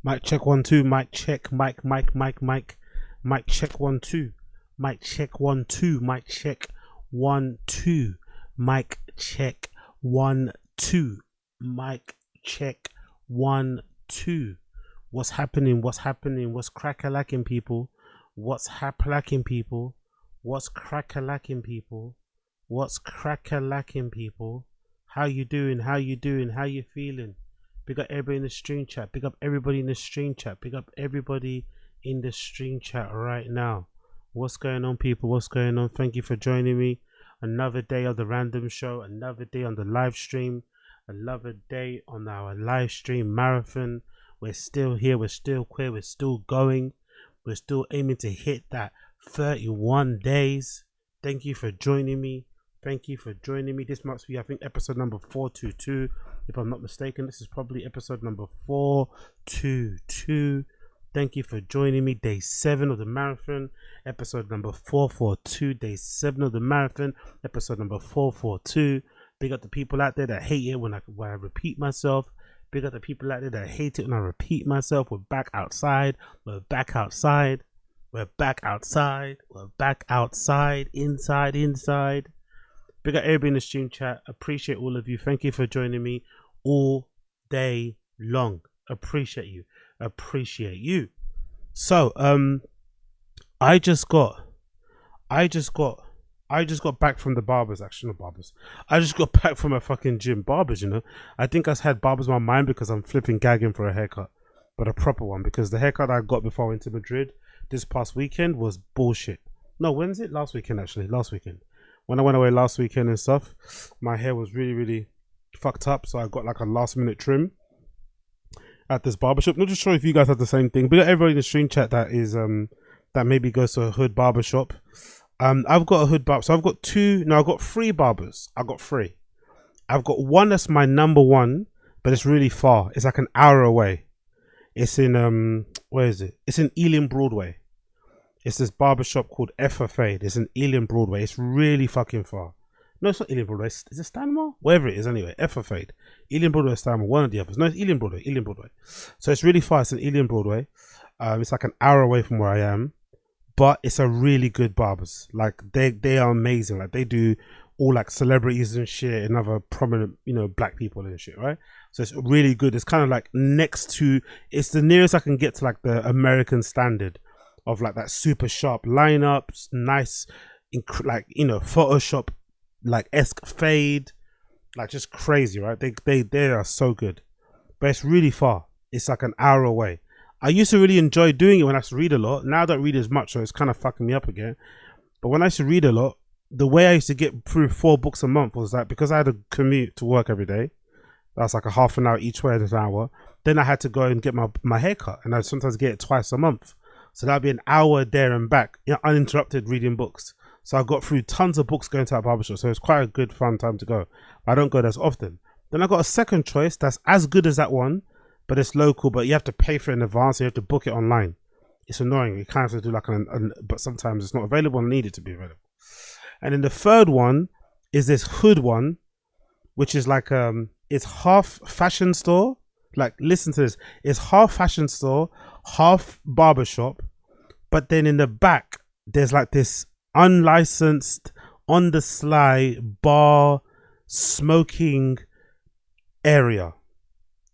Mic check 1 2. Mic check. Mic check 1 2. Mic check 1 2. Mic check 1 2. Mic check 1 2. Mic check 1 2. What's happening? What's happening? What's crack-a-lacking, people? What's hap-lacking, people? What's crack-a-lacking, people? What's crack-a-lacking, people? How you doing? How you doing? How you feeling? Big up everybody in the stream chat. Big up everybody in the stream chat. Big up everybody in the stream chat right now. What's going on, people? What's going on? Thank you for joining me. Another day of the random show. Another day on the live stream. Another day on our live stream marathon. We're still here. We're still queer. We're still going. We're still aiming to hit that 31 days. Thank you for joining me. Thank you for joining me. This must be, I think, episode number 422. If I'm not mistaken, this is probably episode number 422. Thank you for joining me. Day 7 of the marathon. Episode number 442. Day 7 of the marathon. Episode number 442. Big up the people out there that hate it when I repeat myself. Big up the people out there that hate it when I repeat myself. We're back outside. We're back outside. We're back outside. We're back outside. Inside. Big up everybody in the stream chat. Appreciate all of you. Thank you for joining me all day long. Appreciate you. Appreciate you. So, I just got back from the barbers. Actually, not barbers. I just got back from a fucking gym. Barbers, you know. I think I had barbers in my mind because I'm flipping gagging for a haircut, but a proper one, because the haircut I got before I went to Madrid this past weekend was bullshit. No, when's it? Last weekend, actually. Last weekend. When I went away last weekend and stuff, my hair was really fucked up, so I got like a last minute trim at this barbershop. Not just sure if you guys have the same thing, but everybody in the stream chat that is that maybe goes to a hood barbershop. I've got a hood barber, so I've got 3 barbers. I've got one that's my number one, but it's really far. It's like an hour away. It's in where is it? It's in Ealing Broadway. It's this barbershop called FFA. It's in Ealing Broadway. It's really fucking far. No, it's not Ealing Broadway. Is it Stanmore? Wherever it is, anyway. FFA. Ealing Broadway, Stanmore. One of the others. No, it's Ealing Broadway. Ealing Broadway. So it's really far. It's in Ealing Broadway. It's like an hour away from where I am. But it's a really good barbers. Like, they are amazing. Like, they do all like celebrities and shit and other prominent, you know, black people and shit, right? So it's really good. It's kind of like next to, it's the nearest I can get to like the American standard of like that super sharp lineups, nice, like, you know, Photoshop like esque fade, like just crazy, right? They are so good, but it's really far. It's like an hour away. I used to really enjoy doing it when I used to read a lot. Now I don't read as much, so it's kind of fucking me up again. But when I used to read a lot, the way I used to get through 4 books a month was that because I had to commute to work every day, that's like a half an hour each way, an hour. Then I had to go and get my haircut, and I'd sometimes get it twice a month. So that'd be an hour there and back, you know, uninterrupted reading books. So I got through tons of books going to that barbershop. So it's quite a good fun time to go. I don't go there as often. Then I got a second choice that's as good as that one, but it's local, but you have to pay for it in advance. So you have to book it online. It's annoying. You kind of have to do like but sometimes it's not available and need it to be available. And then the third one is this hood one, which is like it's half fashion store. Like, listen to this. It's half fashion store, half barbershop, but then in the back there's like this unlicensed, on the sly bar smoking area.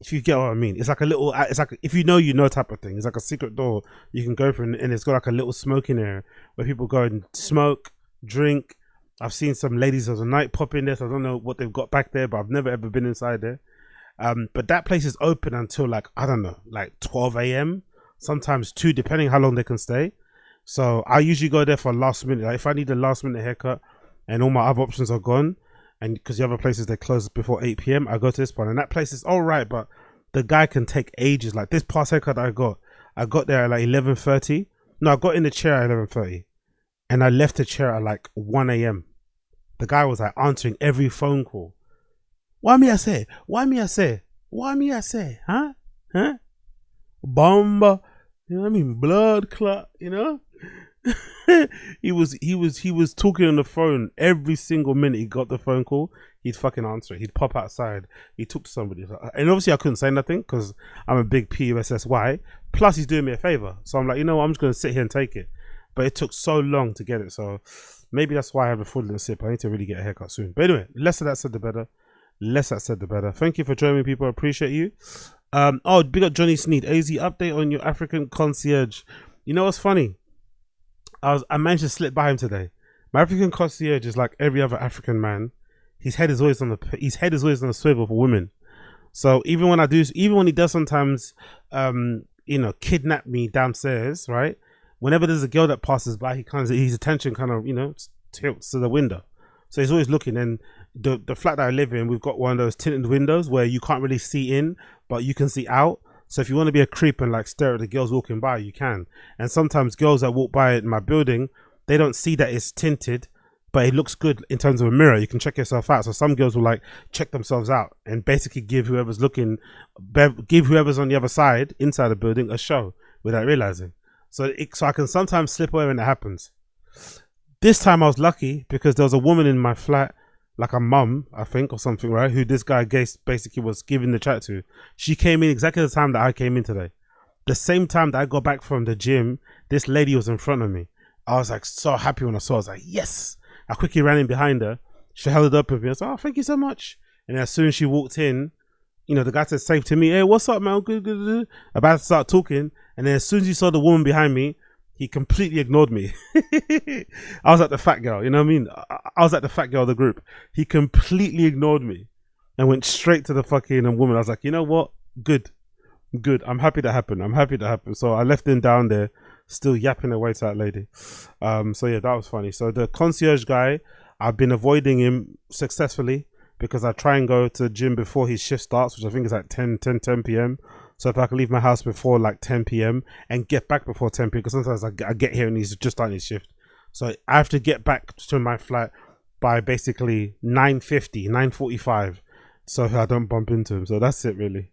If you get what I mean, it's like a little, it's like, if you know type of thing. It's like a secret door you can go through, and it's got like a little smoking area where people go and smoke, drink. I've seen some ladies of the night pop in there, so I don't know what they've got back there, but I've never ever been inside there. But that place is open until like, I don't know, like 12 a.m. sometimes 2, depending how long they can stay. So I usually go there for last minute. Like if I need a last minute haircut and all my other options are gone, and because the other places they close before 8 p.m, I go to this one, and that place is all right, but the guy can take ages. Like this past haircut I got there at like 11:30. No, I got in the chair at 11:30, and I left the chair at like 1 a.m. The guy was like answering every phone call. Why me I say? Huh? Bomba. You know what I mean? Blood clot, you know? he was talking on the phone every single minute he got the phone call. He'd fucking answer it. He'd pop outside. He'd talk to somebody, and obviously I couldn't say nothing because I'm a big PUSSY. Plus he's doing me a favor, so I'm like, you know what, I'm just gonna sit here and take it. But it took so long to get it, so maybe that's why I have a fraudulent sip. I need to really get a haircut soon. But anyway, less of that said the better. Less that said the better. Thank you for joining me, people. I appreciate you. Oh, big up Johnny Sneed. AZ, update on your African concierge. You know what's funny? I managed to slip by him today. My African concierge is like every other African man. His head is always on the swivel for women. So even when he does sometimes, kidnap me downstairs, right? Whenever there's a girl that passes by, his attention kind of, tilts to the window. So he's always looking. And the flat that I live in, we've got one of those tinted windows where you can't really see in, but you can see out. So if you want to be a creep and like stare at the girls walking by, you can. And sometimes girls that walk by in my building, they don't see that it's tinted, but it looks good in terms of a mirror. You can check yourself out. So some girls will like check themselves out and basically give whoever's on the other side inside the building a show without realizing. So I can sometimes slip away when it happens. This time I was lucky because there was a woman in my flat, like a mum, I think, or something, right? Who this guy basically was giving the chat to. She came in exactly the time that I came in today. The same time that I got back from the gym, this lady was in front of me. I was like so happy when I saw her. I was like, yes. I quickly ran in behind her. She held it up with me. I was like, oh, thank you so much. And as soon as she walked in, the guy said safe to me, hey, what's up, man? Good. About to start talking. And then as soon as he saw the woman behind me, he completely ignored me. I was like the fat girl, you know what I mean? I was like the fat girl of the group. He completely ignored me and went straight to the fucking woman. I was like, you know what? Good. I'm happy that happened. So I left him down there, still yapping away to that lady. So yeah, that was funny. So the concierge guy, I've been avoiding him successfully because I try and go to the gym before his shift starts, which I think is at 10 p.m. So if I can leave my house before like 10 p.m. and get back before 10 p.m. because sometimes I get here and he's just starting his shift. So I have to get back to my flat by basically 9:45 so I don't bump into him. So that's it really.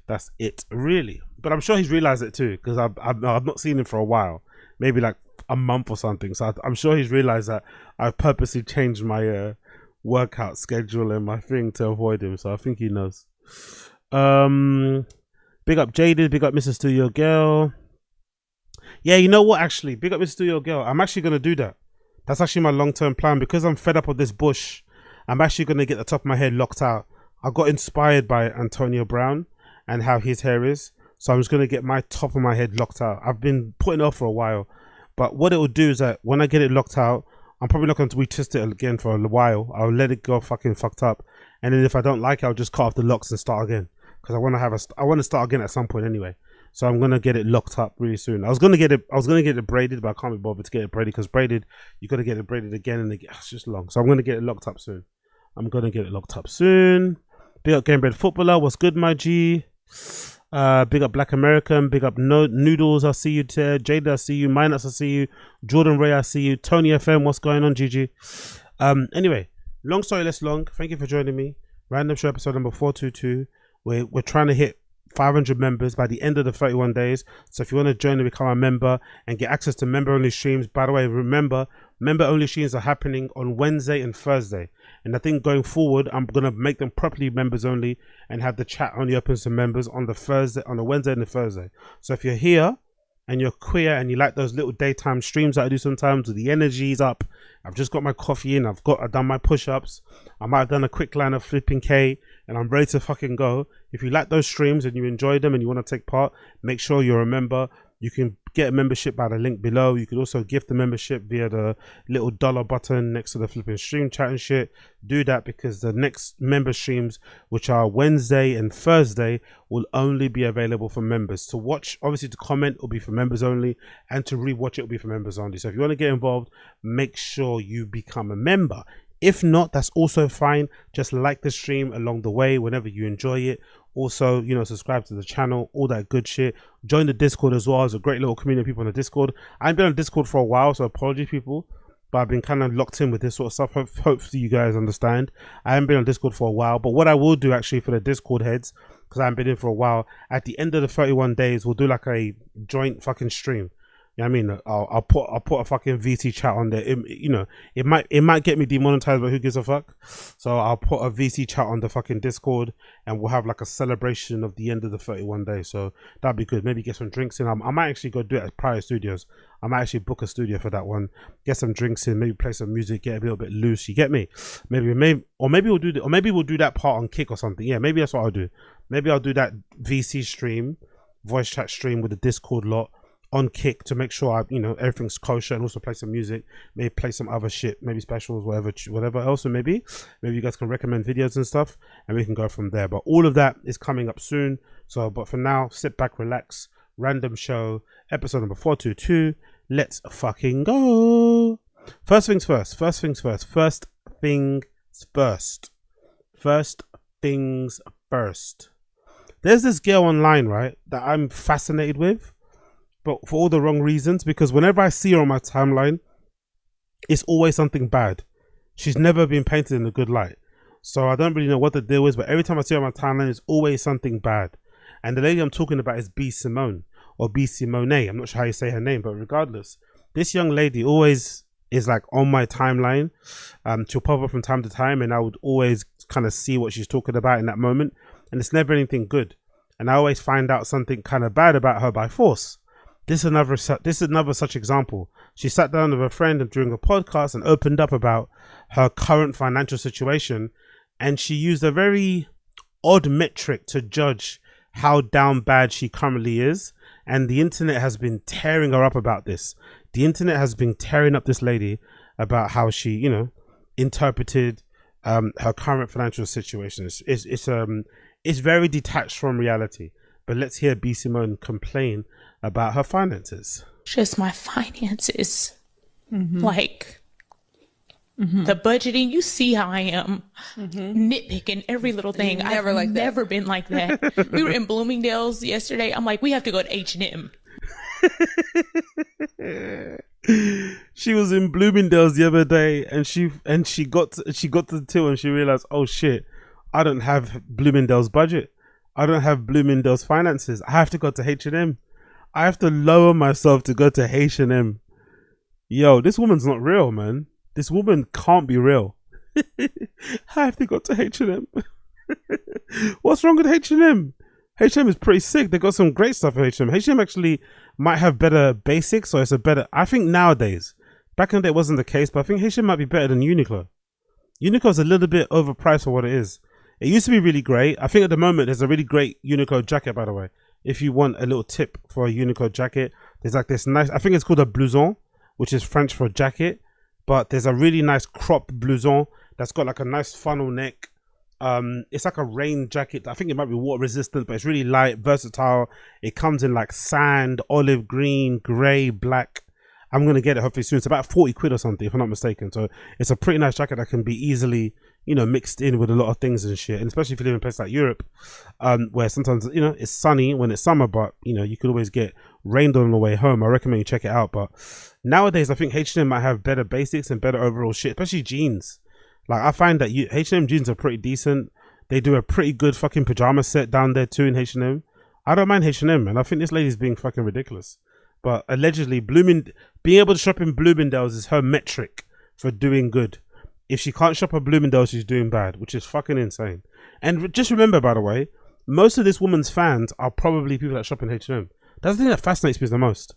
But I'm sure he's realized it too because I've not seen him for a while. Maybe like a month or something. So I'm sure he's realized that I've purposely changed my workout schedule and my thing to avoid him. So I think he knows. Big up Jaded, big up Mr. Studio Girl. Yeah, you know what, actually? Big up Mr. Studio Girl. I'm actually going to do that. That's actually my long-term plan. Because I'm fed up of this bush, I'm actually going to get the top of my head locked out. I got inspired by Antonio Brown and how his hair is. So I'm just going to get my top of my head locked out. I've been putting it off for a while. But what it will do is that when I get it locked out, I'm probably not going to retwist it again for a while. I'll let it go fucking fucked up. And then if I don't like it, I'll just cut off the locks and start again. Because I want to start again at some point anyway. So I'm gonna get it locked up really soon. I was gonna get it braided, but I can't be bothered to get it braided because braided, you gotta get it braided again and again. It's just long. So I'm gonna get it locked up soon. Big up Game Bread Footballer. What's good, my G? Big up Black American. Big up Noodles. I see you, Ted. Jada, I see you. Minus, I see you. Jordan Ray, I see you. Tony FM. What's going on, GG? Anyway, long story less long. Thank you for joining me. Random Show episode number 422. We're trying to hit 500 members by the end of the 31 days. So if you want to join and become a member and get access to member-only streams, by the way, remember, member-only streams are happening on Wednesday and Thursday. And I think going forward, I'm going to make them properly members-only and have the chat only open to members on the Wednesday and the Thursday. So if you're here and you're queer and you like those little daytime streams that I do sometimes with the energy's up, I've just got my coffee in, I've done my push-ups, I might have done a quick line of flipping K, and I'm ready to fucking go. If you like those streams and you enjoy them and you want to take part, make sure you're a member. You can get a membership by the link below. You could also gift the membership via the little dollar button next to the flipping stream chat and shit. Do that because the next member streams, which are Wednesday and Thursday, will only be available for members. To watch, obviously to comment, will be for members only, and to rewatch it will be for members only. So if you want to get involved, make sure you become a member. If not, that's also fine. Just like the stream along the way whenever you enjoy it. Also, subscribe to the channel, all that good shit. Join the Discord as well. There's a great little community of people on the Discord. I've been on Discord for a while, so apologies, people. But I've been kind of locked in with this sort of stuff. Hopefully you guys understand. I haven't been on Discord for a while. But what I will do actually for the Discord heads, because I haven't been in for a while, at the end of the 31 days, we'll do like a joint fucking stream. Yeah, I mean, I'll put a fucking VC chat on there. You know, it might get me demonetized, but who gives a fuck? So I'll put a VC chat on the fucking Discord, and we'll have like a celebration of the end of the 31 days. So that'd be good. Maybe get some drinks in. I might actually go do it at Prior Studios. I might actually book a studio for that one. Get some drinks in. Maybe play some music. Get a little bit loose. You get me? Maybe we'll do that part on Kick or something. Yeah, maybe that's what I'll do. Maybe I'll do that VC stream, voice chat stream with the Discord lot on Kick to make sure everything's kosher, and also play some music, maybe play some other shit, maybe specials, whatever else. And maybe you guys can recommend videos and stuff, and we can go from there. But all of that is coming up soon. So, but for now, sit back, relax. Random show, episode number 422. Let's fucking go. First things first. There's this girl online, right, that I'm fascinated with, but for all the wrong reasons, because whenever I see her on my timeline, it's always something bad. She's never been painted in a good light. So I don't really know what the deal is, but every time I see her on my timeline, it's always something bad. And the lady I'm talking about is Simone. I'm not sure how you say her name, but regardless, this young lady always is like on my timeline. She'll pop up from time to time, and I would always kind of see what she's talking about in that moment. And it's never anything good. And I always find out something kind of bad about her by force. This is another such example. She sat down with a friend during a podcast and opened up about her current financial situation, and she used a very odd metric to judge how down bad she currently is. And the internet has been tearing her up about this. The internet has been tearing up this lady about how she, interpreted her current financial situation. It's very detached from reality. But let's hear Simone complain about her finances. Just my finances. Like the budgeting, you see how I am nitpicking every little thing. I've never been like that. We were in Bloomingdale's yesterday. I'm like, we have to go to H&M. She was in Bloomingdale's the other day, and she got to the till, and she realized, oh shit, I don't have Bloomingdale's budget. I don't have Bloomingdale's finances. I have to go to H&M. I have to lower myself to go to H&M. Yo, this woman's not real, man. This woman can't be real. I have to go to H&M. What's wrong with H&M? H&M is pretty sick. They got some great stuff at H&M. H&M actually might have better basics, or it's a better... I think nowadays, back in the day it wasn't the case, but I think H&M might be better than Uniqlo. Uniqlo's a little bit overpriced for what it is. It used to be really great. I think at the moment there's a really great Uniqlo jacket, by the way. If you want a little tip for a Uniqlo jacket, there's like this nice... I think it's called a blouson, which is French for jacket. But there's a really nice crop blouson that's got like a nice funnel neck. It's like a rain jacket. I think it might be water resistant, but it's really light, versatile. It comes in like sand, olive green, grey, black. I'm going to get it hopefully soon. It's about 40 quid or something, if I'm not mistaken. So it's a pretty nice jacket that can be easily, mixed in with a lot of things and shit. And especially if you live in a place like Europe, where sometimes, it's sunny when it's summer, but, you could always get rained on the way home. I recommend you check it out. But nowadays, I think H&M might have better basics and better overall shit, especially jeans. Like, I find that H&M jeans are pretty decent. They do a pretty good fucking pajama set down there too in H&M. I don't mind H&M, and I think this lady's being fucking ridiculous. But allegedly, being able to shop in Bloomingdale's is her metric for doing good. If she can't shop at Bloomingdale's, she's doing bad, which is fucking insane. And just remember, by the way, most of this woman's fans are probably people that shop in H&M. That's the thing that fascinates me the most.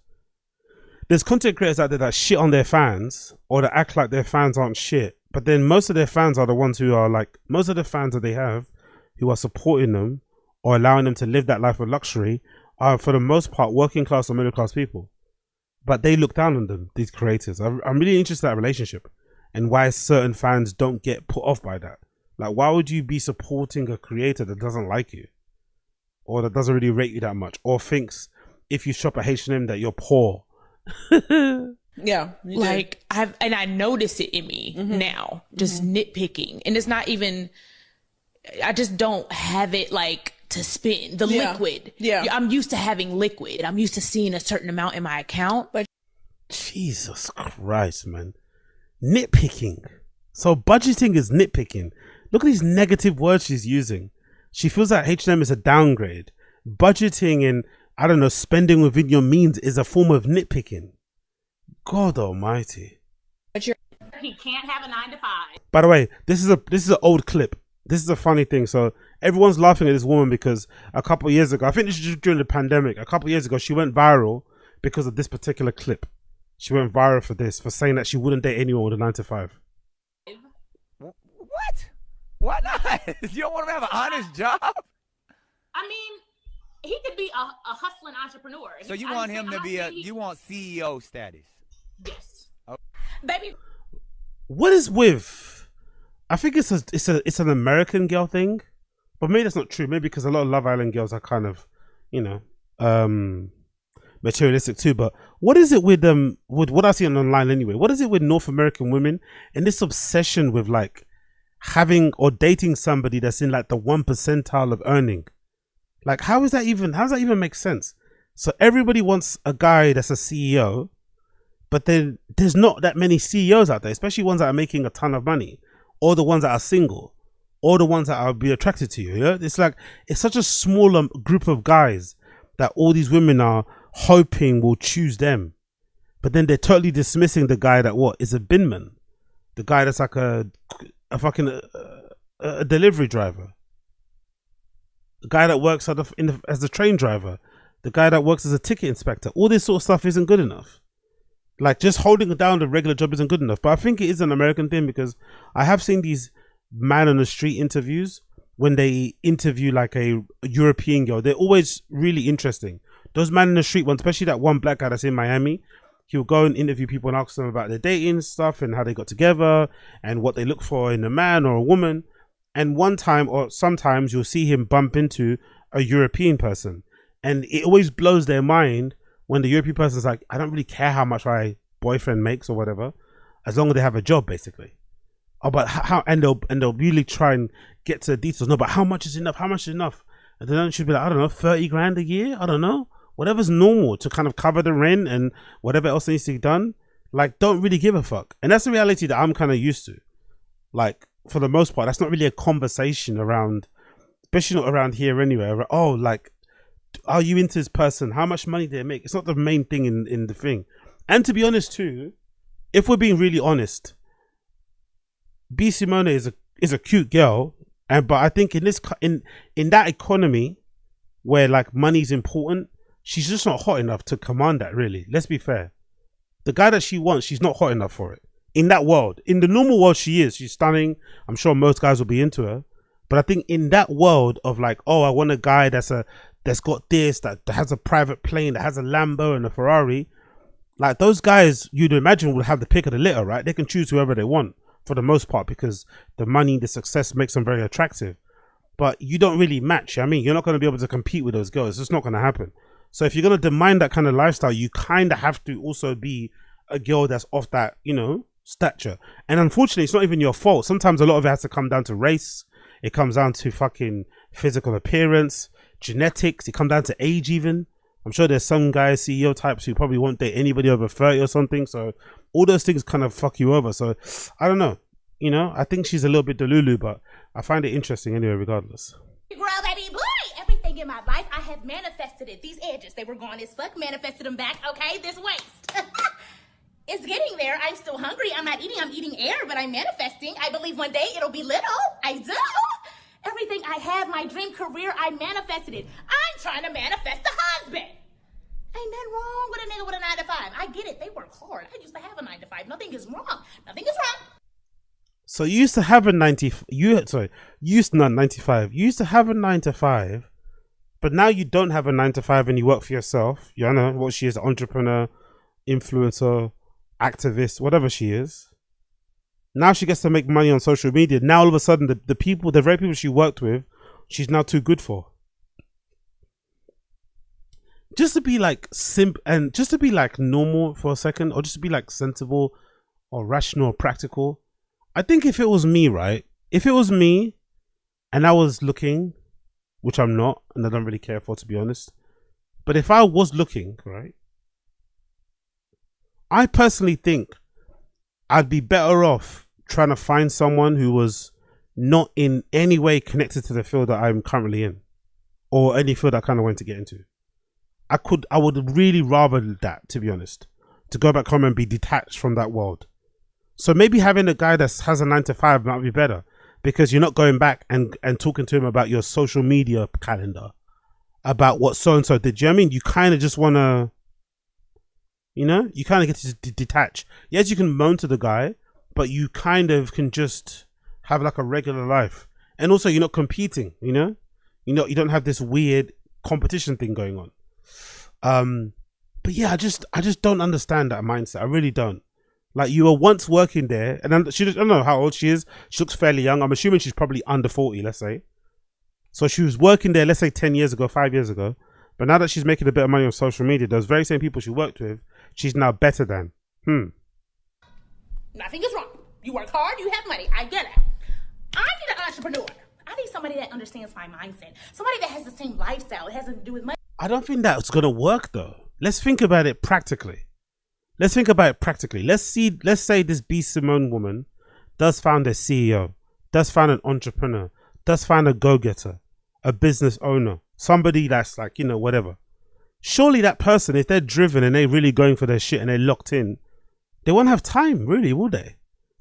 There's content creators out there that shit on their fans, or that act like their fans aren't shit. But then most of their fans are the ones who are like, most of the fans that they have who are supporting them or allowing them to live that life of luxury are, for the most part, working class or middle class people. But they look down on them, these creators. I'm really interested in that relationship and why certain fans don't get put off by that. Like, why would you be supporting a creator that doesn't like you, or that doesn't really rate you that much, or thinks if you shop at H&M that you're poor? Yeah, like I notice it in me now, just nitpicking, and it's not even. I just don't have it like to spend the liquid. Yeah, I'm used to having liquid. I'm used to seeing a certain amount in my account. But Jesus Christ, man, nitpicking. So budgeting is nitpicking. Look at these negative words she's using. She feels like H&M is a downgrade. Budgeting and I don't know, spending within your means is a form of nitpicking. God almighty. He can't have a 9 to 5. By the way, this is an old clip. This is a funny thing. So everyone's laughing at this woman because a couple of years ago, I think this is during the pandemic, a couple of years ago, she went viral because of this particular clip. She went viral for this, for saying that she wouldn't date anyone with a 9 to 5. What? Why not? You don't want him to have an honest job? I mean, he could be a hustling entrepreneur. So you want him to be you want CEO status? Yes. Okay. Baby. What is with? I think it's an American girl thing, but maybe that's not true. Maybe because a lot of Love Island girls are kind of, you know, materialistic too. But what is it with what I see online anyway? What is it with North American women and this obsession with like having or dating somebody that's in like the 1 percentile of earning? Like, how does that even make sense? So everybody wants a guy that's a CEO, but then there's not that many CEOs out there, especially ones that are making a ton of money, or the ones that are single, or the ones that will be attracted to you. You know? It's like, it's such a smaller group of guys that all these women are hoping will choose them. But then they're totally dismissing the guy that is a binman. The guy that's like a fucking a delivery driver. The guy that works as a train driver. The guy that works as a ticket inspector. All this sort of stuff isn't good enough. Like, just holding down the regular job isn't good enough. But I think it is an American thing, because I have seen these man on the street interviews when they interview like a European girl. They're always really interesting. Those man in the street ones, especially that one black guy that's in Miami, he'll go and interview people and ask them about their dating stuff and how they got together and what they look for in a man or a woman. And one time or sometimes you'll see him bump into a European person, and it always blows their mind when the European person's like, I don't really care how much my boyfriend makes or whatever, as long as they have a job, basically. Oh, but how? And they'll really try and get to the details. No, but how much is enough? How much is enough? And then she'll be like, I don't know, 30 grand a year. I don't know, whatever's normal to kind of cover the rent and whatever else needs to be done. Like, don't really give a fuck. And that's the reality that I'm kind of used to. Like, for the most part, that's not really a conversation around, especially not around here anyway. Oh, like, are you into this person? How much money do they make? It's not the main thing in the thing. And to be honest too, if we're being really honest, Simone is a cute girl, but I think in that economy where like money's important, she's just not hot enough to command that, really. Let's be fair. The guy that she wants, she's not hot enough for it. In that world, in the normal world, she's stunning. I'm sure most guys will be into her. But I think in that world of like, oh, I want a guy that's got this, that has a private plane, that has a Lambo and a Ferrari, like those guys, you'd imagine would have the pick of the litter, right? They can choose whoever they want for the most part because the money, the success makes them very attractive. But you don't really match. I mean, you're not going to be able to compete with those girls. It's just not going to happen. So if you're going to demand that kind of lifestyle, you kind of have to also be a girl that's off that, you know, stature. And unfortunately, it's not even your fault. Sometimes a lot of it has to come down to race. It comes down to fucking physical appearance, genetics. It comes down to age even. I'm sure there's some guys, CEO types, who probably won't date anybody over 30 or something. So all those things kind of fuck you over. So I don't know. You know, I think she's a little bit delulu, but I find it interesting anyway, regardless. Girl, baby, boy, everything in my life, I have manifested it. These edges, they were gone as fuck, manifested them back. Okay, this waist. It's getting there. I'm still hungry. I'm not eating. I'm eating air, but I'm manifesting. I believe one day it'll be little. I do. Everything I have, my dream career, I manifested it. I'm trying to manifest a husband. Ain't nothing wrong with a nigga with a 9 to 5. I get it. They work hard. I used to have a 9 to 5. Nothing is wrong. Nothing is wrong. So you used to have a 95. You used to have a 9 to 5, but now you don't have a 9 to 5 and you work for yourself. You know what she is: entrepreneur, influencer, activist, whatever she is. Now she gets to make money on social media. Now all of a sudden, the very people she worked with, she's now too good for. Just to be like and just to be like normal for a second, or just to be like sensible or rational or practical. I think if it was me, right? If it was me and I was looking, which I'm not, and I don't really care for, to be honest. But if I was looking, right? I personally think I'd be better off trying to find someone who was not in any way connected to the field that I'm currently in, or any field I kind of want to get into. I would really rather that, to be honest, to go back home and be detached from that world. So maybe having a guy that has a 9 to 5 might be better, because you're not going back and talking to him about your social media calendar, about what so-and-so did. Do you know what I mean? You kind of just want to, you know, you kind of get to detach. Yes, you can moan to the guy, but you kind of can just have like a regular life. And also you're not competing, you know, you don't have this weird competition thing going on. But yeah, I just don't understand that mindset. I really don't. Like, you were once working there, and I don't know how old she is. She looks fairly young. I'm assuming she's probably under 40, let's say. So she was working there, let's say 10 years ago, 5 years ago. But now that she's making a bit of money on social media, those very same people she worked with, she's now better than. Nothing is wrong. You work hard, you have money. I get it. I need an entrepreneur. I need somebody that understands my mindset. Somebody that has the same lifestyle. It has nothing to do with money. I don't think that's going to work, though. Let's think about it practically. Let's say this B. Simone woman does find a CEO, does find an entrepreneur, does find a go-getter, a business owner, somebody that's like, you know, whatever. Surely that person, if they're driven and they're really going for their shit and they're locked in, they won't have time, really, will they?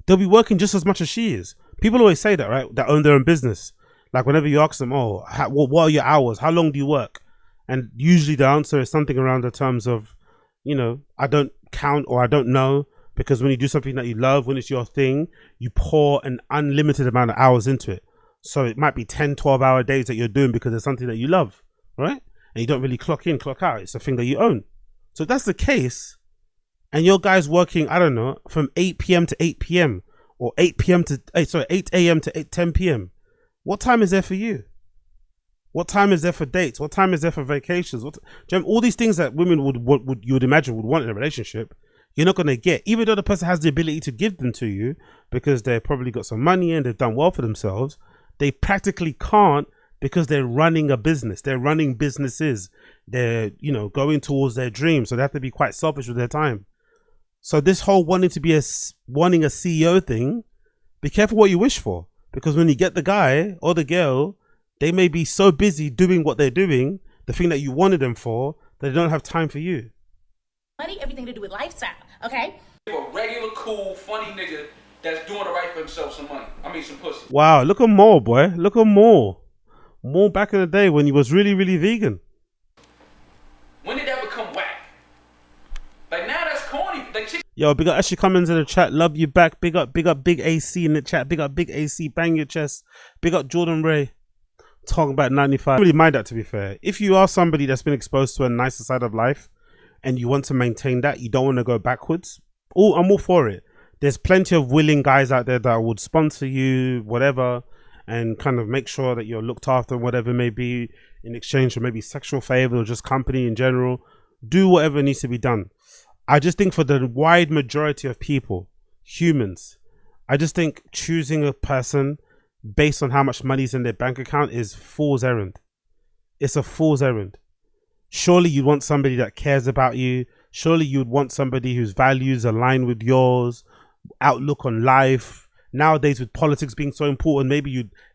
They'll be working just as much as she is. People always say that, right? That own their own business. Like, whenever you ask them, what are your hours? How long do you work? And usually the answer is something around the terms of, you know, I don't count, or I don't know, because when you do something that you love, when it's your thing, you pour an unlimited amount of hours into it. So it might be 10, 12-hour days that you're doing because it's something that you love, right? And you don't really clock in, clock out. It's a thing that you own. So if that's the case, and your guy's working, I don't know, from 8 p.m. to 8 p.m. or 8 a.m. to 10 p.m. What time is there for you? What time is there for dates? What time is there for vacations? All these things that women would imagine would want in a relationship, you're not going to get, even though the person has the ability to give them to you because they've probably got some money and they've done well for themselves. They practically can't, because they're running a business. They're running businesses. They're, you know, going towards their dreams. So they have to be quite selfish with their time. So this whole wanting a CEO thing, be careful what you wish for, because when you get the guy or the girl, they may be so busy doing what they're doing, the thing that you wanted them for, that they don't have time for you. Money, everything to do with lifestyle, okay? A regular, cool, funny nigga that's doing it right for himself some money. I mean, some pussy. Wow, look at Mo, boy. Look at Mo. Mo back in the day when he was really, really vegan. When did that become whack? Like, now that's corny. Like, Yo, big up Ashley Cummins in the chat. Love you back. Big up Big AC in the chat. Big up Big AC. Bang your chest. Big up Jordan Ray. Talking about 95. I don't really mind that, to be fair. If you are somebody that's been exposed to a nicer side of life and you want to maintain that, you don't want to go backwards, I'm all for it. There's plenty of willing guys out there that would sponsor you, whatever, and kind of make sure that you're looked after, whatever it may be, in exchange for maybe sexual favor or just company in general. Do whatever needs to be done. I just think for the wide majority of people, humans, I just think choosing a person based on how much money's in their bank account is fool's errand. It's a fool's errand. Surely you'd want somebody that cares about you. Surely you'd want somebody whose values align with yours, outlook on life. Nowadays, with politics being so important,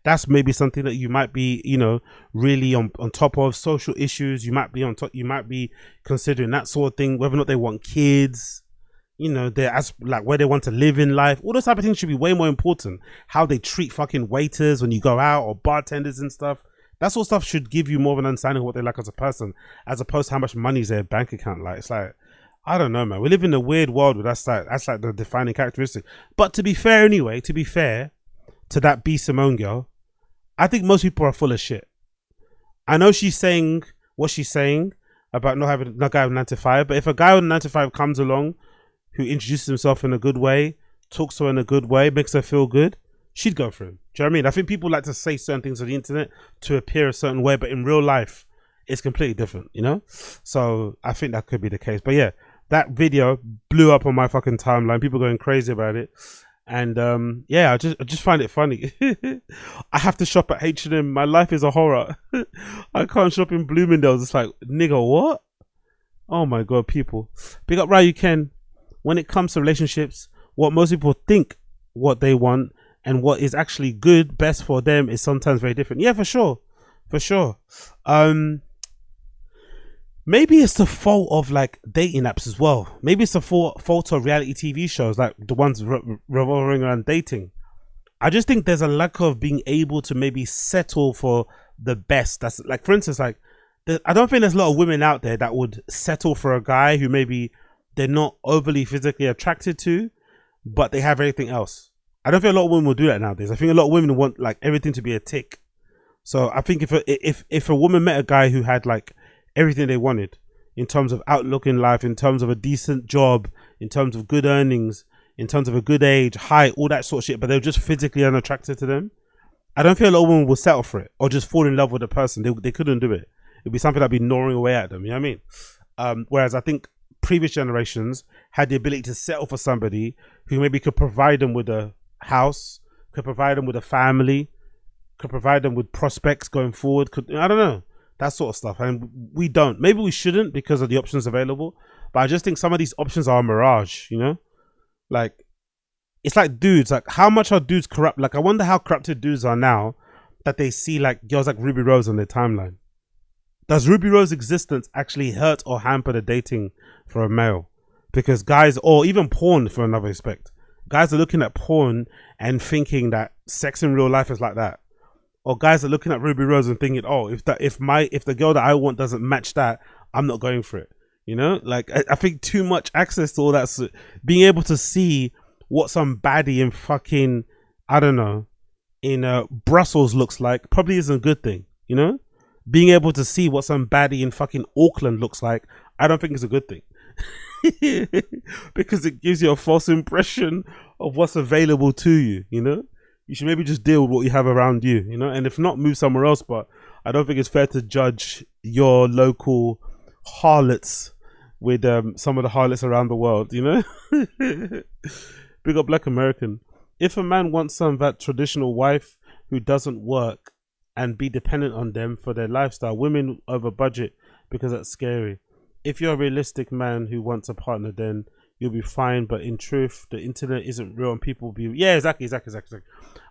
that's maybe something that you might be, you know, really on top of. Social issues, you might be on top. You might be considering that sort of thing. Whether or not they want kids, you know, like where they want to live in life. All those type of things should be way more important. How they treat fucking waiters when you go out, or bartenders and stuff. That sort of stuff should give you more of an understanding of what they like as a person, as opposed to how much money is their bank account like. It's like, I don't know, man. We live in a weird world where that's like the defining characteristic. But to be fair anyway, to that B. Simone girl, I think most people are full of shit. I know she's saying what she's saying about not having a guy with 9 to 5, but if a guy with 9 to 5 comes along who introduces himself in a good way, talks to her in a good way, makes her feel good, she'd go for him. Do you know what I mean? I think people like to say certain things on the internet to appear a certain way, but in real life, it's completely different, you know? So I think that could be the case. But yeah, that video blew up on my fucking timeline. People going crazy about it. And yeah, I just find it funny. I have to shop at H&M. My life is a horror. I can't shop in Bloomingdale's. It's like, nigga, what? Oh my God, people. Big up Ryu Ken. When it comes to relationships, what most people think what they want and what is actually good, best for them, is sometimes very different. Yeah, for sure. For sure. maybe it's the fault of like dating apps as well. Maybe it's the fault of reality TV shows like the ones revolving around dating. I just think there's a lack of being able to maybe settle for the best. That's like, for instance, like I don't think there's a lot of women out there that would settle for a guy who maybe they're not overly physically attracted to, but they have everything else. I don't think a lot of women will do that nowadays. I think a lot of women want like everything to be a tick. So I think if a woman met a guy who had like everything they wanted in terms of outlook in life, in terms of a decent job, in terms of good earnings, in terms of a good age, height, all that sort of shit, but they're just physically unattracted to them, I don't think a lot of women will settle for it or just fall in love with a person. They couldn't do it. It'd be something that'd be gnawing away at them. You know what I mean? Whereas I think previous generations had the ability to settle for somebody who maybe could provide them with a house, could provide them with a family, could provide them with prospects going forward. I don't know, that sort of stuff. And we don't. Maybe we shouldn't because of the options available. But I just think some of these options are a mirage, you know? Like, it's like dudes, like how much are dudes corrupt? Like I wonder how corrupted dudes are now that they see like girls like Ruby Rose on their timeline. Does Ruby Rose's existence actually hurt or hamper the dating for a male? Because guys, or even porn for another aspect, guys are looking at porn and thinking that sex in real life is like that. Or guys are looking at Ruby Rose and thinking, oh, if the girl that I want doesn't match that, I'm not going for it. You know, like I think too much access to all that, being able to see what some baddie in fucking, I don't know, in Brussels looks like probably isn't a good thing. You know, being able to see what some baddie in fucking Auckland looks like, I don't think is a good thing. Because it gives you a false impression of what's available to you. You know, you should maybe just deal with what you have around you. You know, and if not, move somewhere else. But I don't think it's fair to judge your local harlots with some of the harlots around the world. You know. Big up Black American. If a man wants some that traditional wife who doesn't work and be dependent on them for their lifestyle, women over budget, because that's scary. If you're a realistic man who wants a partner, then you'll be fine. But in truth, the internet isn't real and people will be... Yeah, exactly.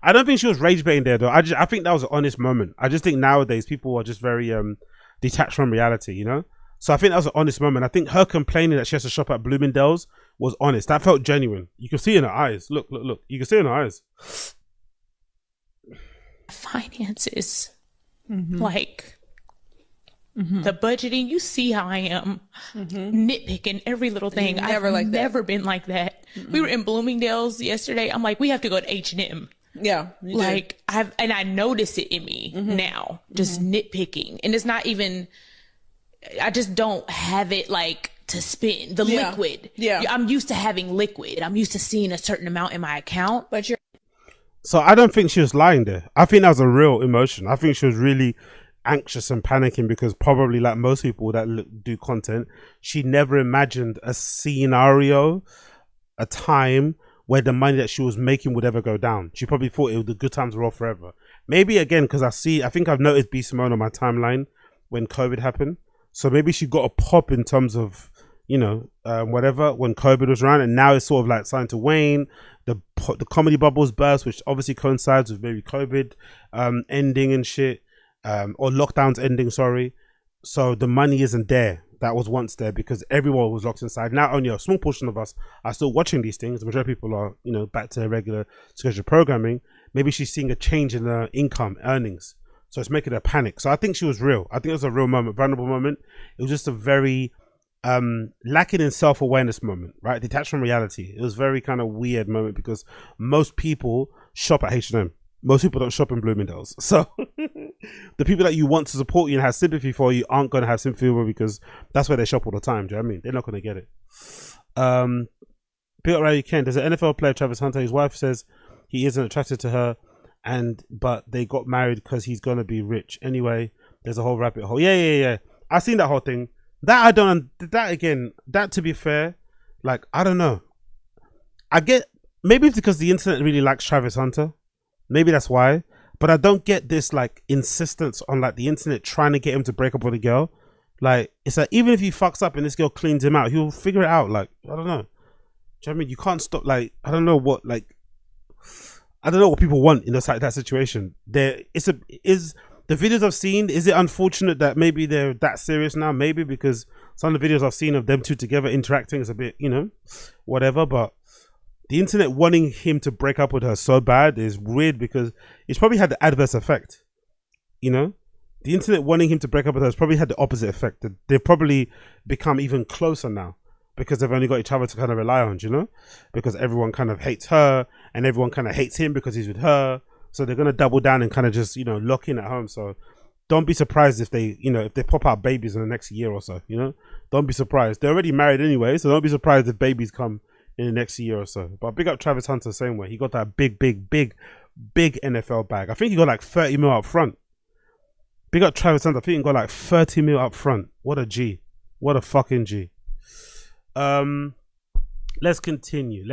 I don't think she was rage baiting there though. I think that was an honest moment. I just think nowadays people are just very detached from reality, you know? So I think that was an honest moment. I think her complaining that she has to shop at Bloomingdale's was honest. That felt genuine. You can see in her eyes. Look. You can see in her eyes. Finances. Like the budgeting. You see how I am nitpicking every little thing. I've never been like that. We were in Bloomingdale's yesterday. I'm like, we have to go to H&M. Yeah. Like I notice it in me now, just nitpicking. And it's not even... I just don't have it like to spend the liquid. Yeah. I'm used to having liquid. I'm used to seeing a certain amount in my account. But you're... So I don't think she was lying there. I think that was a real emotion. I think she was really anxious and panicking because probably like most people that do content, she never imagined a scenario, a time where the money that she was making would ever go down. She probably thought the good times were all forever. Maybe again, because I think I've noticed B. Simone on my timeline when COVID happened. So maybe she got a pop in terms of, you know, whatever, when COVID was around, and now it's sort of like starting to wane. The comedy bubbles burst, which obviously coincides with maybe COVID ending and shit, or lockdowns ending, sorry. So the money isn't there. That was once there because everyone was locked inside. Now only a small portion of us are still watching these things. The majority of people are, you know, back to their regular scheduled programming. Maybe she's seeing a change in her income, earnings. So it's making her panic. So I think she was real. I think it was a real moment, vulnerable moment. It was just a very lacking in self-awareness moment, right? Detached from reality. It was very kind of weird moment because most people shop at H&M. Most people don't shop in Bloomingdale's. So the people that you want to support you and have sympathy for you aren't going to have sympathy for because that's where they shop all the time. Do you know what I mean? They're not going to get it. Peter Ray Kent, there's an NFL player, Travis Hunter. His wife says he isn't attracted to her. But they got married because he's gonna be rich anyway. There's a whole rabbit hole. Yeah. I've seen that whole thing. That to be fair, like I don't know. I get maybe it's because the internet really likes Travis Hunter. Maybe that's why. But I don't get this like insistence on like the internet trying to get him to break up with a girl. Like it's like even if he fucks up and this girl cleans him out, he'll figure it out. Like I don't know. Do you know what I mean? You can't stop. Like I don't know what people want in that situation. There's The videos I've seen, is it unfortunate that maybe they're that serious now? Maybe, because some of the videos I've seen of them two together interacting is a bit, you know, whatever. But the internet wanting him to break up with her so bad is weird, because it's probably had the adverse effect. You know, the internet wanting him to break up with her has probably had the opposite effect. They've probably become even closer now, because they've only got each other to kind of rely on, you know, because everyone kind of hates her and everyone kind of hates him because he's with her. So they're going to double down and kind of just, you know, lock in at home. So don't be surprised if they, you know, if they pop out babies in the next year or so, you know, don't be surprised. They're already married anyway. So don't be surprised if babies come in the next year or so. But big up Travis Hunter the same way. He got that big NFL bag. I think he got like 30 mil up front. Big up Travis Hunter. I think he got like 30 mil up front. What a G. What a fucking G. Let's continue.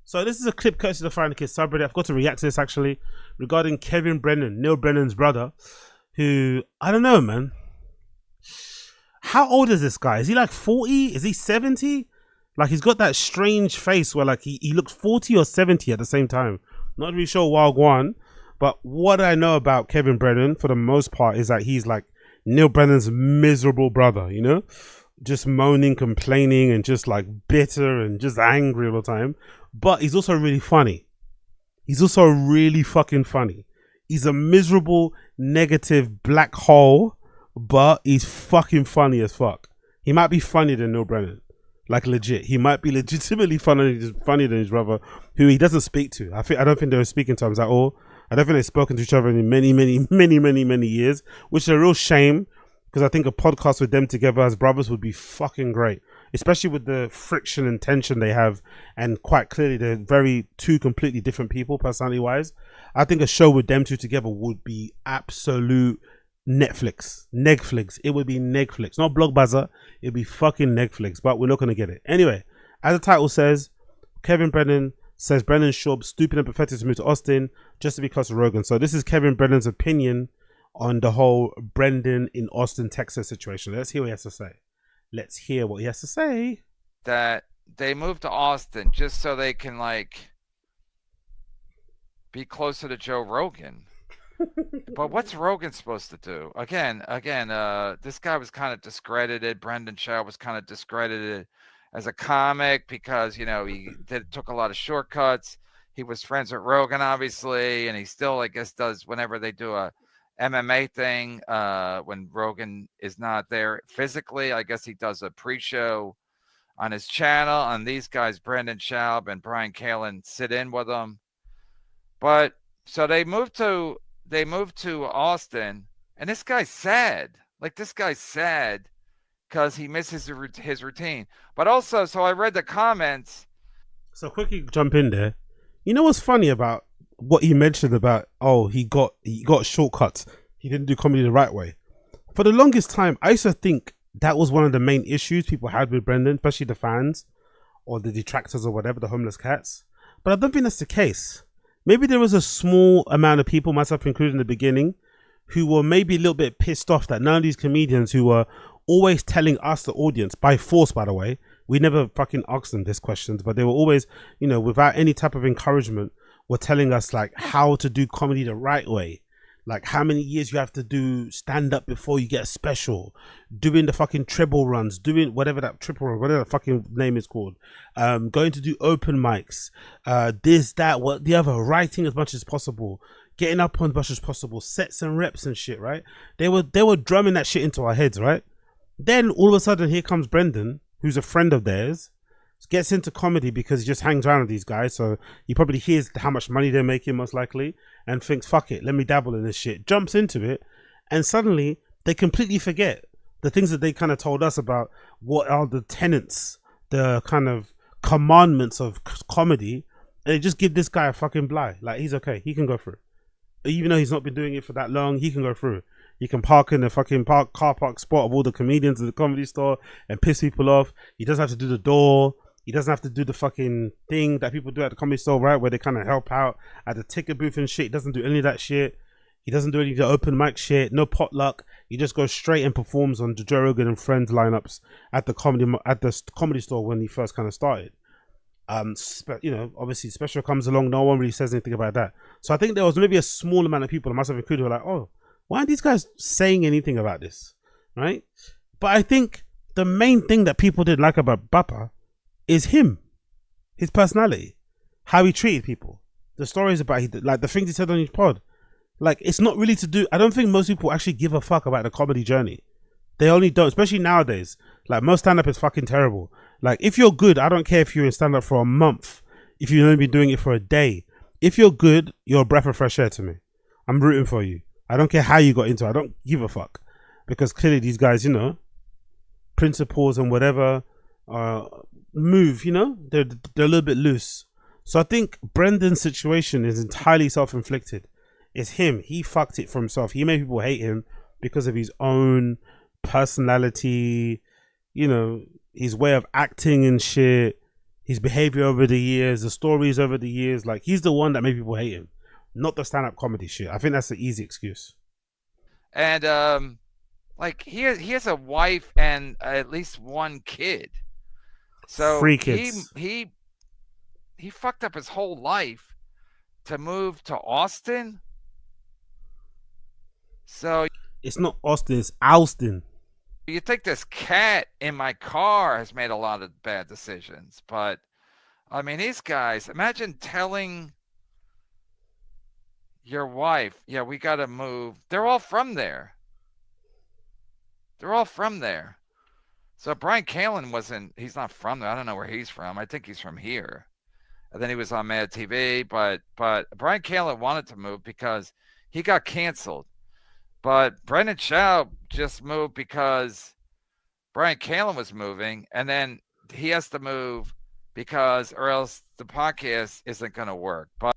So this is a clip courtesy of the Find the Kids subreddit. I've got to react to this actually, regarding Kevin Brennan, Neil Brennan's brother, who, I don't know, man. How old is this guy? Is he like 40? Is he 70? Like, he's got that strange face where like he looks 40 or 70 at the same time. Not really sure Wild One, but what I know about Kevin Brennan for the most part is that he's like Neil Brennan's miserable brother, you know? Just moaning, complaining, and just like bitter and just angry all the time. But he's also really funny. He's also really fucking funny. He's a miserable, negative black hole, but he's fucking funny as fuck. He might be funnier than Neil Brennan. Like, legit. He might be legitimately funnier than his brother, who he doesn't speak to. I don't think they're speaking terms at all. I don't think they've spoken to each other in many years, which is a real shame, because I think a podcast with them together as brothers would be fucking great, especially with the friction and tension they have, and quite clearly they're two completely different people personality wise. I think a show with them two together would be absolute Netflix. It would be Netflix, not Blockbuster. It'd be fucking Netflix, but we're not going to get it. Anyway, as the title says, Kevin Brennan says Brennan Schaub stupid and pathetic to move to Austin just to be close to Rogan. So this is Kevin Brennan's opinion on the whole Brendan in Austin, Texas situation. Let's hear what he has to say. That they moved to Austin just so they can like be closer to Joe Rogan. But what's Rogan supposed to do? Again, this guy was kind of discredited. Brendan Schaub was kind of discredited as a comic because, you know, he took a lot of shortcuts. He was friends with Rogan, obviously, and he still, I guess, does whenever they do a MMA thing when Rogan is not there physically. I guess he does a pre-show on his channel, and these guys, Brendan Schaub and Brian Kalin, sit in with him. But so they moved to Austin, and this guy's sad. Like, this guy's sad because he misses his routine. But also, so I read the comments. So quickly jump in there. You know what's funny about what he mentioned about, oh, he got shortcuts. He didn't do comedy the right way. For the longest time, I used to think that was one of the main issues people had with Brendan, especially the fans or the detractors or whatever, the homeless cats. But I don't think that's the case. Maybe there was a small amount of people, myself included in the beginning, who were maybe a little bit pissed off that none of these comedians who were always telling us, the audience, by force, by the way, we never fucking asked them these questions, but they were always, you know, without any type of encouragement, were telling us like how to do comedy the right way. Like how many years you have to do stand up before you get a special, doing the fucking treble runs, doing whatever that triple run, whatever the fucking name is called, going to do open mics, this, that, what, the other, writing as much as possible, getting up on as much as possible, sets and reps and shit, right? They were drumming that shit into our heads, right? Then all of a sudden here comes Brendan, who's a friend of theirs, gets into comedy because he just hangs around with these guys, so he probably hears how much money they're making most likely and thinks, fuck it, let me dabble in this shit, jumps into it, and suddenly they completely forget the things that they kind of told us about what are the tenets, the kind of commandments of comedy, and they just give this guy a fucking bly. Like, he's okay, he can go through. Even though he's not been doing it for that long, he can go through. He can park in the fucking car park spot of all the comedians at the Comedy Store and piss people off. He doesn't have to do the door. He doesn't have to do the fucking thing that people do at the Comedy Store, right? Where they kind of help out at the ticket booth and shit. He doesn't do any of that shit. He doesn't do any of the open mic shit. No potluck. He just goes straight and performs on the Joe Rogan and Friends lineups at the Comedy Store when he first kind of started. You know, obviously special comes along, no one really says anything about that. So I think there was maybe a small amount of people, myself included, who were like, oh, why aren't these guys saying anything about this, right? But I think the main thing that people didn't like about Bappa is him, his personality, how he treated people, the stories about like the things he said on his pod. Like, it's not really to do. I don't think most people actually give a fuck about the comedy journey. They only don't, especially nowadays. Like, most stand-up is fucking terrible. Like, if you're good, I don't care if you're in stand-up for a month, if you've only been doing it for a day. If you're good, you're a breath of fresh air to me. I'm rooting for you. I don't care how you got into it. I don't give a fuck. Because clearly these guys, you know, principles and whatever move, you know, they're a little bit loose. So I think Brendan's situation is entirely self-inflicted. It's him. He fucked it for himself. He made people hate him because of his own personality, you know, his way of acting and shit, his behavior over the years, the stories over the years. Like, he's the one that made people hate him, not the stand-up comedy shit. I think that's the easy excuse. And like, he has a wife and at least one kid. So 3 kids. He fucked up his whole life to move to Austin. So it's not Austin, it's Alston. You think this cat in my car has made a lot of bad decisions, but I mean, these guys, imagine telling your wife, yeah, we got to move. They're all from there. They're all from there. So Brian Callen he's not from there. I don't know where he's from. I think he's from here. And then he was on Mad TV, but Brian Callen wanted to move because he got canceled. But Brennan Schaub just moved because Brian Callen was moving, and then he has to move because, or else the podcast isn't going to work. But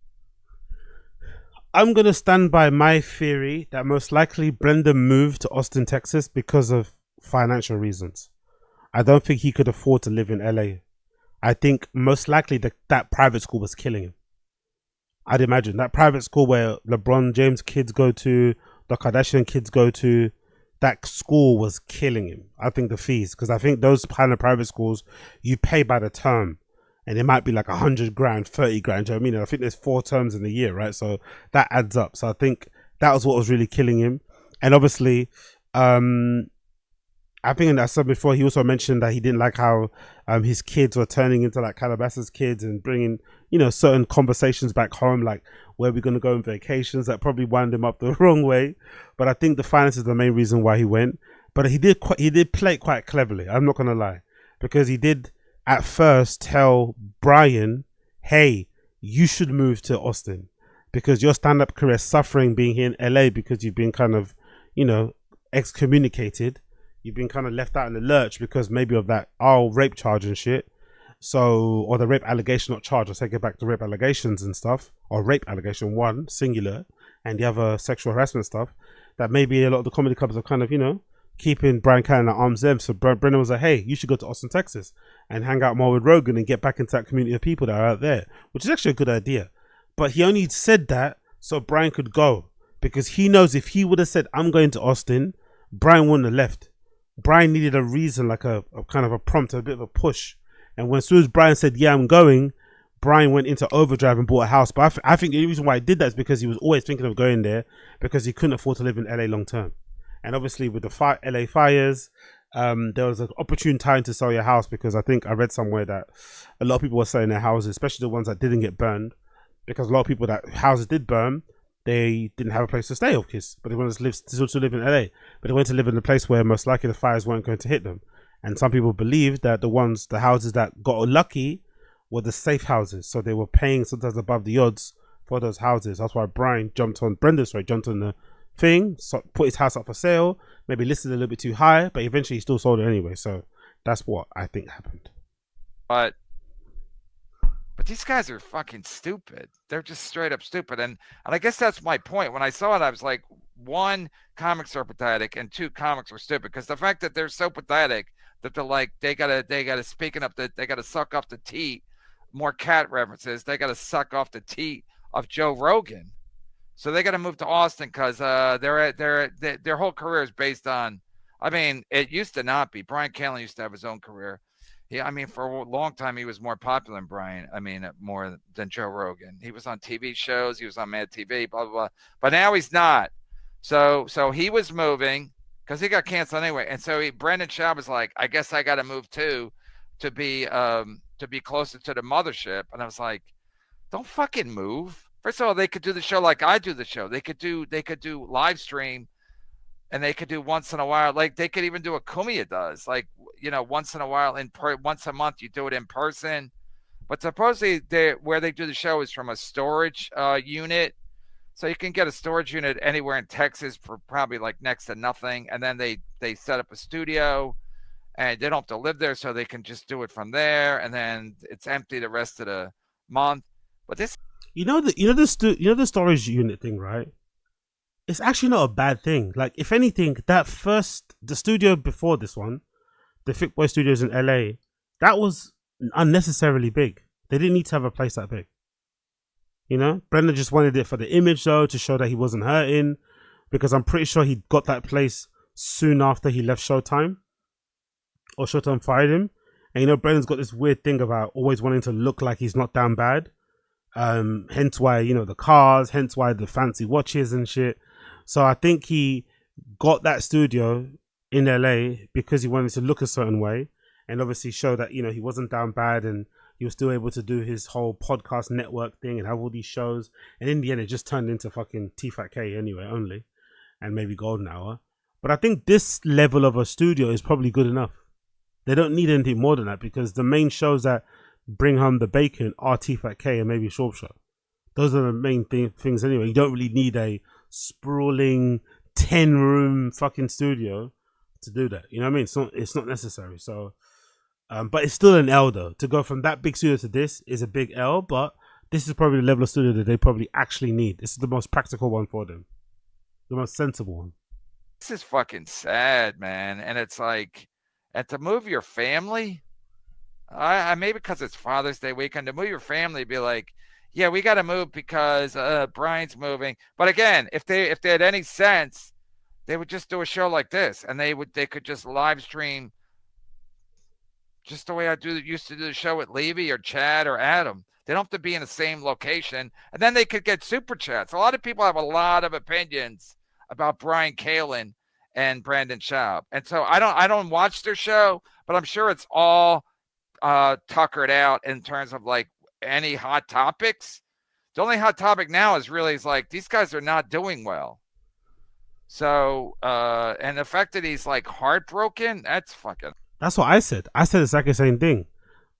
I'm going to stand by my theory that most likely Brendan moved to Austin, Texas because of financial reasons. I don't think he could afford to live in LA. I think most likely that private school was killing him. I'd imagine that private school where LeBron James kids go to, the Kardashian kids go to, that school was killing him. I think the fees, because I think those kind of private schools, you pay by the term, and it might be like 100 grand, 30 grand. Do you know what I mean? And I think there's 4 terms in the year, right? So that adds up. So I think that was what was really killing him. And obviously, I think I said before, he also mentioned that he didn't like how his kids were turning into like Calabasas kids and bringing, you know, certain conversations back home, like where we're going to go on vacations. That probably wound him up the wrong way. But I think the finance is the main reason why he went. But he did play it quite cleverly. I'm not going to lie, because he did at first tell Brian, hey, you should move to Austin because your stand-up career is suffering being here in LA because you've been kind of, you know, excommunicated. You've been kind of left out in the lurch because maybe of that rape charge and shit. So, or the rape allegation, not charge. I'll take it back to rape allegations and stuff, or rape allegation, one singular, and the other sexual harassment stuff. That maybe a lot of the comedy clubs are kind of, you know, keeping Brian Callen at arm's length. So Brennan was like, hey, you should go to Austin, Texas and hang out more with Rogan and get back into that community of people that are out there, which is actually a good idea. But he only said that so Brian could go, because he knows if he would have said, I'm going to Austin, Brian wouldn't have left. Brian needed a reason, like a kind of a prompt, a bit of a push. And when as soon as Brian said, yeah, I'm going, Brian went into overdrive and bought a house. But I think the reason why he did that is because he was always thinking of going there because he couldn't afford to live in LA long term. And obviously with the LA fires, there was an opportune time to sell your house, because I think I read somewhere that a lot of people were selling their houses, especially the ones that didn't get burned, because a lot of people that houses did burn, they didn't have a place to stay, of course, but they wanted to live in LA, but they wanted to live in a place where most likely the fires weren't going to hit them. And some people believed that the houses that got lucky were the safe houses, so they were paying sometimes above the odds for those houses. That's why Brendan jumped on the thing, so put his house up for sale, maybe listed a little bit too high, but eventually he still sold it anyway. So that's what I think happened. But these guys are fucking stupid. They're just straight up stupid. And I guess that's my point. When I saw it, I was like, 1, comics are pathetic, and 2, comics are stupid. Because the fact that they're so pathetic that they're like, they gotta suck off the teat, more cat references. They gotta suck off the teat of Joe Rogan. So they gotta move to Austin because their whole career is based on. I mean, it used to not be. Brian Callen used to have his own career. I mean, for a long time, he was more popular than Brian. I mean, more than Joe Rogan. He was on TV shows. He was on Mad TV, blah, blah, blah. But now he's not. So he was moving because he got canceled anyway. And so Brendan Schaub was like, I guess I got to move too to be closer to the mothership. And I was like, don't fucking move. First of all, they could do the show like I do the show. They could do live stream. And they could do once in a while, like they could even do what Kumia does, like, you know, once in a while, once a month, you do it in person. But supposedly, where they do the show is from a storage unit, so you can get a storage unit anywhere in Texas for probably like next to nothing. And then they set up a studio, and they don't have to live there, so they can just do it from there. And then it's empty the rest of the month. But this, the storage unit thing, right? It's actually not a bad thing. Like, if anything, the studio before this one, the Thick Boy Studios in LA, that was unnecessarily big. They didn't need to have a place that big. You know, Brennan just wanted it for the image, though, to show that he wasn't hurting, because I'm pretty sure he got that place soon after he left Showtime, or Showtime fired him. And you know, Brennan's got this weird thing about always wanting to look like he's not down bad. Hence why, you know, the cars, hence why the fancy watches and shit. So I think he got that studio in LA because he wanted to look a certain way, and obviously show that, you know, he wasn't down bad, and he was still able to do his whole podcast network thing and have all these shows. And in the end, it just turned into fucking T-Fat-K anyway, only, and maybe Golden Hour. But I think this level of a studio is probably good enough. They don't need anything more than that, because the main shows that bring home the bacon are T-Fat-K and maybe Schaub Show. Those are the main things anyway. You don't really need a sprawling 10-room fucking studio to do that. You know what I mean? It's not necessary. So, but it's still an L though. To go from that big studio to this is a big L, but this is probably the level of studio that they probably actually need. This is the most practical one for them. The most sensible one. This is fucking sad, man. And it's like, and to move your family, I maybe because it's Father's Day weekend, to move your family, be like, yeah, we got to move because Brian's moving. But again, if they had any sense, they would just do a show like this, and they could just live stream, just the way I used to do the show with Levy or Chad or Adam. They don't have to be in the same location, and then they could get super chats. A lot of people have a lot of opinions about Brian Kalin and Brendan Schaub, and so I don't watch their show, but I'm sure it's all tuckered out in terms of like any hot topics. The only hot topic now is like these guys are not doing well. So and the fact that he's like heartbroken, that's what I said. I said exactly the same thing.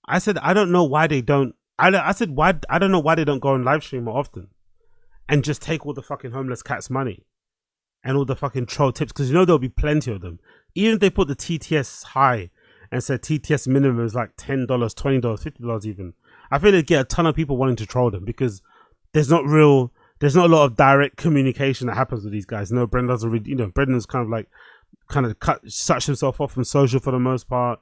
I said I don't know why they don't. I don't know why they don't go on live stream more often and just take all the fucking homeless cats' money and all the fucking troll tips, because you know there'll be plenty of them. Even if they put the TTS high and said TTS minimum is like $10, $20, $50 even, I think they'd get a ton of people wanting to troll them, because there's not a lot of direct communication that happens with these guys. No, Brendan's already, you know, Brendan's kind of such himself off from social for the most part.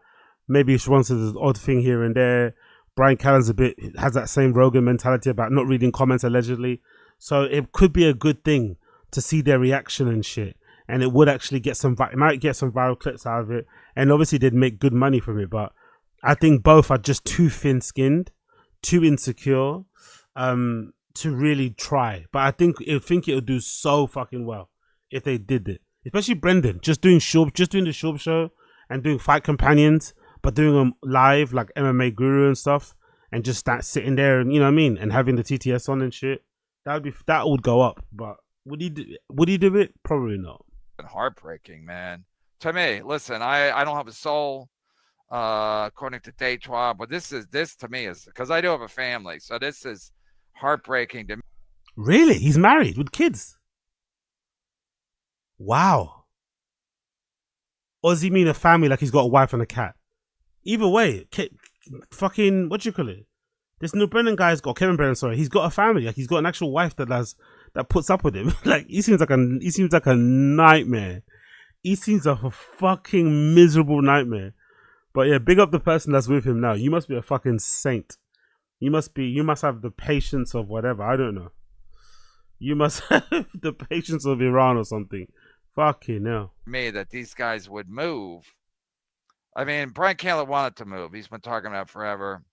Maybe she wants an odd thing here and there. Brian Callen's has that same Rogan mentality about not reading comments allegedly. So it could be a good thing to see their reaction and shit. And it would actually might get some viral clips out of it. And obviously they'd make good money from it. But I think both are just too thin-skinned, too insecure, to really try. But I think it would do so fucking well if they did it. Especially Brendan, just doing the Schaub show and doing Fight Companions, but doing them live like MMA Guru and stuff, and just sitting there and, you know what I mean, and having the TTS on and shit. That would go up. But would he do it? Probably not. Heartbreaking, man. To me, listen, I don't have a soul, according to Detroit, but this to me is, because I do have a family, so this is heartbreaking to me. Really? He's married with kids? Wow. Or does he mean a family, like he's got a wife and a cat? Either way, fucking, what do you call it? This new Brennan guy's got, Kevin Brennan, sorry, he's got a family. Like, he's got an actual wife that puts up with him. Like, he seems like a nightmare. He seems like a fucking miserable nightmare. But yeah, big up the person that's with him now. You must be a fucking saint. You must have the patience of whatever. I don't know. You must have the patience of Iran or something. Fucking hell. Me, that these guys would move. I mean, Brian Callen wanted to move. He's been talking about it forever.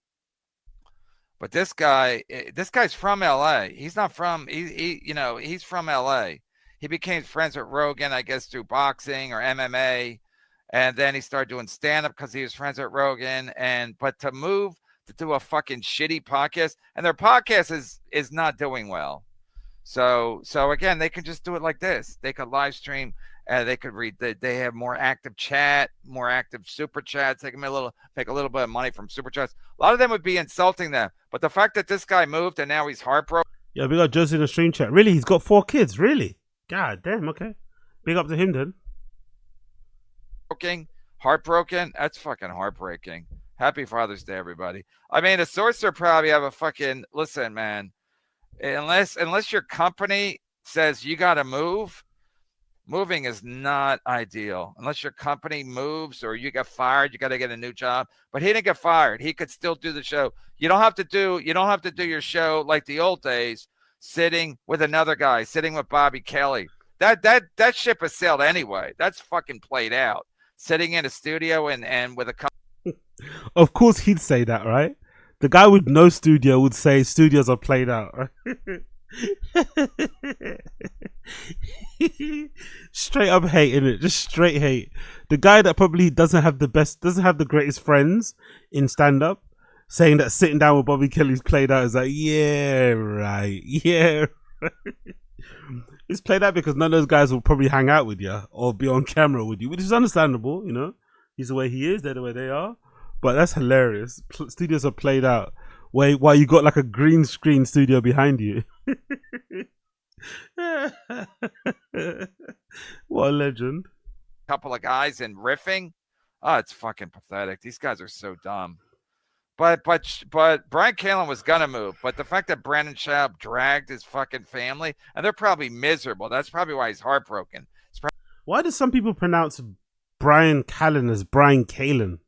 But this guy's from LA. He's not from he's from LA. He became friends with Rogan, I guess, through boxing or MMA. And then he started doing stand-up because he was friends with Rogan. But to move to do a fucking shitty podcast, and their podcast is not doing well. So again, they can just do it like this. They could live stream. They could read. They have more active chat, more active super chats. They can make a little bit of money from super chats. A lot of them would be insulting them. But the fact that this guy moved and now he's heartbroken. Yeah, we got Josie in the stream chat. Really, he's got 4 kids. Really? God damn. Okay, big up to him then. Heartbroken. That's fucking heartbreaking. Happy Father's Day, everybody. I mean, a sorcerer probably have a fucking listen, man. Unless your company says you got to move. Moving is not ideal. Unless your company moves or you get fired, you got to get a new job. But he didn't get fired. He could still do the show. You don't have to do your show like the old days, sitting with another guy, sitting with Bobby Kelly. That ship has sailed anyway. That's fucking played out. Sitting in a studio and with a Of course he'd say that, right? The guy with no studio would say studios are played out, right? Straight up hate, innit? Just straight hate. The guy that probably doesn't have the greatest friends in stand-up, saying that sitting down with Bobby Kelly's played out is like, yeah, right. It's played out because none of those guys will probably hang out with you or be on camera with you, which is understandable, you know. He's the way he is, they're the way they are. But that's hilarious. Studios are played out while you got like a green screen studio behind you. What a legend. Couple of guys and riffing. Oh, it's fucking pathetic. These guys are so dumb. But Brian Callen was gonna move. But the fact that Brennan Schaub dragged his fucking family, and they're probably miserable. That's probably why he's heartbroken. Why do some people pronounce Brian Callen as Brian Callen?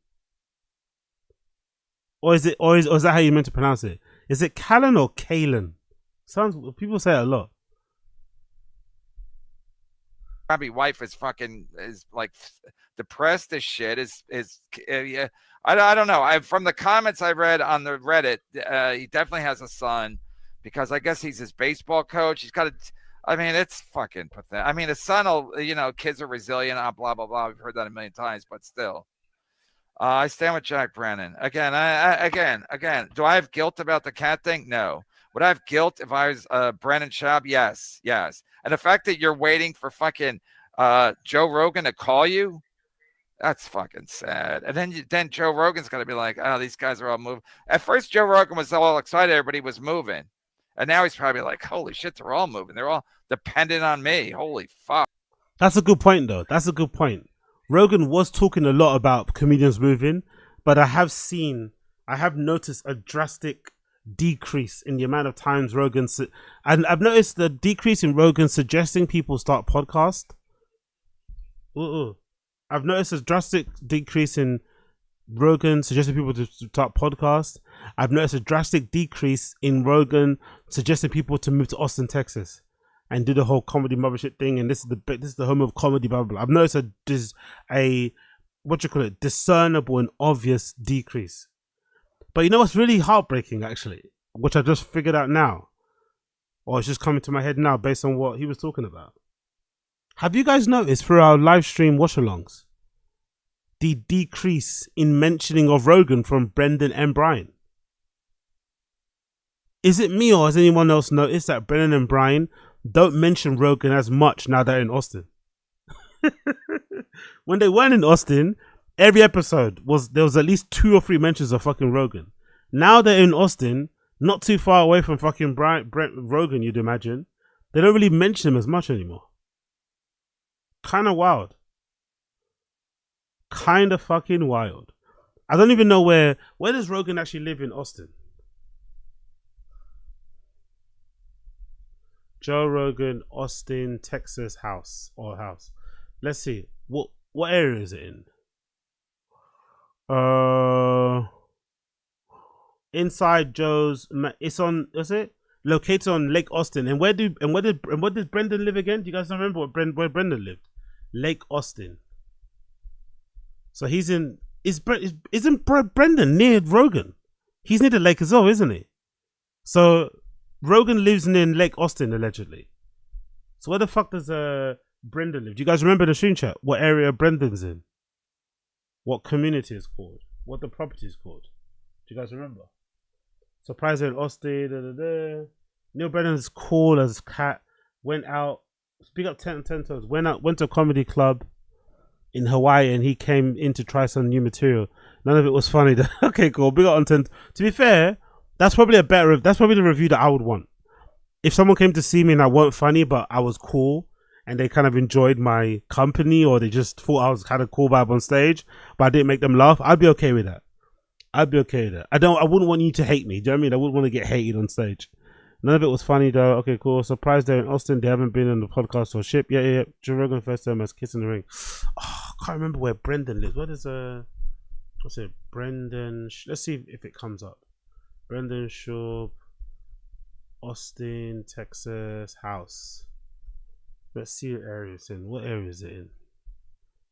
Or is that how you meant to pronounce it? Is it Callen or Kalen? People say it a lot. Probably wife is like depressed as shit. Yeah. I don't know. From the comments I read on the Reddit, he definitely has a son because I guess he's his baseball coach. He's got a. I mean, it's fucking pathetic. I mean, his son will, kids are resilient. Blah blah blah. We've heard that a million times, but still. I stand with Jack Brennan. Again, again. Do I have guilt about the cat thing? No. Would I have guilt if I was Brennan Schaub? Yes. And the fact that you're waiting for fucking Joe Rogan to call you, that's fucking sad. And then Joe Rogan's going to be like, oh, these guys are all moving. At first, Joe Rogan was all excited. Everybody was moving. And now he's probably like, holy shit, they're all moving. They're all dependent on me. Holy fuck. That's a good point, though. That's a good point. Rogan was talking a lot about comedians moving, but I have noticed a drastic decrease in the amount of times and I've noticed the decrease in Rogan suggesting people start podcasts. I've noticed a drastic decrease in Rogan suggesting people to start podcasts. I've noticed a drastic decrease in Rogan suggesting people to move to Austin, Texas, and do the whole comedy mothership thing. And this is the home of comedy, blah blah blah. I've noticed a discernible and obvious decrease. But you know what's really heartbreaking, actually, which I just figured out now, or it's just coming to my head now based on what he was talking about. Have you guys noticed through our live stream watch-alongs the decrease in mentioning of Rogan from Brendan and Brian? Is it me or has anyone else noticed that Brendan and Brian don't mention Rogan as much now they're in Austin? When they weren't in Austin, every episode there was at least 2 or 3 mentions of fucking Rogan. Now they're in Austin, not too far away from fucking Rogan, you'd imagine. They don't really mention him as much anymore. Kind of wild. Kind of fucking wild. I don't even know where does Rogan actually live in Austin? Joe Rogan, Austin, Texas house. Let's see. What area is it in? Inside Joe's. It's on. Is it located on Lake Austin? And where did Brendan live again? Do you guys remember where Brendan lived? Lake Austin. So he's in Isn't Brendan near Rogan? He's near the lake as well, isn't he? So Rogan lives near Lake Austin, allegedly. So where the fuck does Brendan live? Do you guys remember the stream chat? What area Brendan's in? What community is called? What the property is called? Do you guys remember? Surprise in Austin. Da, da, da. Neil Brennan's cool as cat. Went out. Speak up 10 toes. Went to a comedy club in Hawaii, and he came in to try some new material. None of it was funny. Okay, cool. Big up on 10. To be fair, that's probably the review that I would want. If someone came to see me and I weren't funny, but I was cool, and they kind of enjoyed my company, or they just thought I was kind of cool vibe on stage, but I didn't make them laugh, I'd be okay with that. I wouldn't want you to hate me. Do you know what I mean? I wouldn't want to get hated on stage. None of it was funny though. Okay, cool. Surprised they're in Austin. They haven't been on the podcast or ship. Yeah. Joe Rogan first time as Kiss in the Ring. Oh, I can't remember where Brendan lives. What is what's it? Brendan. Let's see if it comes up. Brendan Schaub, Austin, Texas house. Let's see what area it's in. What area is it in?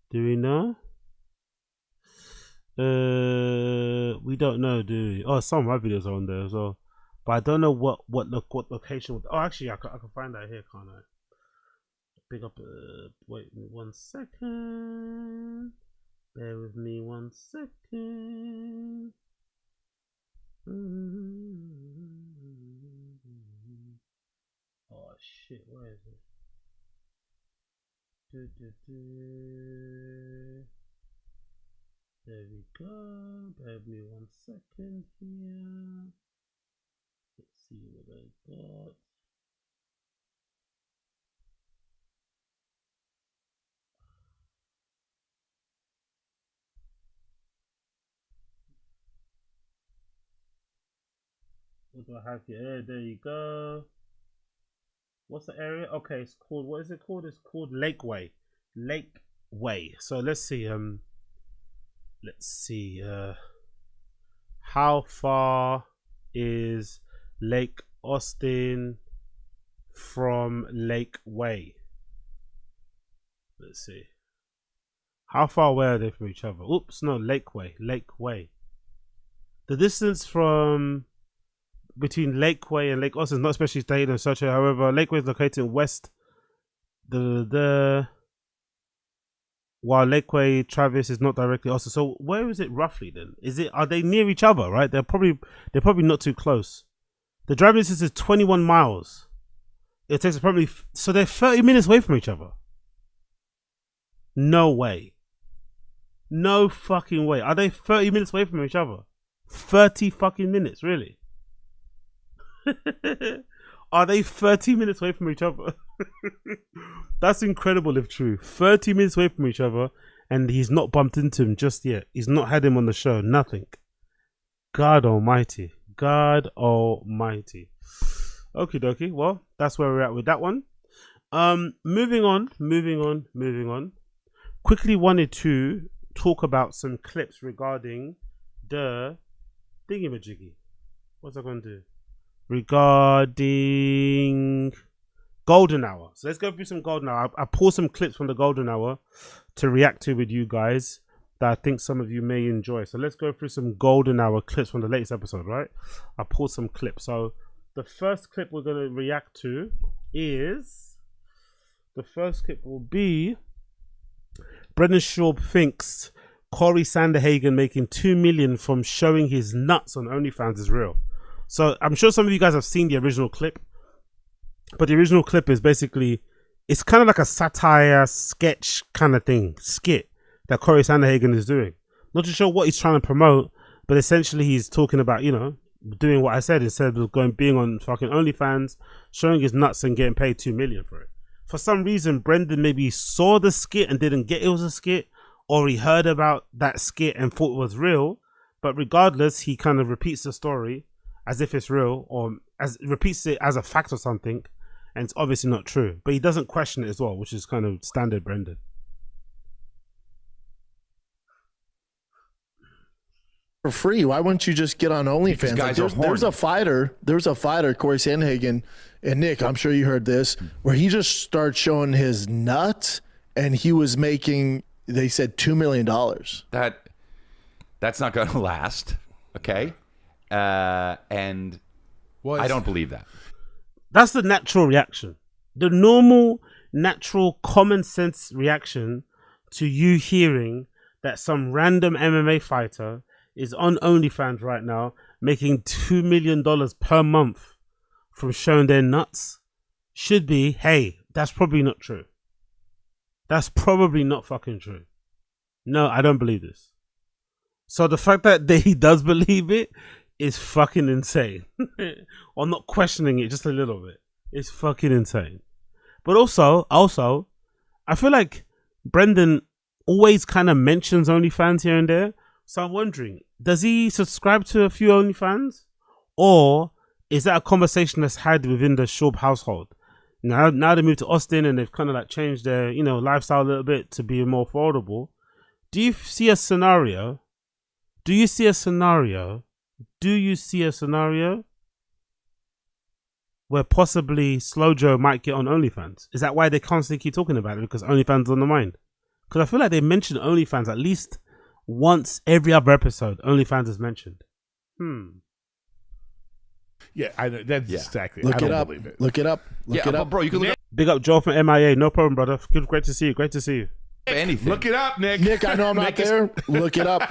Do we know? We don't know, do we? Oh, some of my videos are on there as well. But I don't know what location. Oh, actually, I can find that here, can't I? Pick up. Wait 1 second. Bear with me 1 second. Oh shit, where is it? There we go. Bear with me 1 second here. Let's see what I got. What do I have here? There you go. What's the area? Okay, it's called, what is it called? It's called Lakeway. Lakeway. So let's see. How far is Lake Austin from Lakeway? Let's see. How far away are they from each other? Oops, no, Lakeway. The distance from between Lakeway and Lake Austin is not especially stated in such a. However, Lakeway is located in west. While Lakeway Travis is not directly Austin. So where is it roughly then? Are they near each other? Right? They're probably not too close. The driving distance is 21 miles. It takes probably, so they're 30 minutes away from each other. No way. No fucking way. Are they 30 minutes away from each other? 30 fucking minutes, really? Are they 30 minutes away from each other? That's incredible if true. 30 minutes away from each other, and he's not bumped into him just yet. He's not had him on the show. Nothing. God almighty. God almighty. Okie dokie. Well, that's where we're at with that one. Moving on. Quickly wanted to talk about some clips regarding the thingamajiggy. What's I going to do? Regarding Golden Hour. So let's go through some Golden Hour. I pulled some clips from the Golden Hour to react to with you guys that I think some of you may enjoy. So let's go through some Golden Hour clips from the latest episode, right? I pulled some clips. So the first clip we're going to react to is... The first clip will be... Brennan Schaub thinks Corey Sanderhagen making $2 million from showing his nuts on OnlyFans is real. So I'm sure some of you guys have seen the original clip, but the original clip is basically, it's kind of like a satire sketch kind of thing, skit that Corey Sanderhagen is doing. Not too sure what he's trying to promote, but essentially he's talking about, you know, doing what I said instead of being on fucking OnlyFans, showing his nuts and getting paid $2 million for it. For some reason, Brendan maybe saw the skit and didn't get it was a skit, or he heard about that skit and thought it was real. But regardless, he kind of repeats the story as if it's real, or as repeats it as a fact or something, and it's obviously not true. But he doesn't question it as well, which is kind of standard Brendan. For free, why wouldn't you just get on OnlyFans? Like there's a fighter, Corey Sanderhagen, and Nick, I'm sure you heard this, where he just started showing his nut, and he was making, they said $2 million. That's not going to last. Okay. And I don't believe that. That's the natural reaction. The normal, natural, common sense reaction to you hearing that some random MMA fighter is on OnlyFans right now making $2 million per month from showing their nuts should be, hey, that's probably not true. That's probably not fucking true. No, I don't believe this. So the fact that he does believe it is fucking insane. I'm not questioning it just a little bit. It's fucking insane. But also, I feel like Brendan always kind of mentions OnlyFans here and there. So I'm wondering, does he subscribe to a few OnlyFans? Or is that a conversation that's had within the Schaub household? Now they moved to Austin and they've kind of like changed their, lifestyle a little bit to be more affordable. Do you see a scenario? Where possibly Slow Joe might get on OnlyFans? Is that why they constantly keep talking about it? Because OnlyFans is on the mind? Because I feel like they mention OnlyFans at least once every other episode. OnlyFans is mentioned. Yeah, I know. That's exactly. Look I don't it up. believe it. Look it up. Look it up, bro. You can look up Big up Joel from MIA. No problem, brother. Good, great to see you. Great to see you. anything. Look it up, Nick. Nick, I know I'm not there. Look it up.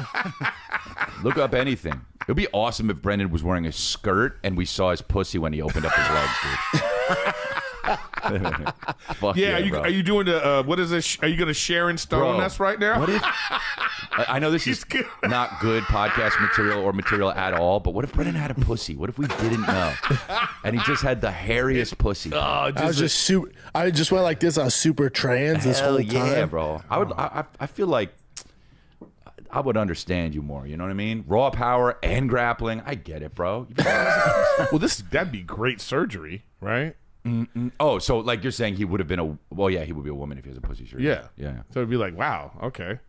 Look up anything. It would be awesome if Brendan was wearing a skirt and we saw his pussy when he opened up his legs, dude. Fuck Yeah, bro. are you doing the what is this? Are you going to Sharon Stone Bro, us right now? What if? I know this is not good podcast material or material at all, but what if Brendan had a pussy? What if we didn't know, and he just had the hairiest pussy? I just went like this. I was super trans this whole time. Yeah, bro. I feel like I would understand you more. You know what I mean? Raw power and grappling. I get it, bro. Well, that'd be great surgery, right? Oh, so like you're saying he would have been he would be a woman if he has a pussy shirt. Yeah. Yeah. So it'd be like, wow, okay.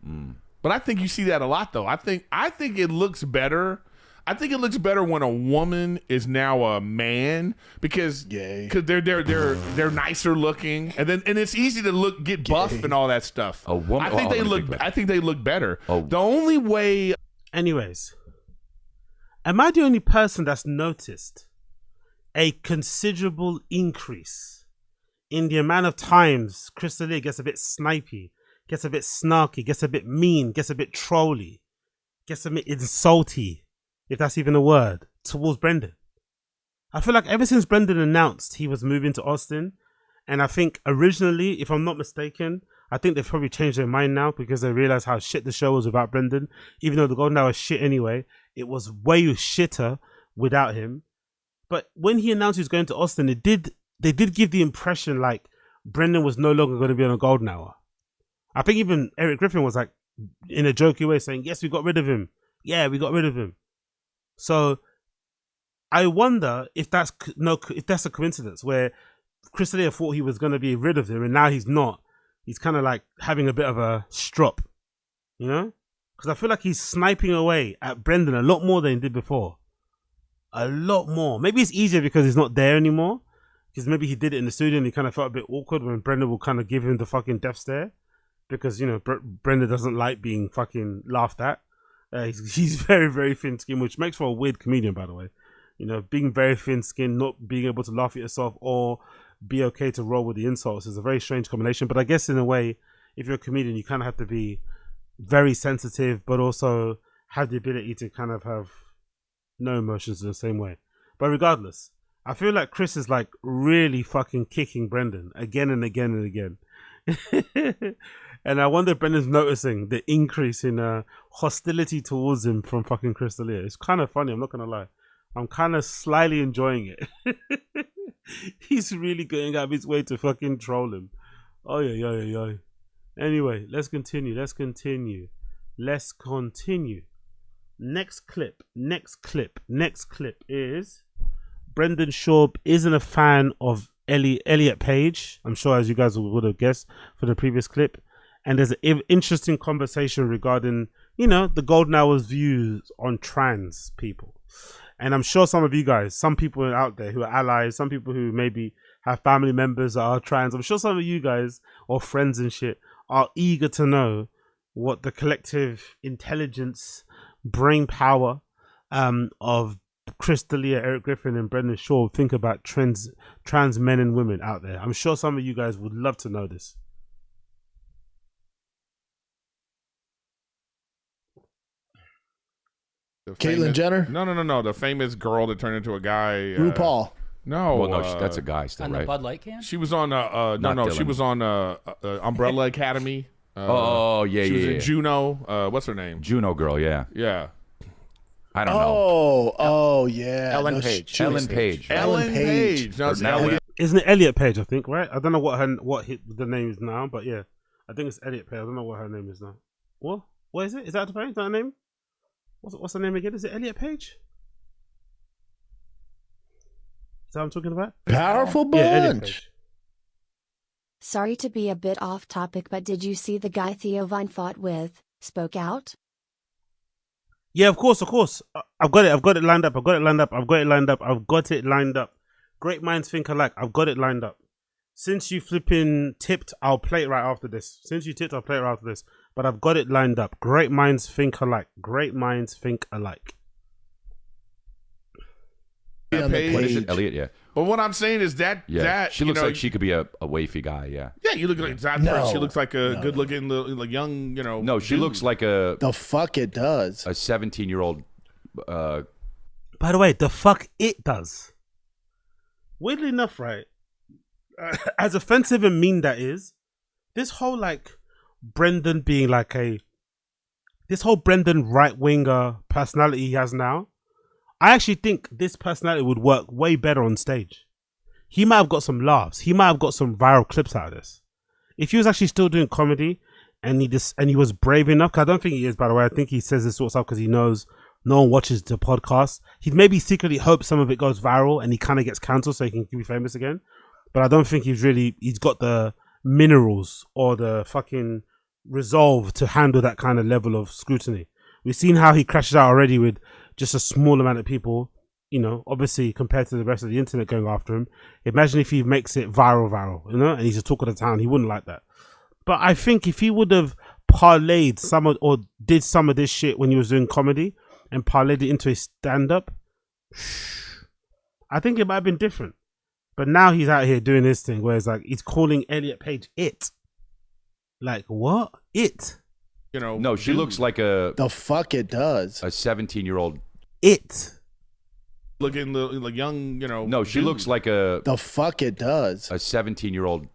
But I think you see that a lot, though. I think it looks better. I think it looks better when a woman is now a man because they're nicer looking, and it's easy to get buff and all that stuff. A woman. I think they look better. The only way. Anyways, am I the only person that's noticed a considerable increase in the amount of times Chris D'Elia gets a bit snipey, gets a bit snarky, gets a bit mean, gets a bit trolly, gets a bit insulty, if that's even a word, towards Brendan? I feel like ever since Brendan announced he was moving to Austin, and I think originally, if I'm not mistaken, I think they've probably changed their mind now because they realize how shit the show was without Brendan. Even though the Golden Hour was shit anyway, it was way shitter without him. But when he announced he was going to Austin, they did give the impression like Brendan was no longer going to be on a Golden Hour. I think even Eric Griffin was like, in a jokey way, saying, yes, we got rid of him. Yeah, we got rid of him. So I wonder if that's a coincidence where Chris D'Elia thought he was going to be rid of him and now he's not. He's kind of like having a bit of a strop, you know? Because I feel like he's sniping away at Brendan a lot more than he did before. A lot more. Maybe it's easier because he's not there anymore. Because maybe he did it in the studio and he kind of felt a bit awkward when Brendan will kind of give him the fucking death stare. Because, Brendan doesn't like being fucking laughed at. He's very, very thin-skinned, which makes for a weird comedian, by the way. Being very thin-skinned, not being able to laugh at yourself or be okay to roll with the insults is a very strange combination. But I guess in a way, if you're a comedian, you kind of have to be very sensitive, but also have the ability to kind of have no emotions in the same way. But regardless, I feel like Chris is like really fucking kicking Brendan again and again and again. And I wonder if Brendan's noticing the increase in hostility towards him from fucking Chris D'Elia. It's kind of funny, I'm not going to lie. I'm kind of slyly enjoying it. He's really going out of his way to fucking troll him. Oh, yeah. Anyway, let's continue. Next clip is Brendan Schaub isn't a fan of Elliot Page. I'm sure, as you guys would have guessed for the previous clip. And there's an interesting conversation regarding, the Golden Hour's views on trans people. And I'm sure some of you guys, some people out there who are allies, some people who maybe have family members that are trans, I'm sure some of you guys or friends and shit are eager to know what the collective intelligence brain power of Chris D'Elia, Eric Griffin, and Brendan Schaub think about trans men and women out there? I'm sure some of you guys would love to know this. Caitlyn Jenner? No. The famous girl that turned into a guy. RuPaul. No. Well, no, that's a guy still, On right? the Bud Light can? She was on she Dylan. was on Umbrella Academy. Yeah, she was yeah. in Juno. What's her name? Juno girl, yeah. Yeah. I don't know. Oh, yeah. Ellen Page. Ellen Page. Ellen Page. No, Isn't it Elliot Page? I think, right? I don't know what the name is now, but yeah, I think it's Elliot Page. I don't know what her name is now. What is it? Is that the name? Is that her name? What's the name again? Is it Elliot Page? Is that what I'm talking about? Powerful bunch. Yeah, Elliot Page. Sorry to be a bit off topic, but did you see the guy Theo Vine fought with, spoke out? Yeah, of course. I've got it lined up. Great minds think alike. I've got it lined up. Since you flipping tipped, I'll play it right after this. But I've got it lined up. Great minds think alike. What is it? Elliot, yeah. But what I'm saying is that she looks like she could be a wafy guy, yeah. Yeah, you look like that. She looks like a good-looking, like young, No, she looks like a. The fuck it does. A 17-year-old. By the way, the fuck it does. Weirdly enough, right? As offensive and mean that is, this whole like Brendan being like this whole Brendan right winger personality he has now. I actually think this personality would work way better on stage. He might have got some laughs. He might have got some viral clips out of this. If he was actually still doing comedy and he was brave enough, 'cause I don't think he is, by the way. I think he says this sort of stuff because he knows no one watches the podcast. He'd maybe secretly hope some of it goes viral and he kind of gets cancelled so he can be famous again. But I don't think he's got the minerals or the fucking resolve to handle that kind of level of scrutiny. We've seen how he crashes out already with just a small amount of people, obviously compared to the rest of the internet going after him. Imagine if he makes it viral, and he's a talk of the town. He wouldn't like that. But I think if he would have parlayed or did some of this shit when he was doing comedy and parlayed it into a stand-up, I think it might have been different. But now he's out here doing this thing where it's like he's calling Elliot Page it. Like, what? It? No, she looks like a. The fuck it does. A 17-year-old. It. Looking like young, No, she looks like a. The fuck it does. A 17-year-old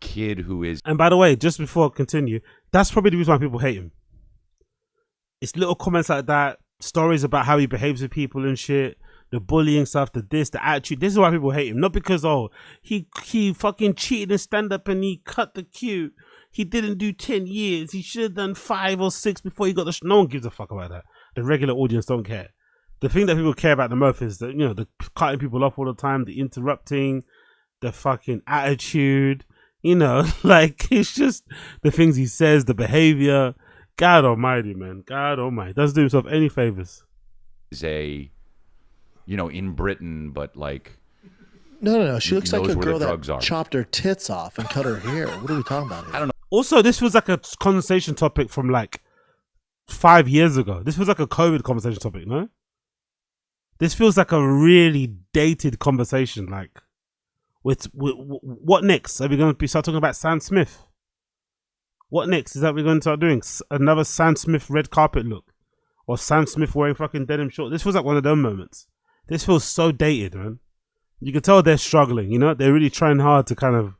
kid who is. And by the way, just before I continue, that's probably the reason why people hate him. It's little comments like that, stories about how he behaves with people and shit, the bullying stuff, the attitude. This is why people hate him. Not because, he fucking cheated in stand-up and he cut the queue. He didn't do 10 years. He should have done 5 or 6 before he got the no one gives a fuck about that. The regular audience don't care. The thing that people care about the most is the cutting people off all the time, the interrupting, the fucking attitude, like it's just the things he says, the behavior. God almighty, man. God almighty. Doesn't do himself any favors. Is in Britain, but like. No. She looks like a girl that chopped her tits off and cut her hair. What are we talking about here? I don't know. Also, this was like a conversation topic from like 5 years ago. This was like a COVID conversation topic, no? This feels like a really dated conversation. Like, with what next? Are we going to start talking about Sam Smith? What next? Is that we're going to start doing another Sam Smith red carpet look, or Sam Smith wearing fucking denim shorts? This feels like one of those moments. This feels so dated, man. You can tell they're struggling. They're really trying hard to go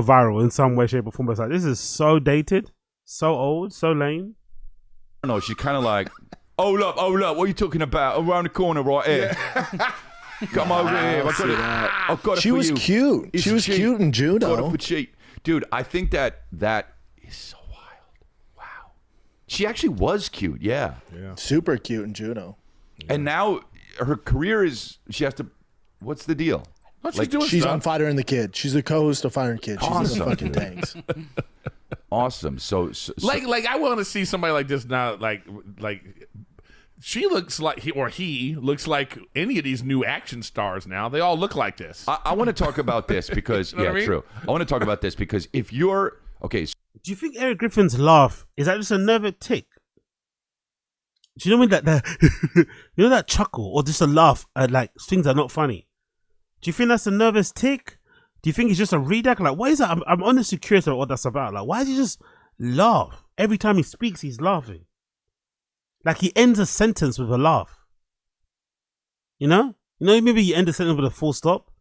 viral in some way, shape, or form. But it's like, this is so dated, so old, so lame. I don't know. She's kind of like, oh look, what are you talking about? Around the corner right here. Come over here. I've got it. She was cute. She was cute in Juno. Got it for cheap. Dude, I think that is so wild. Wow. She actually was cute, yeah. Super cute in Juno. And now her career she has to, what's the deal? She's on Fighter and the Kid. She's a co-host of Fighter and Kid. She's in the fucking tanks. Awesome. So like I want to see somebody like this now. Like she looks like he looks like any of these new action stars now. They all look like this. I want to talk about this because true. I want to talk about this because if you're okay. Do you think Eric Griffin's laugh is that just a nervous tick? Do you know when that you know that chuckle or just a laugh at like things that are not funny? Do you think that's a nervous tick? Do you think it's just a redact? Like, what is that? I'm honestly curious about what that's about. Like, why does he just laugh every time he speaks? He's laughing. Like he ends a sentence with a laugh. You know, maybe you end a sentence with a full stop,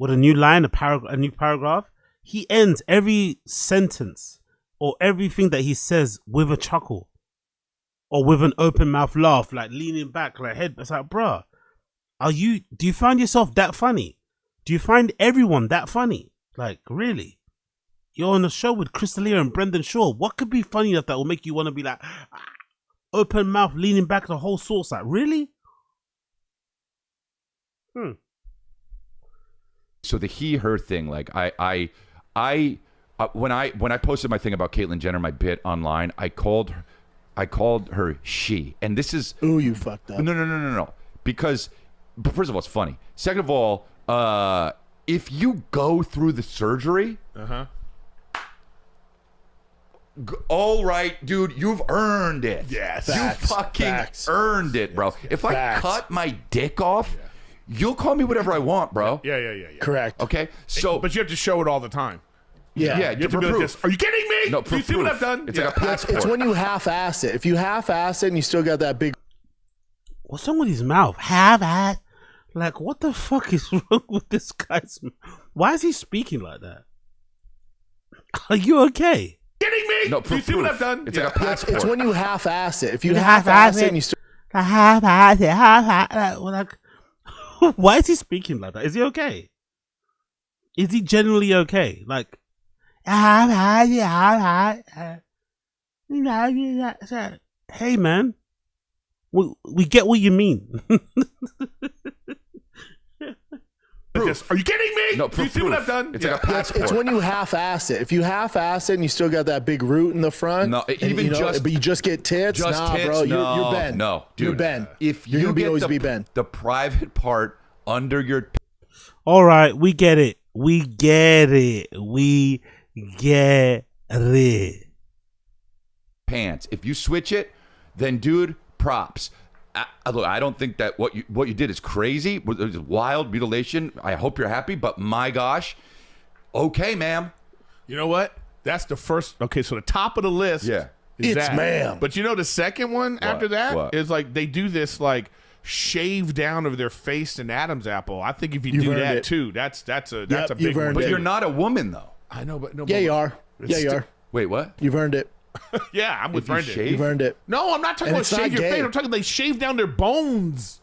with a new line, a new paragraph. He ends every sentence or everything that he says with a chuckle. Or with an open mouth laugh, like leaning back, like head. It's like, bruh, do you find yourself that funny? Do you find everyone that funny? Like, really? You're on a show with Crystalia and Brendan Shaw. What could be funny enough that will make you want to be like, open mouth, leaning back, the whole source? Like, really? So the he/her thing, like when I posted my thing about Caitlyn Jenner, my bit online, I called her she, and this is you fucked up. No. Because, but first of all, it's funny. Second of all, if you go through the surgery, all right, dude, you've earned it. Yes, you fucking earned it, bro. If I cut my dick off, you'll call me whatever I want, bro. Yeah. Correct. Okay, so but you have to show it all the time. Yeah, you have to be like this. Are you kidding me? No, Do you see what I've done? It's like a passport. It's when you half-ass it. If you half-ass it and you still got that big... What's wrong with his mouth? Half-ass? Like, what the fuck is wrong with this guy's mouth? Why is he speaking like that? Are you okay? Kidding me? No, Do you see what I've done? It's like a passport. It's when you half-ass it. If you half-ass it and you still... Half-ass it, like, why is he speaking like that? Is he okay? Is he genuinely okay? Like, hey man, we get what you mean. Are you kidding me? No, Do you see what I've done? It's like a passport. It's when you half-ass it. If you half-ass it and you still got that big root in the front, but you just get tits, tits, bro, you're Ben. No, dude. You're Ben. If you're you gonna get always be Ben. the private part under your... All right, we get it. We get it. Pants. If you switch it, then dude, props. Look, I don't think that what you did is crazy. It was wild mutilation. I hope you're happy, but my gosh, okay, ma'am. You know what? That's the first. Okay, so the top of the list. Yeah, is it's that. ma'am. But you know the second one after that is like they do this like shave down of their face and Adam's apple. I think if you do that too, that's a big one. But you're not a woman though. I know, but no. Yeah, you are. Yeah, you are. Wait, what? You've earned it. Yeah, I'm with Brendan. You've earned it. No, I'm not talking about shave your face. I'm talking they shave down their bones.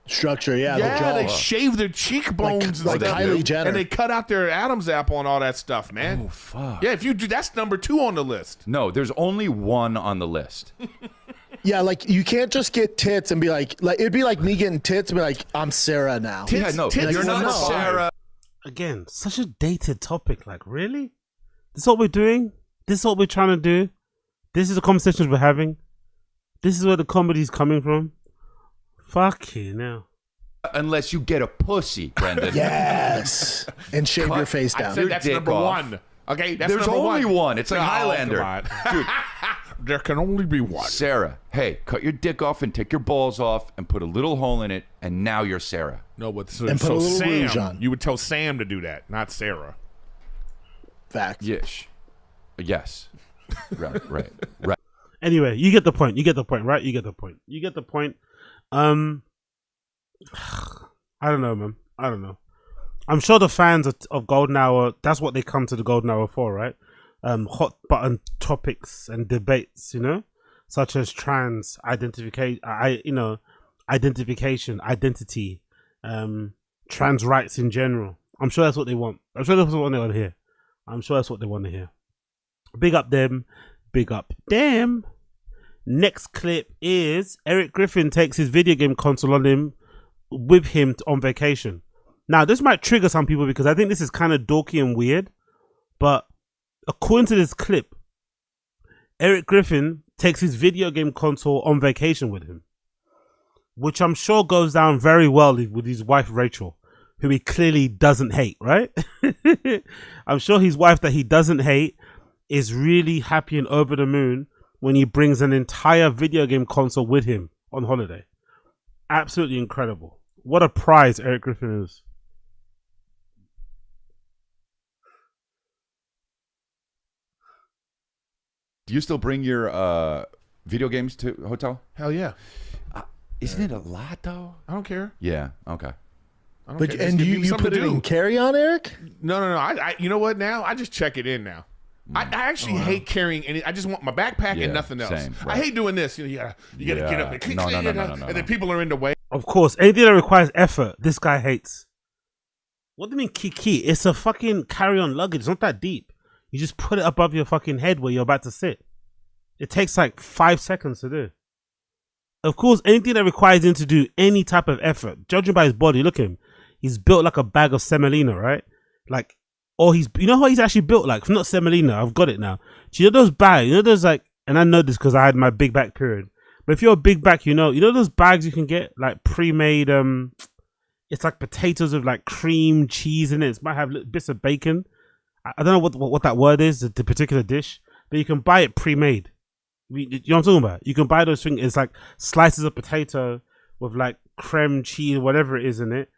Structure, yeah. Yeah, they shave their cheekbones like Kylie Jenner. and they cut out their Adam's apple and all that stuff, man. Oh fuck. Yeah, if you do, that's number 2 on the list. No, there's only one on the list. Yeah, like you can't just get tits and be like it'd be like me getting tits and be like, I'm Sarah now. Tits, no, tits you're not Sarah. Again, such a dated topic. Like, really? This is what we're doing? This is what we're trying to do? This is the conversations we're having? This is where the comedy's coming from? Fucking hell. Unless you get a pussy, Brendan. Yes. And shave your face down. I said that's number 1. Okay, that's There's number only one. It's like Highlander. Dude, there can only be one. Sarah, hey, cut your dick off and take your balls off and put a little hole in it, and now you're Sarah. No, but put a little rouge Sam, on. you would tell Sam to do that, not Sarah. Facts. Yes. Right. Anyway, you get the point. You get the point, right? You get the point. I don't know, man. I don't know. I'm sure the fans of Golden Hour, that's what they come to the Golden Hour for, right? Hot button topics and debates, such as trans identification, identity, trans rights in general. I'm sure that's what they want. I'm sure that's what they want to hear. Big up them. Big up them. Next clip is Eric Griffin takes his video game console with him on vacation. Now, this might trigger some people because I think this is kind of dorky and weird. But according to this clip, Eric Griffin takes his video game console on vacation with him, which I'm sure goes down very well with his wife, Rachel, who he clearly doesn't hate, right? I'm sure his wife that he doesn't hate is really happy and over the moon when he brings an entire video game console with him on holiday. Absolutely incredible. What a prize Eric Griffin is. Do you still bring your video games to hotel? Hell yeah. Isn't it a lot though? I don't care. Yeah. Okay. I don't But care. and Just give me you something put to it do. in carry-on, Eric? No. I you know what? Now I just check it in now. I actually hate carrying any. I just want my backpack and nothing else. Same, I right. hate doing this. You gotta get up and click, No, and then people are in the way. Of course, anything that requires effort, this guy hates. What do you mean kiki? It's a fucking carry-on luggage. It's not that deep. You just put it above your fucking head where you're about to sit. It takes like 5 seconds to do. Of course, anything that requires him to do any type of effort, judging by his body, look at him. He's built like a bag of semolina, right? Like, or you know how he's actually built like? Not semolina, I've got it now. Do you know those bags? You know those like, and I know this because I had my big back period. But if you're a big back, you know those bags you can get like pre-made. It's like potatoes with like cream, cheese in it. It might have bits of bacon. I don't know what that word is, the particular dish, but you can buy it pre-made. You know what I'm talking about? You can buy those things. It's like slices of potato with like creme, cheese, whatever it is in it,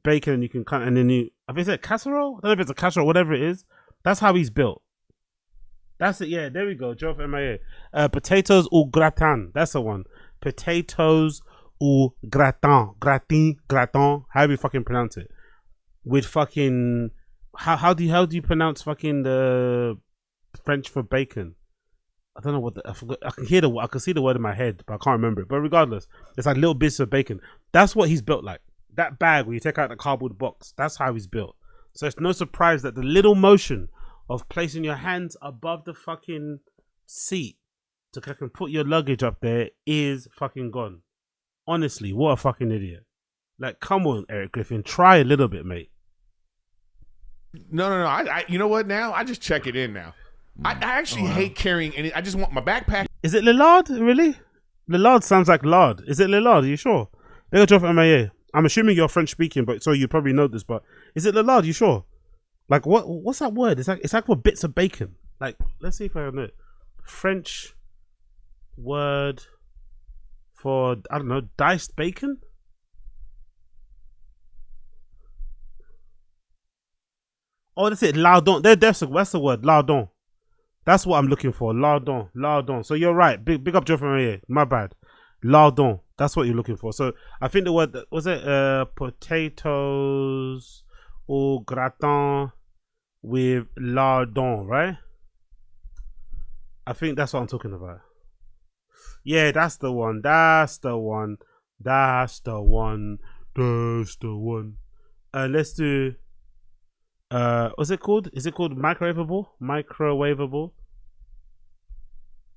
bacon, and you can cut. And then I think it's a casserole. I don't know if it's a casserole, whatever it is. That's how he's built. That's it. Yeah, there we go. Joe from MIA. Potatoes au gratin. That's the one. Potatoes au gratin. Gratin. However you fucking pronounce it. With fucking how do you pronounce fucking the French for bacon? I don't know what I forgot. I can see the word in my head, but I can't remember it. But regardless, it's like little bits of bacon. That's what he's built like. That bag where you take out the cardboard box. That's how he's built. So it's no surprise that the little motion of placing your hands above the fucking seat to fucking put your luggage up there is fucking gone. Honestly, what a fucking idiot. Like, come on, Eric Griffin, try a little bit, mate. No. I you know what? Now I just check it in now. I actually hate carrying any. I just want my backpack. Is it Lillard? Really? Lillard sounds like lard. Is it Lillard? Are you sure? They got off MIA. I'm assuming you're French speaking, but so you probably know this. But is it Lillard? You sure? Like what's that word? It's like for bits of bacon. Like, let's see if I know it. French word for, I don't know, diced bacon. Oh, that's it. Lardon. That's the word. Lardon. That's what I'm looking for. Lardon. So you're right. Big up Joe from here. My bad. Lardon. That's what you're looking for. So I think the word was it potatoes au gratin with lardon, right? I think that's what I'm talking about. Yeah, that's the one. Let's do what's it called? Is it called microwavable?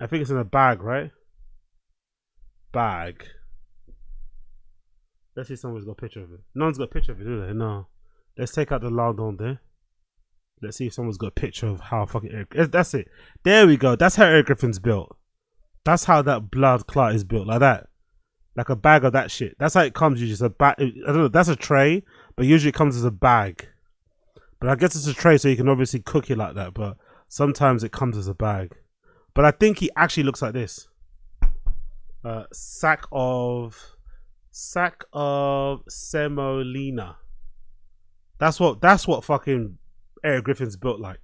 I think it's in a bag, right? Bag. Let's see if someone's got a picture of it. No one's got a picture of it, do they? No. Let's take out the lardon there. Let's see if someone's got a picture of how fucking Eric. That's it. There we go. That's how Eric Griffin's built. That's how that blood clot is built, like that. Like a bag of that shit. That's how it comes usually. It's a bag. I don't know. That's a tray, but usually it comes as a bag. But I guess it's a tray, so you can obviously cook it like that. But sometimes it comes as a bag. But I think he actually looks like this. Sack of semolina. That's what fucking Eric Griffin's built like.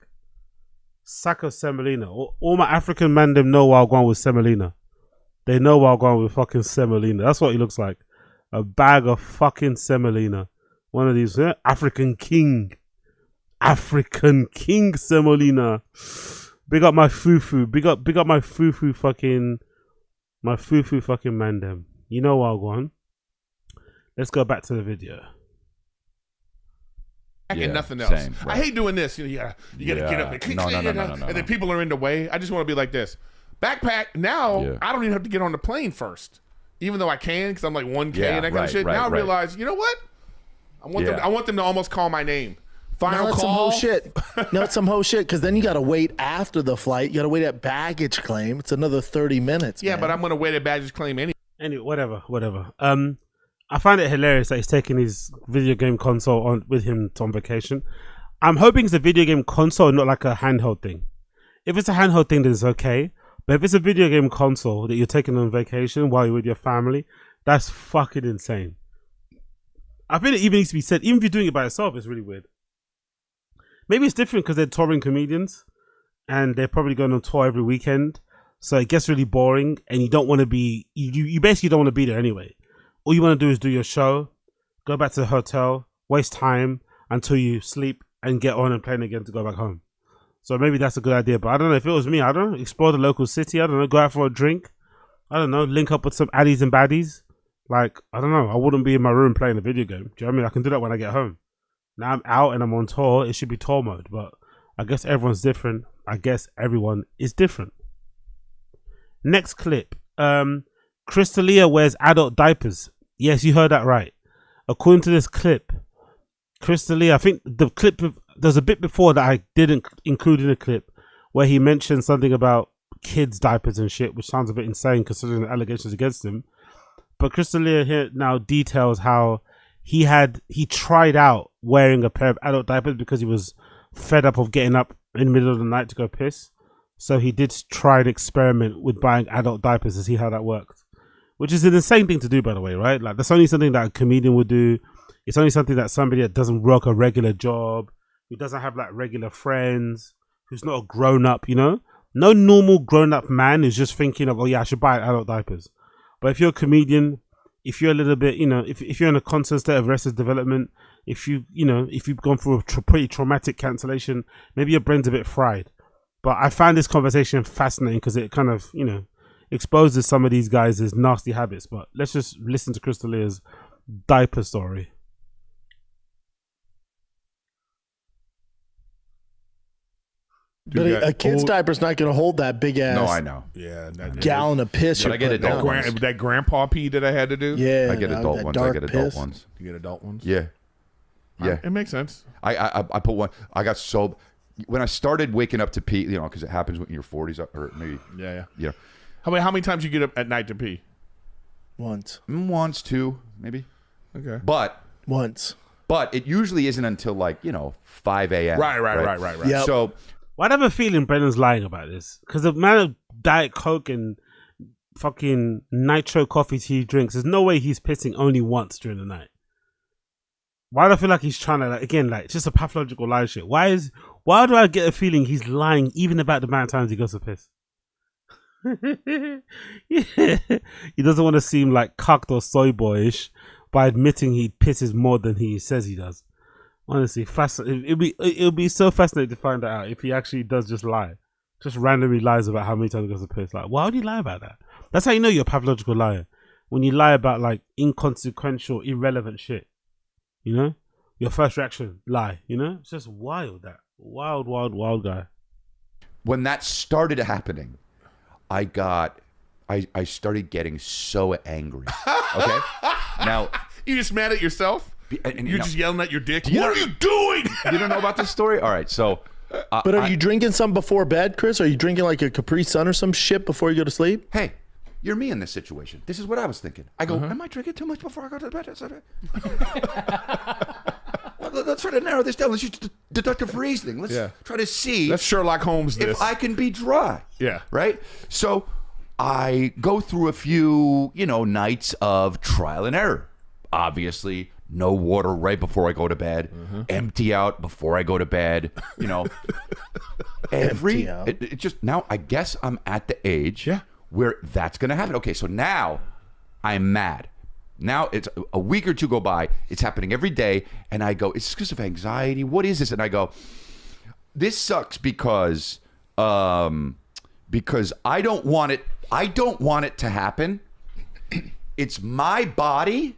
Sack of semolina. All my African men them know while going with semolina. They know while going with fucking semolina. That's what he looks like. A bag of fucking semolina. One of these African king semolina. Big up my fufu. Big up my fufu fucking man them. You know what I'm going. Let's go back to the video. And nothing else. Same, right. I hate doing this. You gotta get up and click, and then people are in the way. I just want to be like this. Backpack. Now I don't even have to get on the plane first, even though I can because I'm like 1K and that kind of shit. Now I realize, you know what? I want them to almost call my name. Final call. Some whole shit. No, it's some whole shit because then you got to wait after the flight. You got to wait at baggage claim. It's another 30 minutes. Yeah, man. but I'm gonna wait at baggage claim anyway. Anyway, whatever. I find it hilarious that he's taking his video game console on with him on vacation. I'm hoping it's a video game console, not like a handheld thing. If it's a handheld thing, then it's okay. But if it's a video game console that you're taking on vacation while you're with your family, That's fucking insane. I think it even needs to be said. Even if you're doing it by yourself, it's really weird. Maybe it's different because they're touring comedians and they're probably going on tour every weekend. So it gets really boring and you don't want to be, you basically don't want to be there anyway. All you want to do is do your show, go back to the hotel, waste time until you sleep and get on and plane again to go back home. So maybe that's a good idea. But I don't know, if it was me, I don't know, explore the local city. I don't know, go out for a drink. I don't know, link up with some addies and baddies. Like, I don't know, I wouldn't be in my room playing a video game. Do you know what I mean? I can do that when I get home. Now I'm out and I'm on tour, it should be tour mode. But I guess everyone's different. I guess everyone is different. Next clip. Crystalia wears adult diapers. Yes, you heard that right. According to this clip, Crystalia, I think the clip, there's a bit before that I didn't include in the clip where he mentioned something about kids' diapers and shit, which sounds a bit insane considering the allegations against him. But Crystalia here now details how he tried out wearing a pair of adult diapers because he was fed up of getting up in the middle of the night to go piss. So he did try to experiment with buying adult diapers to see how that worked. Which is an insane thing to do, by the way, right? Like, that's only something that a comedian would do. It's only something that somebody that doesn't work a regular job, who doesn't have like regular friends, who's not a grown-up, you know? No normal grown-up man is just thinking of, oh yeah, I should buy adult diapers. But if you're a comedian, if you're a little bit, you know, if you're in a constant state of Arrested Development, if you've gone through a pretty traumatic cancellation, maybe your brain's a bit fried. But I find this conversation fascinating because it kind of, you know, exposes some of these guys' nasty habits. But let's just listen to Crystalia's diaper story. But a kid's diaper's not going to hold that big ass. No, I know. Yeah, gallon of piss. But I get adult ones. That grandpa pee that I had to do. Yeah, I get adult ones. I get adult ones. You get adult ones. Yeah, yeah. It makes sense. I put one. I got so when I started waking up to pee, you know, because it happens when you're 40s or maybe. Yeah. You know. How many times you get up at night to pee? Once, two, maybe. Okay. But once. But it usually isn't until 5 a.m. Right. Yep. So. I have a feeling Brennan's lying about this because the amount of Diet Coke and fucking nitro coffees he drinks, there's no way he's pissing only once during the night. Why do I feel like he's trying to, it's just a pathological lie shit? Why do I get a feeling he's lying even about the amount of times he goes to piss? Yeah. He doesn't want to seem like cucked or soy boyish by admitting he pisses more than he says he does. Honestly, it'll be so fascinating to find that out if he actually does just lie, just randomly lies about how many times he goes to piss. Like, why would you lie about that? That's how you know you're a pathological liar, when you lie about inconsequential, irrelevant shit. You know, your first reaction, lie. You know, it's just wild. That wild guy. When that started happening, I started getting so angry. Okay, now you just mad at yourself. And you're just yelling at your dick. What are you doing? You don't know about this story? All right, so. But are you drinking some before bed, Chris? Are you drinking like a Capri Sun or some shit before you go to sleep? Hey, you're me in this situation. This is what I was thinking. I go, am I drinking too much before I go to bed? Let's try to narrow this down. Let's use deductive reasoning. Let's try to see. Let's Sherlock Holmes this. If I can be dry. Yeah. Right? So I go through a few, nights of trial and error. Obviously, no water right before I go to bed. Empty out before I go to bed. It just now. I guess I'm at the age where that's going to happen. Okay, so now I'm mad. Now it's a week or two go by. It's happening every day, and I go, "It's because of anxiety. What is this?" And I go, "This sucks because I don't want it. I don't want it to happen. It's my body.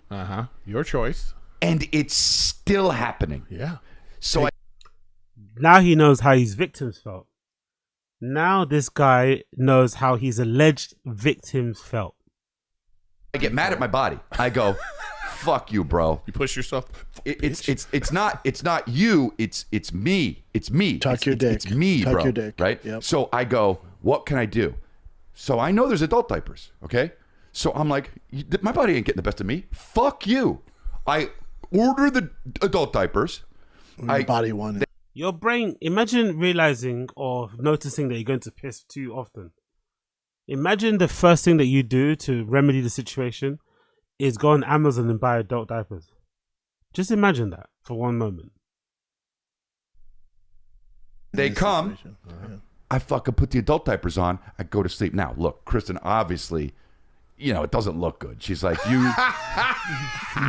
Your choice." And it's still happening. Yeah. So now he knows how his victims felt. Now this guy knows how his alleged victims felt. I get mad at my body. I go, "Fuck you, bro." You push yourself. It's not you. It's me. It's me. Tuck your dick. It's me, Tuck bro. your dick. Right. Yep. So I go, "What can I do?" So I know there's adult diapers. Okay. So I'm like, my body ain't getting the best of me. Fuck you. I order the adult diapers. Your body wanted. Your brain, imagine realizing or noticing that you're going to piss too often. Imagine the first thing that you do to remedy the situation is go on Amazon and buy adult diapers. Just imagine that for one moment. They come. I fucking put the adult diapers on. I go to sleep. Now, look, Kristen, obviously, you know, it doesn't look good. She's like, you.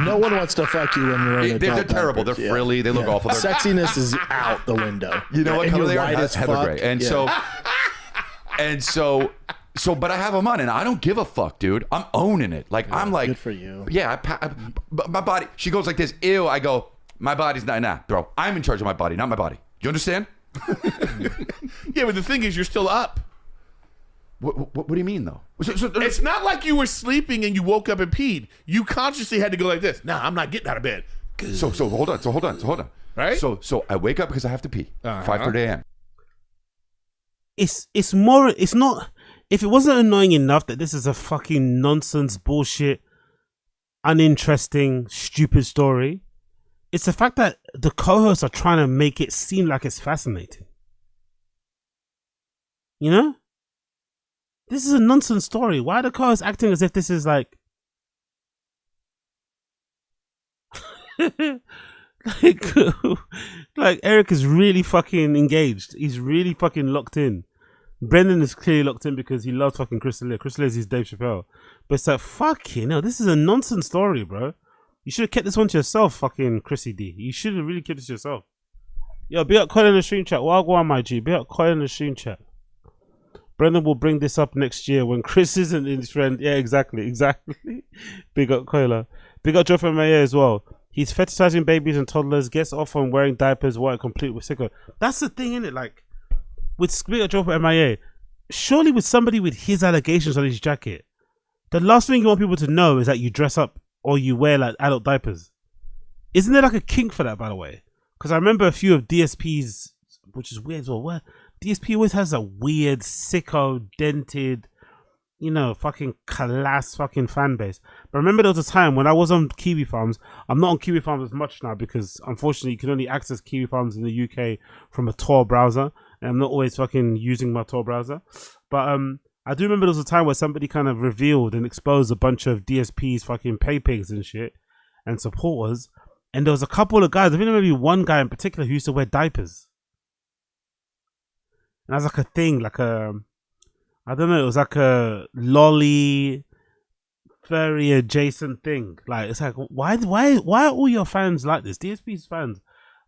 No one wants to fuck you when you're in They're adult terrible. diapers. They're frilly. They look awful. Sexiness is out the window. You know what And color you're they are? white as Heather fuck. gray. And so, but I have them on, and I don't give a fuck, dude. I'm owning it. Like, I'm like, good for you. Yeah, my body. She goes like this. Ew. I go, my body's not, bro. I'm in charge of my body, not my body. You understand? Yeah, but the thing is, you're still up. What do you mean, though? It's not like you were sleeping and you woke up and peed. You consciously had to go like this. Nah, I'm not getting out of bed. So hold on. Right? So I wake up because I have to pee. 5:30 a.m. It's more. It's not. If it wasn't annoying enough that this is a fucking nonsense, bullshit, uninteresting, stupid story, it's the fact that the co-hosts are trying to make it seem like it's fascinating. You know? This is a nonsense story. Why are the co-hosts acting as if this is like... like Eric is really fucking engaged. He's really fucking locked in. Brennan is clearly locked in because he loves fucking Chris D'Elia. Chris D'Elia is his Dave Chappelle. But it's like, fuck you know, this is a nonsense story, bro. You should have kept this one to yourself, fucking Chrissy D. You should have really kept this to yourself. Yo, be up Coil in the stream chat. Well, go on, my G. Be up Coil in the stream chat. Brendan will bring this up next year when Chris isn't his friend. Yeah, exactly. Big up Coiler. Big up Joe from MIA as well. He's fetishizing babies and toddlers, gets off on wearing diapers, what a complete with sicko. That's the thing, innit? Like, with Big up Joe from MIA, surely with somebody with his allegations on his jacket, the last thing you want people to know is that you dress up or you wear like adult diapers. Isn't there like a kink for that, by the way? Because I remember a few of DSP's, which is weird as well. Where DSP always has a weird, sicko, dented, you know, fucking class fucking fan base. But remember there was a time when I was on Kiwi Farms. I'm not on Kiwi Farms as much now because unfortunately you can only access Kiwi Farms in the UK from a Tor browser. And I'm not always fucking using my Tor browser. But I do remember there was a time where somebody kind of revealed and exposed a bunch of DSP's fucking pay pigs and shit and supporters. And there was a couple of guys, I think maybe one guy in particular who used to wear diapers. And that's like a thing, like a, I don't know, it was like a lolly, furry adjacent thing. Like, it's like, why are all your fans like this? DSP's fans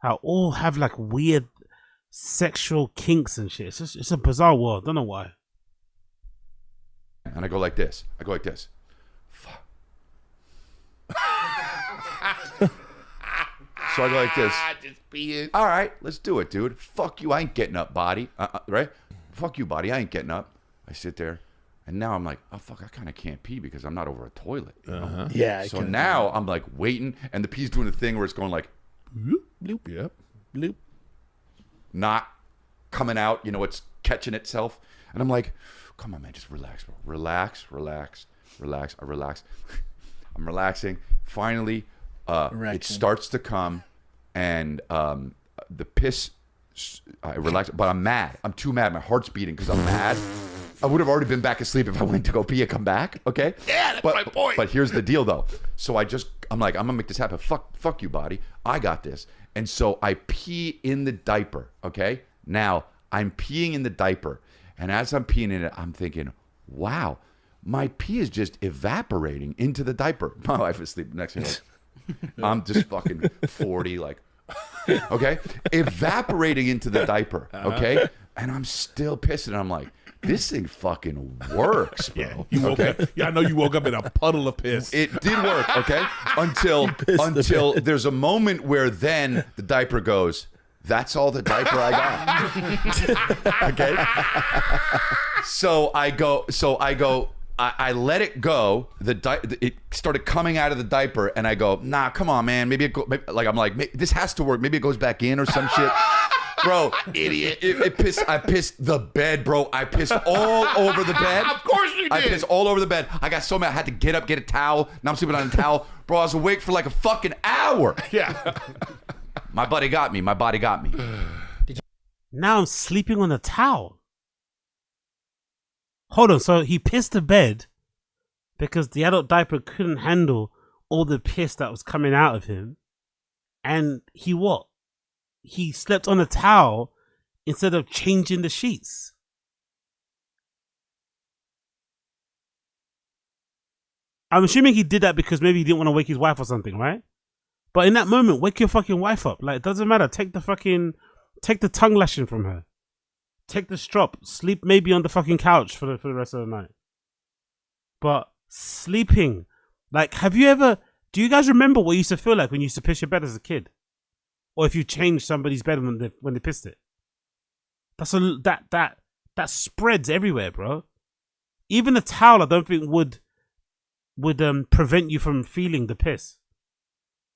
all have like weird sexual kinks and shit. It's a bizarre world. I don't know why. And I go like this. Fuck. So I go like this. Just be it. All right, let's do it, dude. Fuck you. I ain't getting up, body. Right? Fuck you, body. I ain't getting up. I sit there. And now I'm like, oh, fuck, I kind of can't pee because I'm not over a toilet. You know? Yeah. So now I'm like waiting. And the pee's doing the thing where it's going like, Bloop, bloop, yep. Bloop. Not coming out. You know, it's catching itself. And I'm like, come on, man. Just relax, bro. Relax. I relax. I'm relaxing. Finally, it starts to come, and the piss. I relax, but I'm mad. I'm too mad. My heart's beating because I'm mad. I would have already been back asleep if I went to go pee and come back. Okay. Yeah, that's my point. But here's the deal, though. So I'm like, I'm gonna make this happen. Fuck you, body. I got this. And so I pee in the diaper. Okay. Now I'm peeing in the diaper, and as I'm peeing in it, I'm thinking, wow, my pee is just evaporating into the diaper. My wife is asleep next to me. I'm just fucking 40, like, okay, evaporating into the diaper, okay, and I'm still pissing. And I'm like, this thing fucking works, bro. Yeah, you woke up. Yeah, I know you woke up in a puddle of piss. It did work, okay, until there's a moment where then the diaper goes, that's all the diaper I got. Okay, so I go. I let it go. It started coming out of the diaper, and I go, nah, come on, man. Maybe I'm like, this has to work. Maybe it goes back in or some shit. Bro, idiot. I pissed the bed, bro. I pissed all over the bed. Of course you did. I pissed all over the bed. I got so mad. I had to get up, get a towel. Now I'm sleeping on a towel. Bro, I was awake for like a fucking hour. Yeah. My body got me. Now I'm sleeping on a towel. Hold on, so he pissed the bed, because the adult diaper couldn't handle all the piss that was coming out of him. And he slept on a towel instead of changing the sheets. I'm assuming he did that because maybe he didn't want to wake his wife or something, right? But in that moment, wake your fucking wife up. Like, it doesn't matter. Take the tongue lashing from her. Take the strop. Sleep maybe on the fucking couch for the rest of the night. But sleeping, like, do you guys remember what it used to feel like when you used to piss your bed as a kid? Or if you changed somebody's bed when they pissed it? That spreads everywhere, bro. Even a towel, I don't think would prevent you from feeling the piss.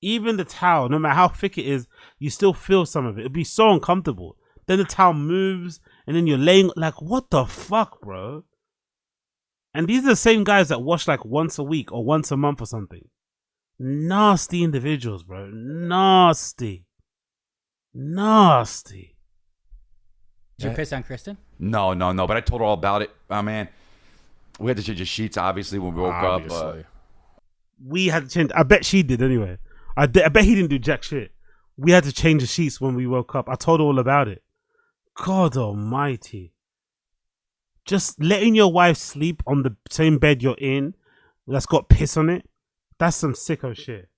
Even the towel, no matter how thick it is, you still feel some of it. It'd be so uncomfortable. Then the towel moves, and then you're laying like, what the fuck, bro? And these are the same guys that wash like once a week or once a month or something. Nasty individuals, bro. Nasty. Did you piss on Kristen? No. But I told her all about it. Oh man, we had to change the sheets obviously when we woke up. We had to change. I bet she did anyway. I bet he didn't do jack shit. We had to change the sheets when we woke up. I told her all about it. God almighty. Just letting your wife sleep on the same bed you're in that's got piss on it, that's some sicko shit.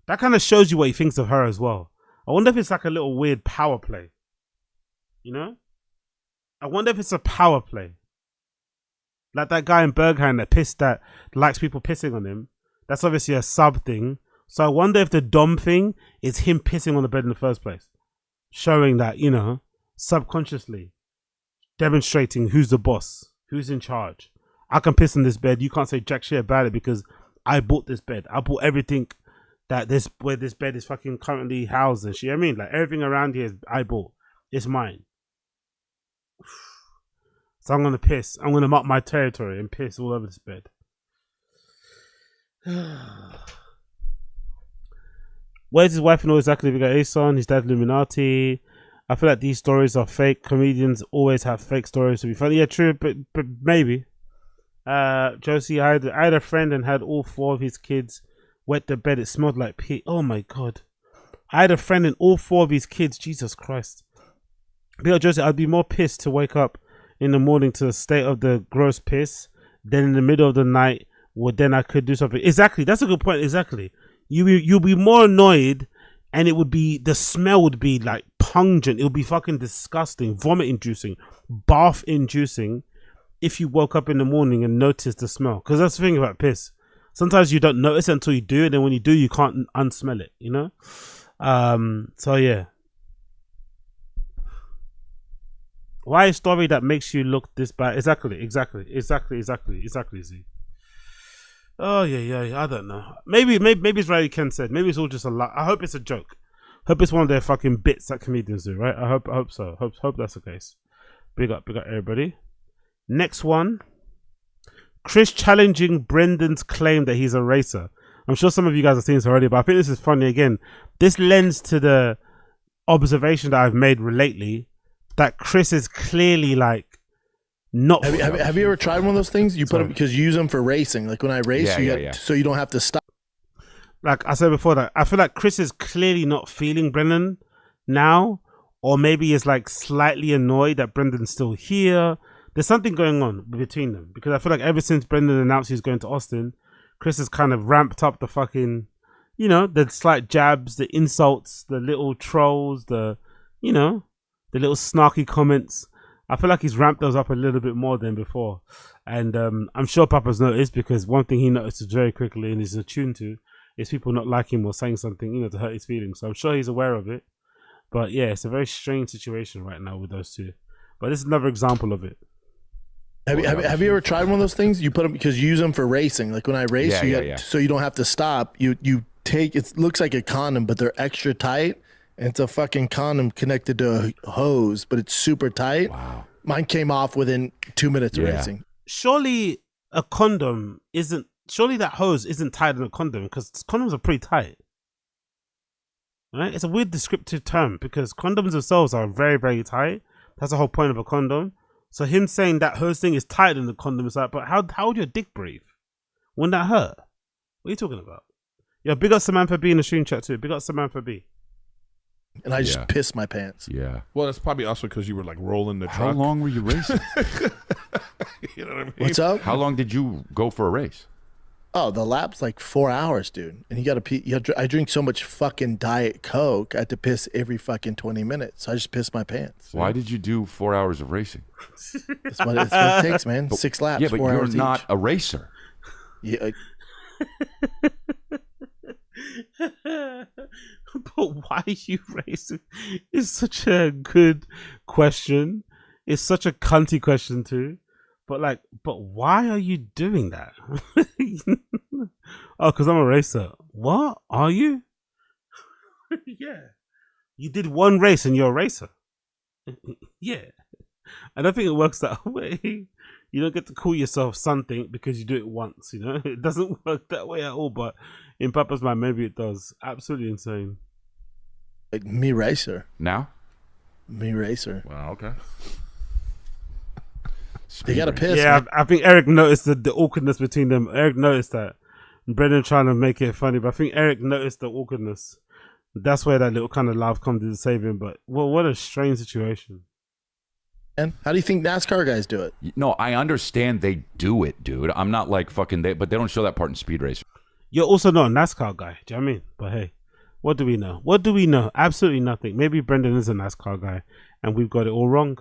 That kind of shows you what he thinks of her as well. I wonder if it's like a little weird power play. You know? I wonder if it's a power play. Like that guy in Berghain that likes people pissing on him. That's obviously a sub thing. So I wonder if the dom thing is him pissing on the bed in the first place. Showing that, you know, subconsciously demonstrating who's the boss, who's in charge. I can piss on this bed. You can't say jack shit about it because I bought this bed. I bought everything where this bed is fucking currently housed and shit. I mean, like everything around here I bought. It's mine. So I'm gonna piss. I'm gonna mark my territory and piss all over this bed. Where's his wife and all exactly? We got Ason, his dad Illuminati. I feel like these stories are fake. Comedians always have fake stories to be funny. Yeah, true, but maybe. Josie, I had a friend and had all 4 of his kids wet the bed. It smelled like pee. Oh my god. I had a friend and all 4 of his kids. Jesus Christ. But yeah, Josie, I'd be more pissed to wake up in the morning to the state of the gross piss than in the middle of the night. Well, then I could do something. Exactly. That's a good point. Exactly. You'll be more annoyed, and the smell would be like pungent. It would be fucking disgusting, vomit inducing, bath inducing if you woke up in the morning and noticed the smell. Because that's the thing about piss. Sometimes you don't notice it until you do it, and then when you do, you can't unsmell it, you know? So yeah. Why a story that makes you look this bad? Exactly, Z. Oh yeah. I don't know. Maybe it's right. Ken said. Maybe it's all just a lie. I hope it's a joke. Hope it's one of their fucking bits that comedians do. Right. I hope so. Hope that's the case. Big up everybody. Next one. Chris challenging Brendan's claim that he's a racer. I'm sure some of you guys have seen this already, but I think this is funny again. This lends to the observation that I've made lately that Chris is clearly like not. Have you ever tried one of those things? You put them because you use them for racing. Like when I race, so you don't have to stop. Like I said before, that I feel like Chris is clearly not feeling Brennan now, or maybe is like slightly annoyed that Brendan's still here. There's something going on between them because I feel like ever since Brendan announced he's going to Austin, Chris has kind of ramped up the fucking, you know, the slight jabs, the insults, the little trolls, the little snarky comments. I feel like he's ramped those up a little bit more than before. And I'm sure Papa's noticed, because one thing he notices very quickly and is attuned to is people not liking him or saying something, you know, to hurt his feelings. So I'm sure he's aware of it. But yeah, it's a very strange situation right now with those two. But this is another example of it. Have you ever tried one of those things? You put them because you use them for racing. Like when I race, so you don't have to stop. You take it looks like a condom, but they're extra tight, and it's a fucking condom connected to a hose, but it's super tight. Wow. Mine came off within 2 minutes of racing. Surely a condom isn't. Surely that hose isn't tied in a condom, because condoms are pretty tight. Right? It's a weird descriptive term because condoms themselves are very, very tight. That's the whole point of a condom. So him saying that hose thing is tighter than the condom is like, but how would your dick breathe? Wouldn't that hurt? What are you talking about? Yo, big up Samantha B in the stream chat too. Big up Samantha B. And I just pissed my pants. Yeah. Well, that's probably also because you were like rolling the truck. How long were you racing? You know what I mean? What's up? How long did you go for a race? Oh, the lap's like 4 hours, dude. And you got to pee. I drink so much fucking Diet Coke. I had to piss every fucking 20 minutes. So I just pissed my pants. Why did you do 4 hours of racing? That's what it takes, man. 6 laps. Yeah, but 4 you're hours not each. a racer. Yeah. But why are you racing? It's such a good question. It's such a cunty question too. But why are you doing that? Oh, because I'm a racer. What? Are you? Yeah. You did one race and you're a racer. Yeah. I don't think it works that way. You don't get to call yourself something because you do it once, you know? It doesn't work that way at all, but in Papa's mind, maybe it does. Absolutely insane. Like me racer. Now? Me racer. Wow, okay. They got to piss. Yeah, man. I think Eric noticed the awkwardness between them. Eric noticed that. Brennan trying to make it funny, but I think Eric noticed the awkwardness. That's where that little kind of laugh comes to save him. But well, what a strange situation. And how do you think NASCAR guys do it? No, I understand they do it, dude. I'm not like fucking but they don't show that part in Speed Racer. You're also not a NASCAR guy. Do you know what I mean? But hey, what do we know? What do we know? Absolutely nothing. Maybe Brendan is a NASCAR guy and we've got it all wrong.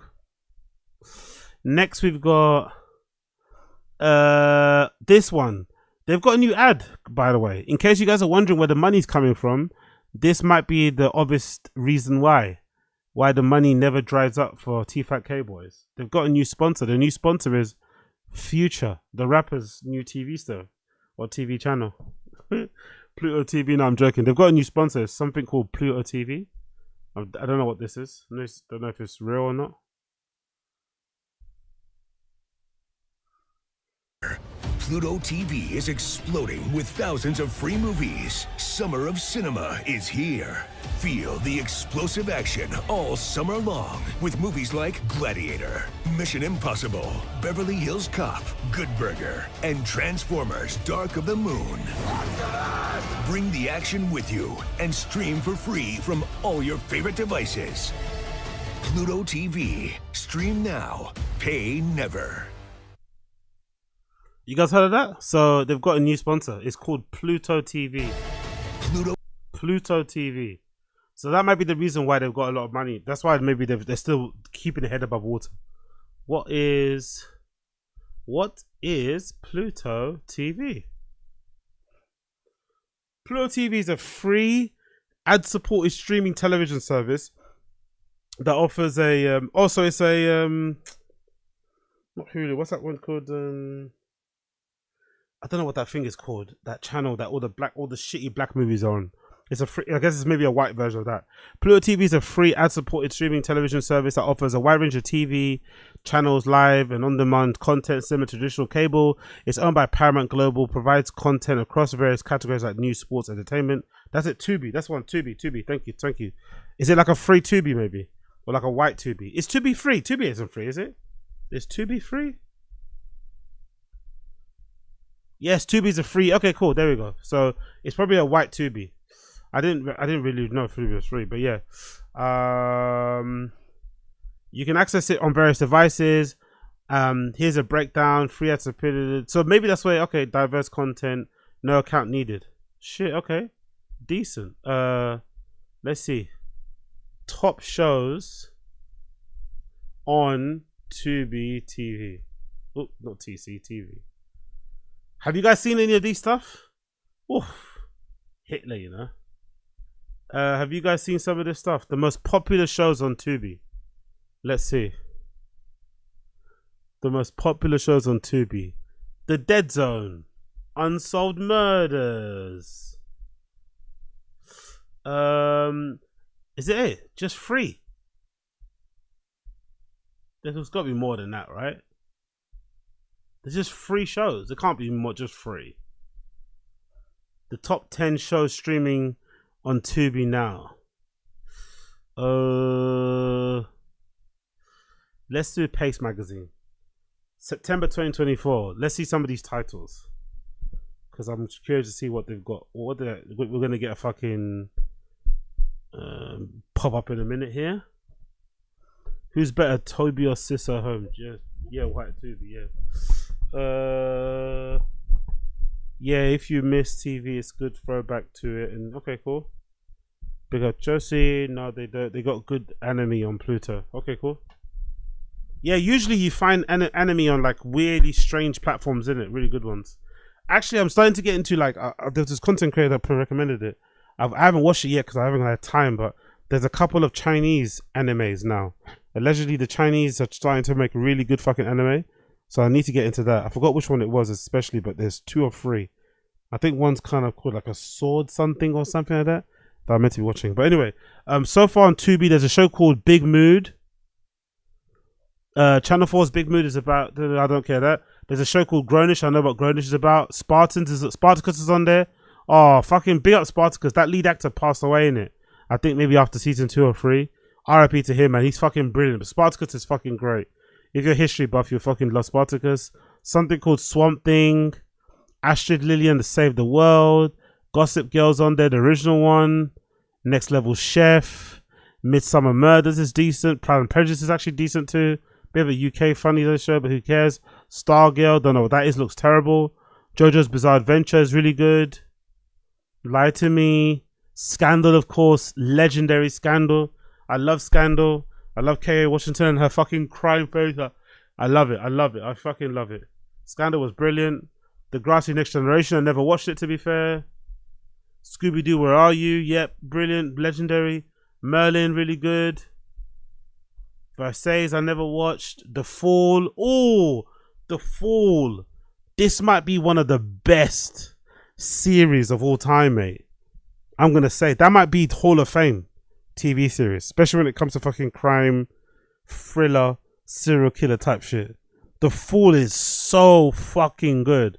Next, we've got this one. They've got a new ad, by the way. In case you guys are wondering where the money's coming from, this might be the obvious reason why the money never dries up for T-Fat K-Boys. They've got a new sponsor. The new sponsor is Future, the rapper's new TV show or TV channel. Pluto TV. No, I'm joking. They've got a new sponsor. It's something called Pluto TV. I don't know what this is. I don't know if it's real or not. Pluto TV is exploding with thousands of free movies. Summer of Cinema is here. Feel the explosive action all summer long with movies like Gladiator, Mission Impossible, Beverly Hills Cop, Good Burger, and Transformers: Dark of the Moon. Bring the action with you and stream for free from all your favorite devices. Pluto TV. Stream now. Pay never. You guys heard of that? So they've got a new sponsor. It's called Pluto TV. Pluto TV. So that might be the reason why they've got a lot of money. That's why maybe they're still keeping their head above water. What is Pluto TV? Pluto TV is a free ad-supported streaming television service that offers a also it's a not Hulu. What's that one called? I don't know what that thing is called. That channel that all the shitty black movies are on. It's a free. I guess it's maybe a white version of that. Pluto TV is a free ad-supported streaming television service that offers a wide range of TV channels, live and on-demand content similar to traditional cable. It's owned by Paramount Global. Provides content across various categories like news, sports, entertainment. That's it. Tubi. That's one. Tubi. Thank you. Is it like a free Tubi maybe, or like a white Tubi? Is Tubi free? Tubi isn't free, is it? Is Tubi free? Yes, Tubi's a free. Okay, cool. There we go. So it's probably a white Tubi. I didn't really know if Tubi was free, but yeah. You can access it on various devices. Here's a breakdown. Free ad supported. So maybe that's why. Okay, diverse content. No account needed. Shit. Okay, decent. Let's see. Top shows on Tubi TV. Oh, not TC TV. Have you guys seen any of these stuff? Oof. Hitler, you know. Have you guys seen some of this stuff? The most popular shows on Tubi. Let's see. The most popular shows on Tubi. The Dead Zone. Unsolved Murders. Is it? Just free. There's got to be more than that, right? There's just free shows. It can't be more just free. The top 10 shows streaming on Tubi now. Let's do Pace Magazine. September 2024. Let's see some of these titles. because I'm curious to see what they've got. We're gonna get a fucking pop up in a minute here. Who's better, Toby or Sissa Holmes? Yeah, White Toby. Yeah. Yeah. If you miss TV, it's good throwback to it. And okay, cool. Big up Josie. No, they don't. They got good anime on Pluto. Okay, cool. Yeah, usually you find anime on like weirdly strange platforms, in it, really good ones. Actually, I'm starting to get into like there's this content creator that recommended it. I haven't watched it yet because I haven't had time, but there's a couple of Chinese animes now. Allegedly, the Chinese are starting to make really good fucking anime, so I need to get into that. I forgot which one it was especially, but there's 2 or 3. I think one's kind of called like a sword something or something like that I'm meant to be watching. But anyway, so far on Tubi, there's a show called Big Mood. Channel 4's Big Mood is about, I don't care that. There's a show called Grownish. I know what Grownish is about. Spartacus is on there. Oh, fucking big up Spartacus. That lead actor passed away in it. I think maybe after season 2 or 3. RIP to him, man. He's fucking brilliant. But Spartacus is fucking great. If you're a history buff, you'll fucking love Spartacus. Something called Swamp Thing. Astrid Lillian to Save the World. Gossip Girl's on there, the original one. Next Level Chef. Midsummer Murders is decent. Pride and Prejudice is actually decent too. Bit of a UK funny though show, but who cares? Stargirl, don't know what that is, looks terrible. JoJo's Bizarre Adventure is really good. Lie to Me. Scandal, of course. Legendary Scandal. I love Scandal. I love K.A. Washington and her fucking crime face. I love it. I love it. I fucking love it. Scandal was brilliant. Degrassi Next Generation, I never watched it to be fair. Scooby-Doo, Where Are You? Yep, brilliant. Legendary. Merlin, really good. Versailles, I never watched. The Fall. Oh, The Fall. This might be one of the best series of all time, mate. I'm going to say that might be Hall of Fame TV series, especially when it comes to fucking crime, thriller, serial killer type shit. The Fall is so fucking good.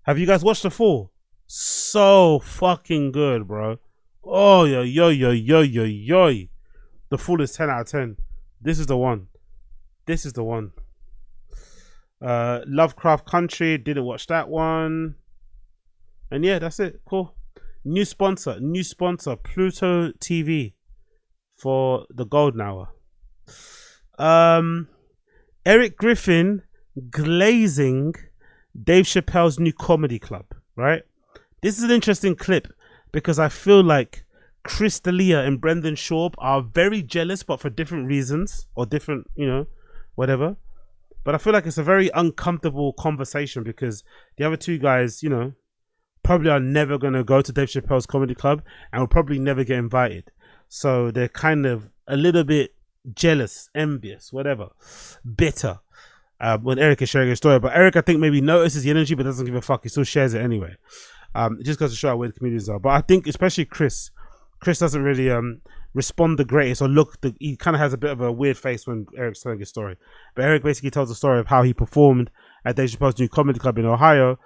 Have you guys watched The Fall? So fucking good, bro. Oh, yo. The Fall is 10 out of 10. This is the one. This is the one. Lovecraft Country, didn't watch that one. And yeah, that's it. Cool. New sponsor, Pluto TV for the Golden Hour. Eric Griffin glazing Dave Chappelle's new comedy club, right? This is an interesting clip because I feel like Chris D'Elia and Brendan Schaub are very jealous, but for different reasons or different, whatever. But I feel like it's a very uncomfortable conversation because the other 2 guys, probably are never going to go to Dave Chappelle's comedy club and will probably never get invited. So they're kind of a little bit jealous, envious, whatever, bitter when Eric is sharing a story. But Eric, I think, maybe notices the energy but doesn't give a fuck. He still shares it anyway. It just goes to show how weird the comedians are. But I think especially Chris doesn't really respond the greatest or he kind of has a bit of a weird face when Eric's telling his story. But Eric basically tells the story of how he performed at Dave Chappelle's new comedy club in Ohio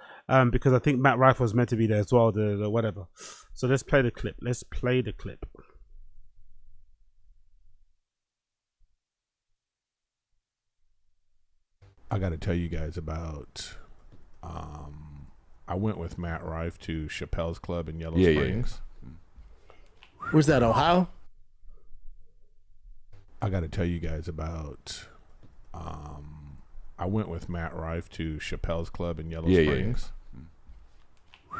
because I think Matt Rife was meant to be there as well, the whatever. So let's play the clip. I got to tell you guys about I went with Matt Rife to Chappelle's Club in Yellow Springs. Yeah. Where's that, Ohio? I got to tell you guys about I went with Matt Rife to Chappelle's Club in Yellow Springs. Yeah.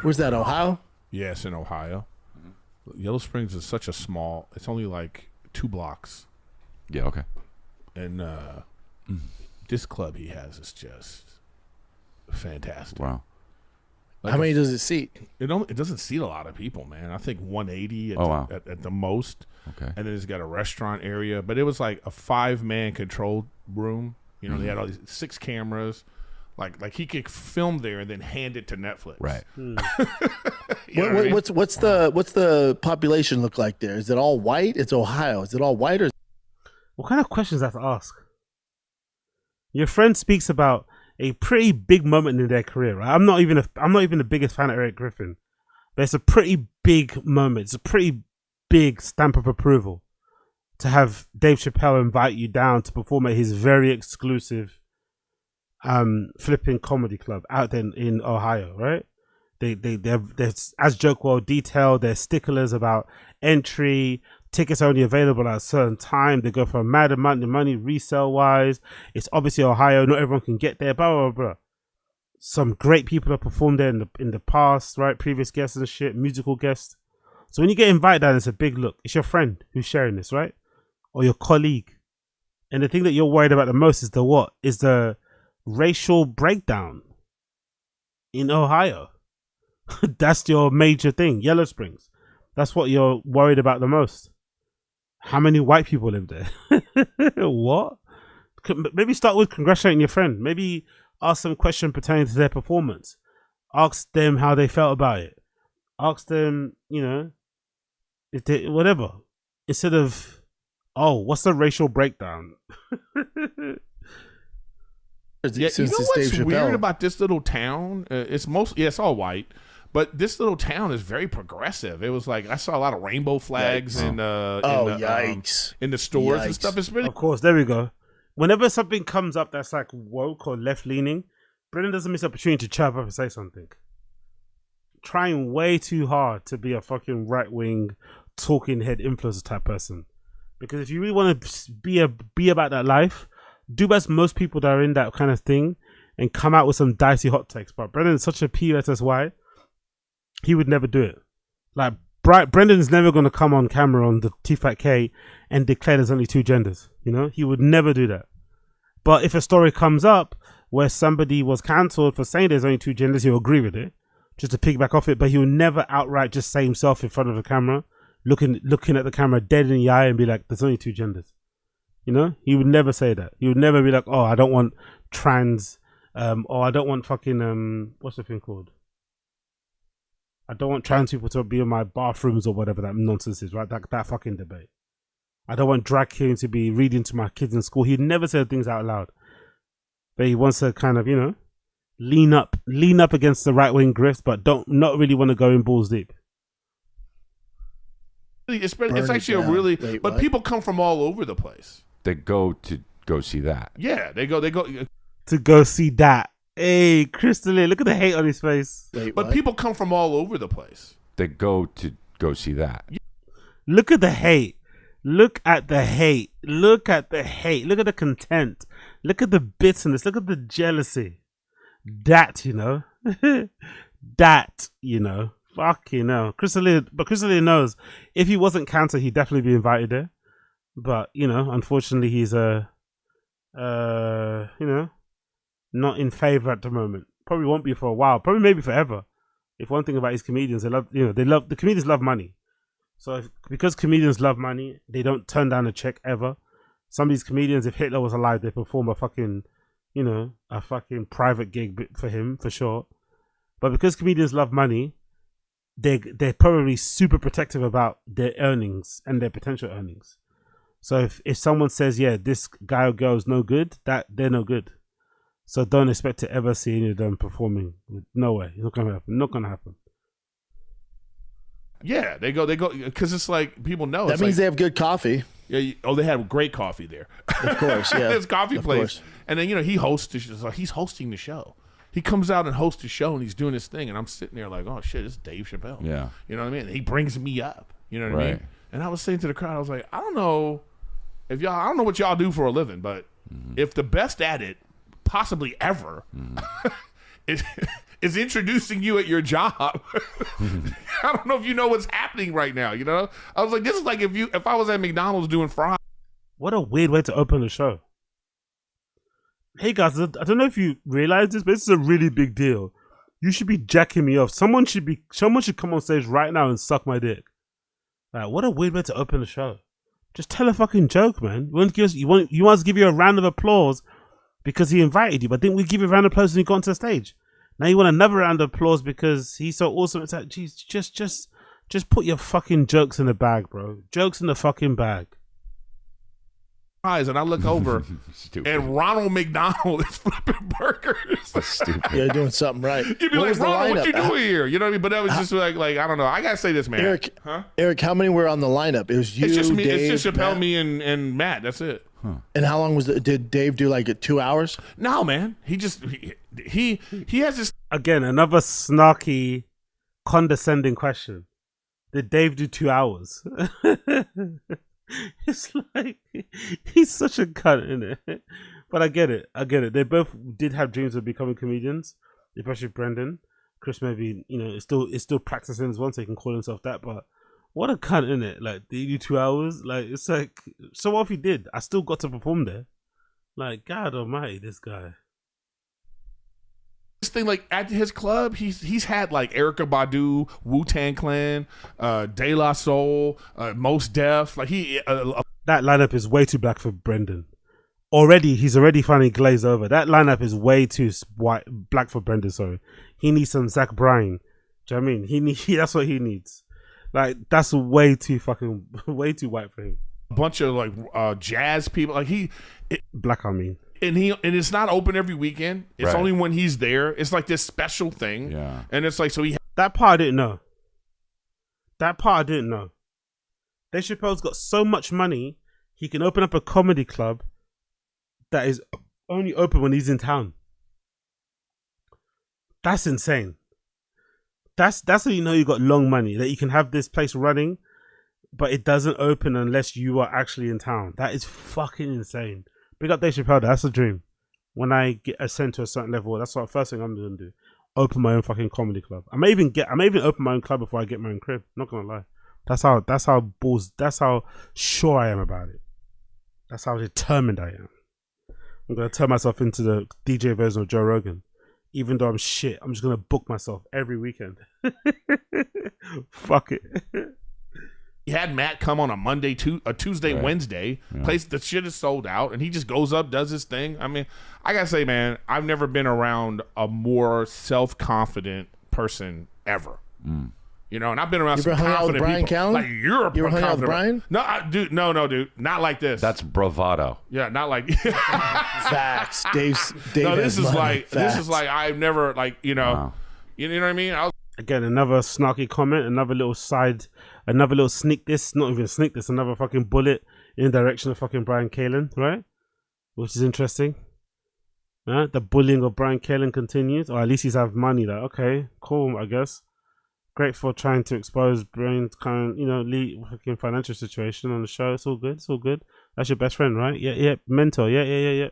Where's that, Ohio? Yes, in Ohio. Mm-hmm. Yellow Springs is such a small, it's only like 2 blocks. Yeah, okay. And this club he has is just fantastic. Wow. Like how many does it seat? It doesn't seat a lot of people, man. I think 180 at the most. Okay. And then it's got a restaurant area, but it was like a 5-man controlled room. They had all these 6 cameras. Like he could film there and then hand it to Netflix. Right. What's the population look like there? Is it all white? It's Ohio. Is it all white or? What kind of questions I have to ask? Your friend speaks about a pretty big moment in their career, right? I'm not even the biggest fan of Eric Griffin, but it's a pretty big moment. It's a pretty big stamp of approval to have Dave Chappelle invite you down to perform at his very exclusive flipping comedy club out there in Ohio, right? they're as joke well detailed. They're sticklers about entry. Tickets are only available at a certain time. They go for a mad amount of money resale wise. It's obviously Ohio. Not everyone can get there. Blah blah blah. Some great people have performed there in the past, right? Previous guests and shit, musical guests. So when you get invited down, it's a big look. It's your friend who's sharing this, right? Or your colleague. And the thing that you're worried about the most is the what? Is the racial breakdown in Ohio. That's your major thing. Yellow Springs. That's what you're worried about the most. How many white people live there? What? Maybe start with congratulating your friend. Maybe ask some question pertaining to their performance. Ask them how they felt about it. Ask them, you know, if they, whatever. Instead of, oh, what's the racial breakdown? Yeah, you know what's weird about this little town? It's mostly, it's all white. But this little town is very progressive. It was like I saw a lot of rainbow flags in the stores and stuff. It's really, of course, there we go. Whenever something comes up that's like woke or left leaning, Brennan doesn't miss the opportunity to chirp up and say something. Trying way too hard to be a fucking right wing talking head influencer type person. Because if you really want to be about that life, do as most people that are in that kind of thing and come out with some dicey hot takes. But Brennan's such a PSSY. He would never do it. Like, Brendan's never going to come on camera on the T-Fat-K and declare there's only two genders. You know, he would never do that. But if a story comes up where somebody was cancelled for saying there's only two genders, he'll agree with it, just to piggyback off it. But he will never outright just say himself in front of the camera, looking at the camera dead in the eye and be like, there's only two genders. You know, he would never say that. He would never be like, oh, I don't want trans, or I don't want fucking, what's the thing called? I don't want trans people to be in my bathrooms or whatever that nonsense is, right? That fucking debate. I don't want drag queens to be reading to my kids in school. He'd never say things out loud. But he wants to kind of, you know, lean up against the right-wing grift, but not really want to go in balls deep. It's actually a really, but what? People come from all over the place. They go to go see that. Yeah, they go to go see that. Hey, Crystal, look at the hate on his face. But what? People come from all over the place. They go to go see that. Look at the hate. Look at the hate. Look at the hate. Look at the contempt. Look at the bitterness. Look at the jealousy. That, you know. That, you know. Fucking hell. But Crystal knows if he wasn't cancelled, he'd definitely be invited there. But, you know, unfortunately, he's you know, not in favor at the moment. Probably won't be for a while. Probably maybe forever. If one thing about these comedians, the comedians love money. So because comedians love money, they don't turn down a check ever. Some of these comedians, if Hitler was alive, they perform a fucking, you know, a fucking private gig for him for sure. But because comedians love money, they're probably super protective about their earnings and their potential earnings. So if someone says, yeah, this guy or girl is no good, that they're no good. So don't expect to ever see any of them performing. No way. It's not gonna happen. Not gonna happen. Yeah, they go because it's like people know that means they have good coffee. Yeah. They have great coffee there. Of course, yeah. It's coffee place, course. And then he hosts. He's hosting the show. He comes out and hosts the show, and he's doing his thing, and I'm sitting there like, oh shit, it's Dave Chappelle. Yeah, you know what I mean. He brings me up. You know what I mean. And I was saying to the crowd, I was like, I don't know what y'all do for a living, but if the best at it, possibly ever, is introducing you at your job. I don't know if you know what's happening right now. You know, I was like, this is like if I was at McDonald's doing fries. What a weird way to open the show. Hey guys, I don't know if you realize this, but this is a really big deal. You should be jacking me off. Someone should come on stage right now and suck my dick. Like, what a weird way to open the show. Just tell a fucking joke, man. You want us to give you a round of applause because he invited you, but didn't we give you a round of applause when you got onto the stage? Now you want another round of applause because he's so awesome. It's like, geez, just put your fucking jokes in the bag, bro. Jokes in the fucking bag. And I look over and Ronald McDonald is flipping burgers. That's stupid. Yeah, doing something right. You'd be like, Ronald, what you doing here? You know what I mean? But that was just like I don't know. I gotta say this, man. Eric, how many were on the lineup? It was you, it's just me, Dave, it's just Chappelle, Matt. me, and Matt. That's it. Huh. And how long did Dave do? Like 2 hours? No, man. He has this again, another snarky condescending question. Did Dave do 2 hours? It's like he's such a cunt, innit? But I get it. They both did have dreams of becoming comedians, especially Brendan. Chris maybe, is still practicing as well, so he can call himself that. But what a cunt, innit? Like, did you do 2 hours? Like, it's like, so what if he did? I still got to perform there. Like, God Almighty, this guy. This thing, like, at his club, he's had like Erykah Badu, Wu-Tang Clan, De La Soul, Mos Def. Like that lineup is way too black for Brendan. He's already finally glazed over. That lineup is way too black for Brendan. Sorry, he needs some Zach Bryan. Do you know what I mean? That's what he needs. Like, that's way too white for him. A bunch of like jazz people. Like black, I mean. And it's not open every weekend. It's only when he's there. It's like this special thing. Yeah. And it's like, so that part I didn't know. Dave Chappelle's got so much money, he can open up a comedy club that is only open when he's in town. That's insane. That's how you know you got long money, that you can have this place running, but it doesn't open unless you are actually in town. That is fucking insane. Big up Dave Chappelle. That's a dream. When I get ascend to a certain level, that's the first thing I'm gonna do. Open my own fucking comedy club. I may even open my own club before I get my own crib. Not gonna lie. That's how sure I am about it. That's how determined I am. I'm gonna turn myself into the DJ version of Joe Rogan. Even though I'm shit, I'm just gonna book myself every weekend. Fuck it. He had Matt come on a Tuesday, Wednesday. Place the shit is sold out, and he just goes up, does his thing. I mean, I gotta say, man, I've never been around a more self-confident person ever. And I've been around some confident people. Callen? Like, you're a you ever hung out with Brian? No, dude, not like this. That's bravado. Yeah, not like facts. Dave no, this is money. like I've never you know what I mean. Again, another snarky comment, another little sneak this, not even sneak this, another fucking bullet in the direction of fucking Brian Callen, right? Which is interesting. The bullying of Brian Callen continues, or at least he's have money. Like, okay, cool, I guess. Great for trying to expose Brian's kind of, fucking financial situation on the show. It's all good. That's your best friend, right? Yeah, mentor. Yeah.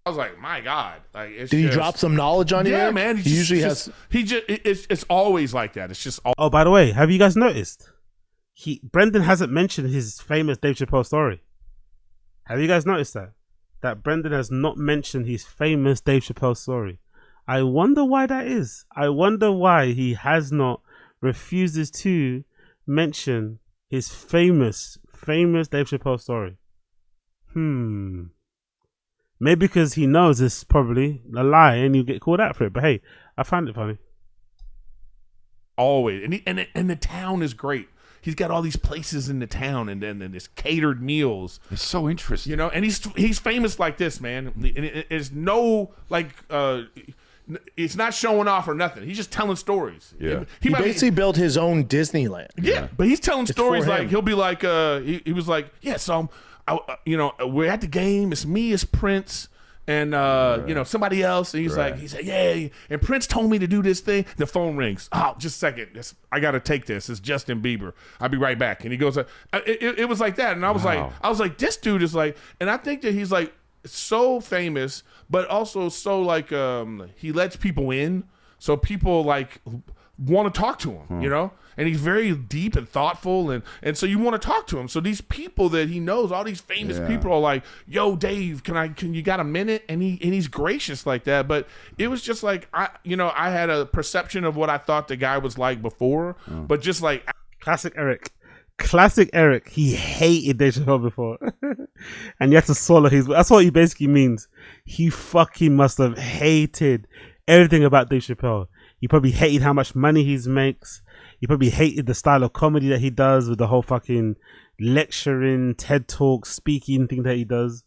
I was like, my God! Like, did he drop some knowledge on you? Yeah, man. He usually has. It's always like that. It's just. Oh, by the way, have you guys noticed? Brendan hasn't mentioned his famous Dave Chappelle story. Have you guys noticed that? That Brendan has not mentioned his famous Dave Chappelle story. I wonder why that is. I wonder why he refuses to mention his famous Dave Chappelle story. Maybe because he knows it's probably a lie and you get called out for it. But hey, I find it funny. Always. And the town is great. He's got all these places in the town and then this catered meals. It's so interesting. And he's famous like this, man. And it's no, it's not showing off or nothing. He's just telling stories. Yeah. He basically built his own Disneyland. Yeah, but he's telling stories like, he'll be like, he was like, yeah, so we're at the game. It's me, it's Prince, and somebody else. And he's like, yeah. And Prince told me to do this thing. The phone rings. Oh, just a second. I got to take this. It's Justin Bieber. I'll be right back. And he goes, it was like that. And I was like, this dude is like, and I think that he's like so famous, but also so he lets people in. So people want to talk to him, and he's very deep and thoughtful, and so you want to talk to him. So these people that he knows, all these famous people are like, yo, Dave, can you got a minute? And he's gracious like that. But it was just like, I had a perception of what I thought the guy was like before, but just like classic Eric. He hated Dave Chappelle before, and he had to swallow that's what he basically means. He fucking must have hated everything about Dave Chappelle. He probably hated how much money he makes. He probably hated the style of comedy that he does with the whole fucking lecturing, TED Talk, speaking thing that he does.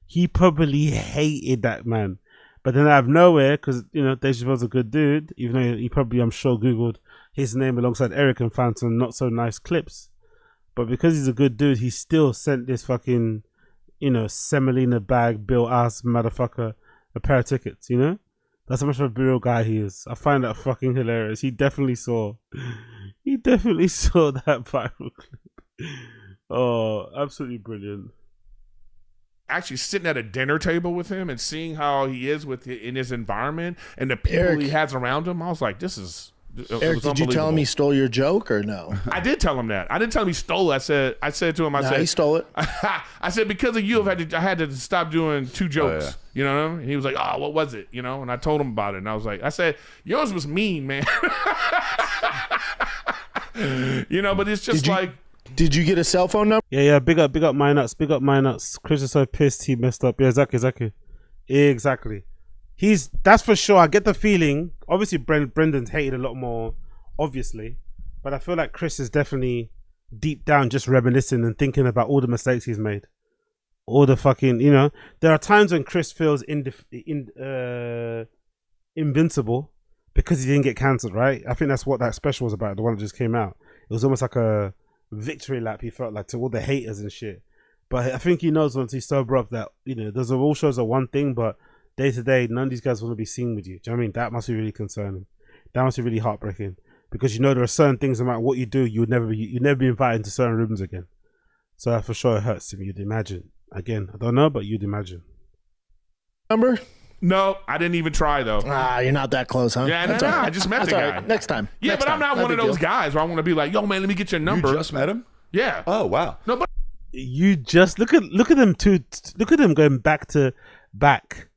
He probably hated that, man. But then out of nowhere, because, Dave Chappelle's a good dude, even though he probably, I'm sure, Googled his name alongside Eric and found some not so nice clips. But because he's a good dude, he still sent this fucking, semolina bag, Bill ass motherfucker a pair of tickets, The That's how much of a real guy he is. I find that fucking hilarious. He definitely saw that viral clip. Oh, absolutely brilliant. Actually sitting at a dinner table with him and seeing how he is in his environment and the people he has around him, I was like, this is Eric, did you tell him he stole your joke or no? I did tell him that. I didn't tell him he stole it. I said to him, I said he stole it. I said, because of you, I had to stop doing 2 jokes. yeah. You know what I mean? And he was like, oh, what was it? You know, and I told him about it. And I said, yours was mean, man. You know, but it's just Did you get a cell phone number? Yeah, big up my nuts. Big up my nuts. Chris is so pissed he messed up. Yeah, exactly. That's for sure. I get the feeling, obviously Brendan's hated a lot more, obviously, but I feel like Chris is definitely deep down just reminiscing and thinking about all the mistakes he's made. All the fucking, you know, there are times when Chris feels invincible because he didn't get cancelled, right? I think that's what that special was about, the one that just came out. It was almost like a victory lap, he felt like, to all the haters and shit. But I think he knows once he's sober up that, you know, those award shows are one thing, but day to day, none of these guys want to be seen with you. Do you know what I mean? That must be really concerning. That must be really heartbreaking, because you know there are certain things, no matter what you do, you'd never be invited into certain rooms again. So that for sure it hurts him. You'd imagine. Again, I don't know, but you'd imagine. Number? No, I didn't even try though. You're not that close, huh? Yeah, no, I just met the guy. Right. Next time. Yeah, but I'm not one of those guys where I want to be like, yo, man, let me get your number. You just met him? Yeah. Oh, wow. No, but you just look at them too. Look at them going back to back,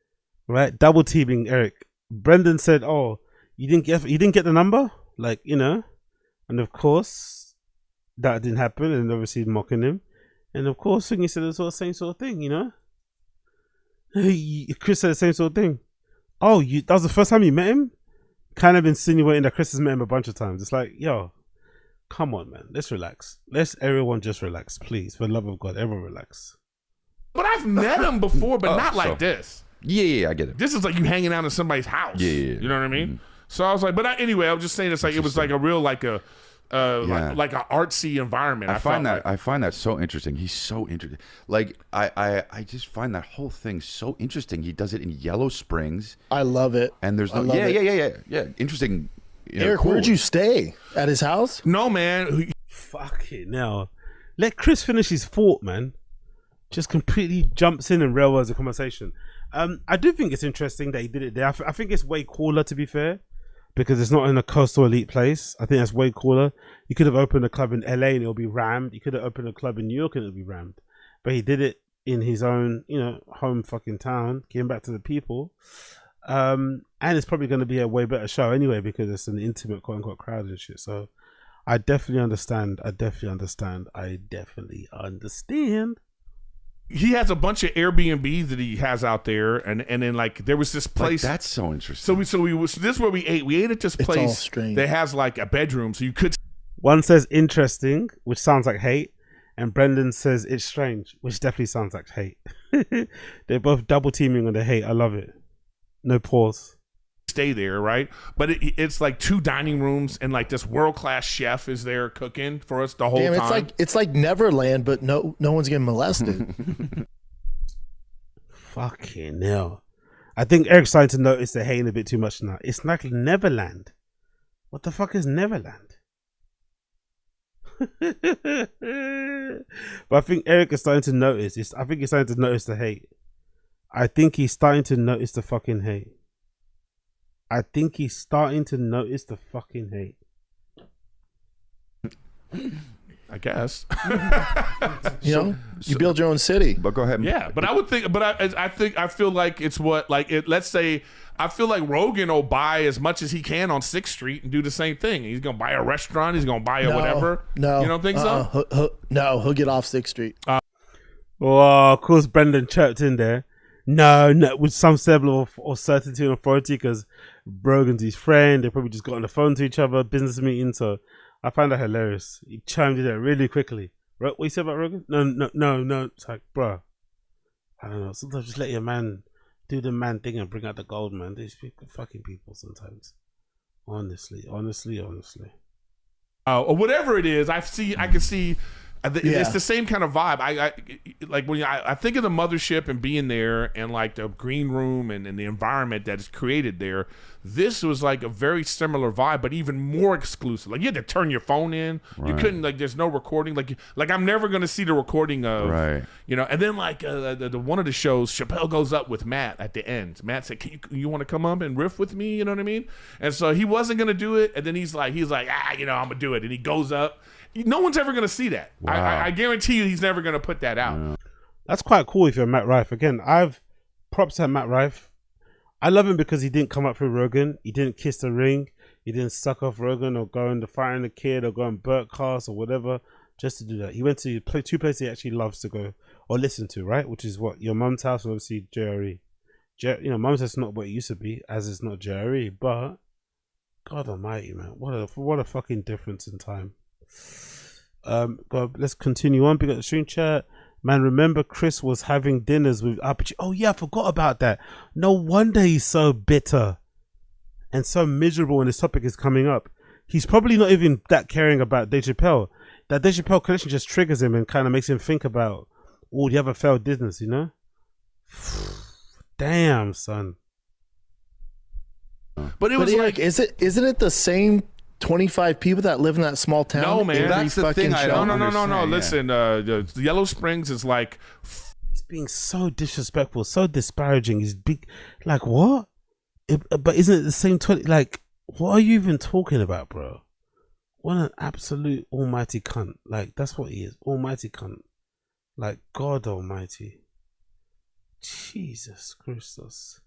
right? Double teaming Eric. Brendan said, "Oh, you didn't get the number," like, you know, and of course that didn't happen, and obviously mocking him, and of course he said the same sort of thing, you know. Chris said the same sort of thing. Oh, that was the first time you met him? Kind of insinuating that Chris has met him a bunch of times. It's like, yo, come on, man. Let's relax. Let's everyone just relax, please. For the love of God, everyone relax. But I've met him before, but not like this. Yeah, I get it. This is like you hanging out in somebody's house. Yeah. You know what I mean? So I was like, anyway, I was just saying it's like it was like a real like a like an artsy environment. I find that so interesting. He's so interesting. Like I just find that whole thing so interesting. He does it in Yellow Springs. I love it. And there's no yeah. Interesting. Eric, cool. Where'd you stay? At his house? No, man. Fuck it now. Let Chris finish his thought, man. Just completely jumps in and railroads the conversation. I do think it's interesting that he did it there. I think it's way cooler, to be fair, because it's not in a coastal elite place. I think that's way cooler. You could have opened a club in LA and it'll be rammed. You could have opened a club in New York and it'll be rammed. But he did it in his own, you know, home fucking town, came back to the people. And it's probably going to be a way better show anyway, because it's an intimate quote unquote crowd and shit. So I definitely understand. He has a bunch of Airbnbs that he has out there, and then like there was this place. Like, that's so interesting. So this is where we ate. We ate at this place that has like a bedroom, so you could. One says interesting, which sounds like hate, and Brendan says it's strange, which definitely sounds like hate. They're both double teaming on the hate. I love it. No pause. Stay there, right? But it's like 2 dining rooms, and like this world-class chef is there cooking for us the whole time. It's like Neverland, but no one's getting molested. Fucking hell. I think Eric's starting to notice the hating a bit too much now. It's like Neverland. What the fuck is Neverland? But I think Eric is starting to notice. I think he's starting to notice the hate. I think he's starting to notice the fucking hate. I guess. You build your own city. But go ahead. Yeah, but I would think. But I feel like it's what like it. Let's say I feel like Rogan will buy as much as he can on 6th Street and do the same thing. He's gonna buy a restaurant. He's gonna buy whatever. No, you don't think so? He'll get off 6th Street. Of course, Brendan chirped in there. No, with some level of certainty and authority, because Rogan's his friend. They probably just got on the phone to each other, business meeting. So I find that hilarious. He chimed in there really quickly. What you said about Rogan? No. It's like, bro, I don't know. Sometimes just let your man do the man thing and bring out the gold, man. These fucking people sometimes. Honestly. Or whatever it is, I can see It's the same kind of vibe. I like when I think of the mothership and being there and like the green room and the environment that is created there. This was like a very similar vibe, but even more exclusive. Like you had to turn your phone in. Right. You couldn't there's no recording. Like I'm never going to see the recording of And then like the one of the shows, Chappelle goes up with Matt at the end. Matt said, you want to come up and riff with me? You know what I mean? And so he wasn't going to do it, and then he's like I'm gonna do it, and he goes up. No one's ever going to see that. Wow. I guarantee you he's never going to put that out. Yeah. That's quite cool if you're Matt Rife. Again, I've props at Matt Rife. I love him because he didn't come up through Rogan. He didn't kiss the ring. He didn't suck off Rogan or go into fighting the kid or go on Burtcast or whatever just to do that. He went to two places he actually loves to go or listen to, right? Which is what? Your mum's house and obviously JRE. Mum's house is not what it used to be, as it's not JRE, but God almighty, man. What a fucking difference in time. Let's continue on. We got the stream chat. Man, remember Chris was having dinners with RPG. Oh yeah, I forgot about that. No wonder he's so bitter and so miserable when this topic is coming up. He's probably not even that caring about Dave Chappelle. That Dave Chappelle connection just triggers him and kind of makes him think about all the other failed business, you know? Damn, son. But it was isn't it the same 25 people that live in that small town? No, man. That's the thing. No. Listen, Yellow Springs is like... He's being so disrespectful, so disparaging. He's big... Like, what? But isn't it the same 20... Like, what are you even talking about, bro? What an absolute almighty cunt. Like, that's what he is. Almighty cunt. Like, God almighty. Jesus Christus.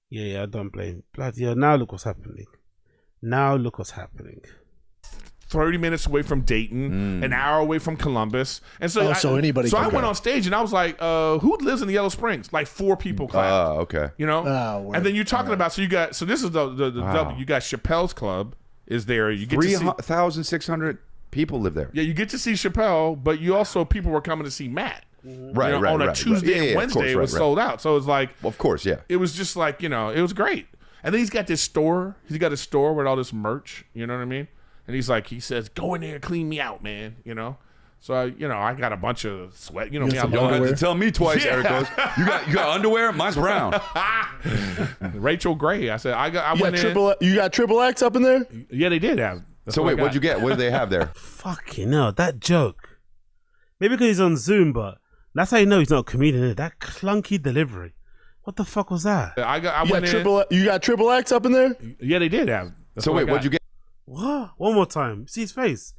Yeah, I don't blame. Bloody hell, now look what's happening. 30 minutes away from Dayton, an hour away from Columbus. And so, I went on stage and I was like, who lives in the Yellow Springs? Like 4 people clapped. Okay. You know? And then you're talking about, so you got, so this is the W. You got Chappelle's Club is there. You get 3,600 people live there. Yeah, you get to see Chappelle, but you also, people were coming to see Matt. Right, on a Tuesday and Wednesday, it was sold out. So it was like, well, of course, yeah. It was just like, it was great. And then he's got this store. He's got a store with all this merch. You know what I mean? And he says, go in there and clean me out, man. So I got a bunch of sweat. You know me. You don't have to tell me twice, Eric goes. You got underwear? Mine's brown. Rachel Gray. I said, I went in. You got Triple X up in there? Yeah, they did have. So wait, what'd you get? What did they have there? Fucking hell, that joke. Maybe because he's on Zoom, but that's how you know he's not a comedian. That clunky delivery. What the fuck was that? I went in. You got Triple X up in there? Yeah, they did have. So wait, what'd you get? What? One more time. See his face.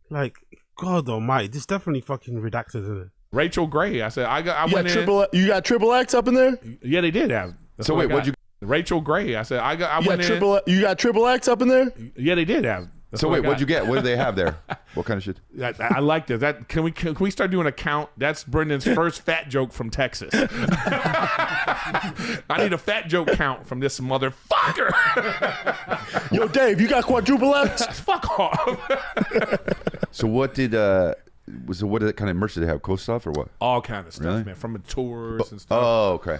Like, God almighty. This definitely fucking redacted, isn't it? Rachel Gray. I said, I went in. You got Triple X up in there? Yeah, they did have. So wait, what'd you get? Rachel Gray. I said, I went in. You got Triple X up in there? Yeah, they did have. So wait, what'd you get? What did they have there? What kind of shit? I like this. Can we start doing a count? That's Brennan's first fat joke from Texas. I need a fat joke count from this motherfucker. Yo, Dave, you got quadruple X? Fuck off. So what did what kind of merch did they have? Cool stuff or what? All kind of stuff, man. From the tours and stuff. Oh, okay.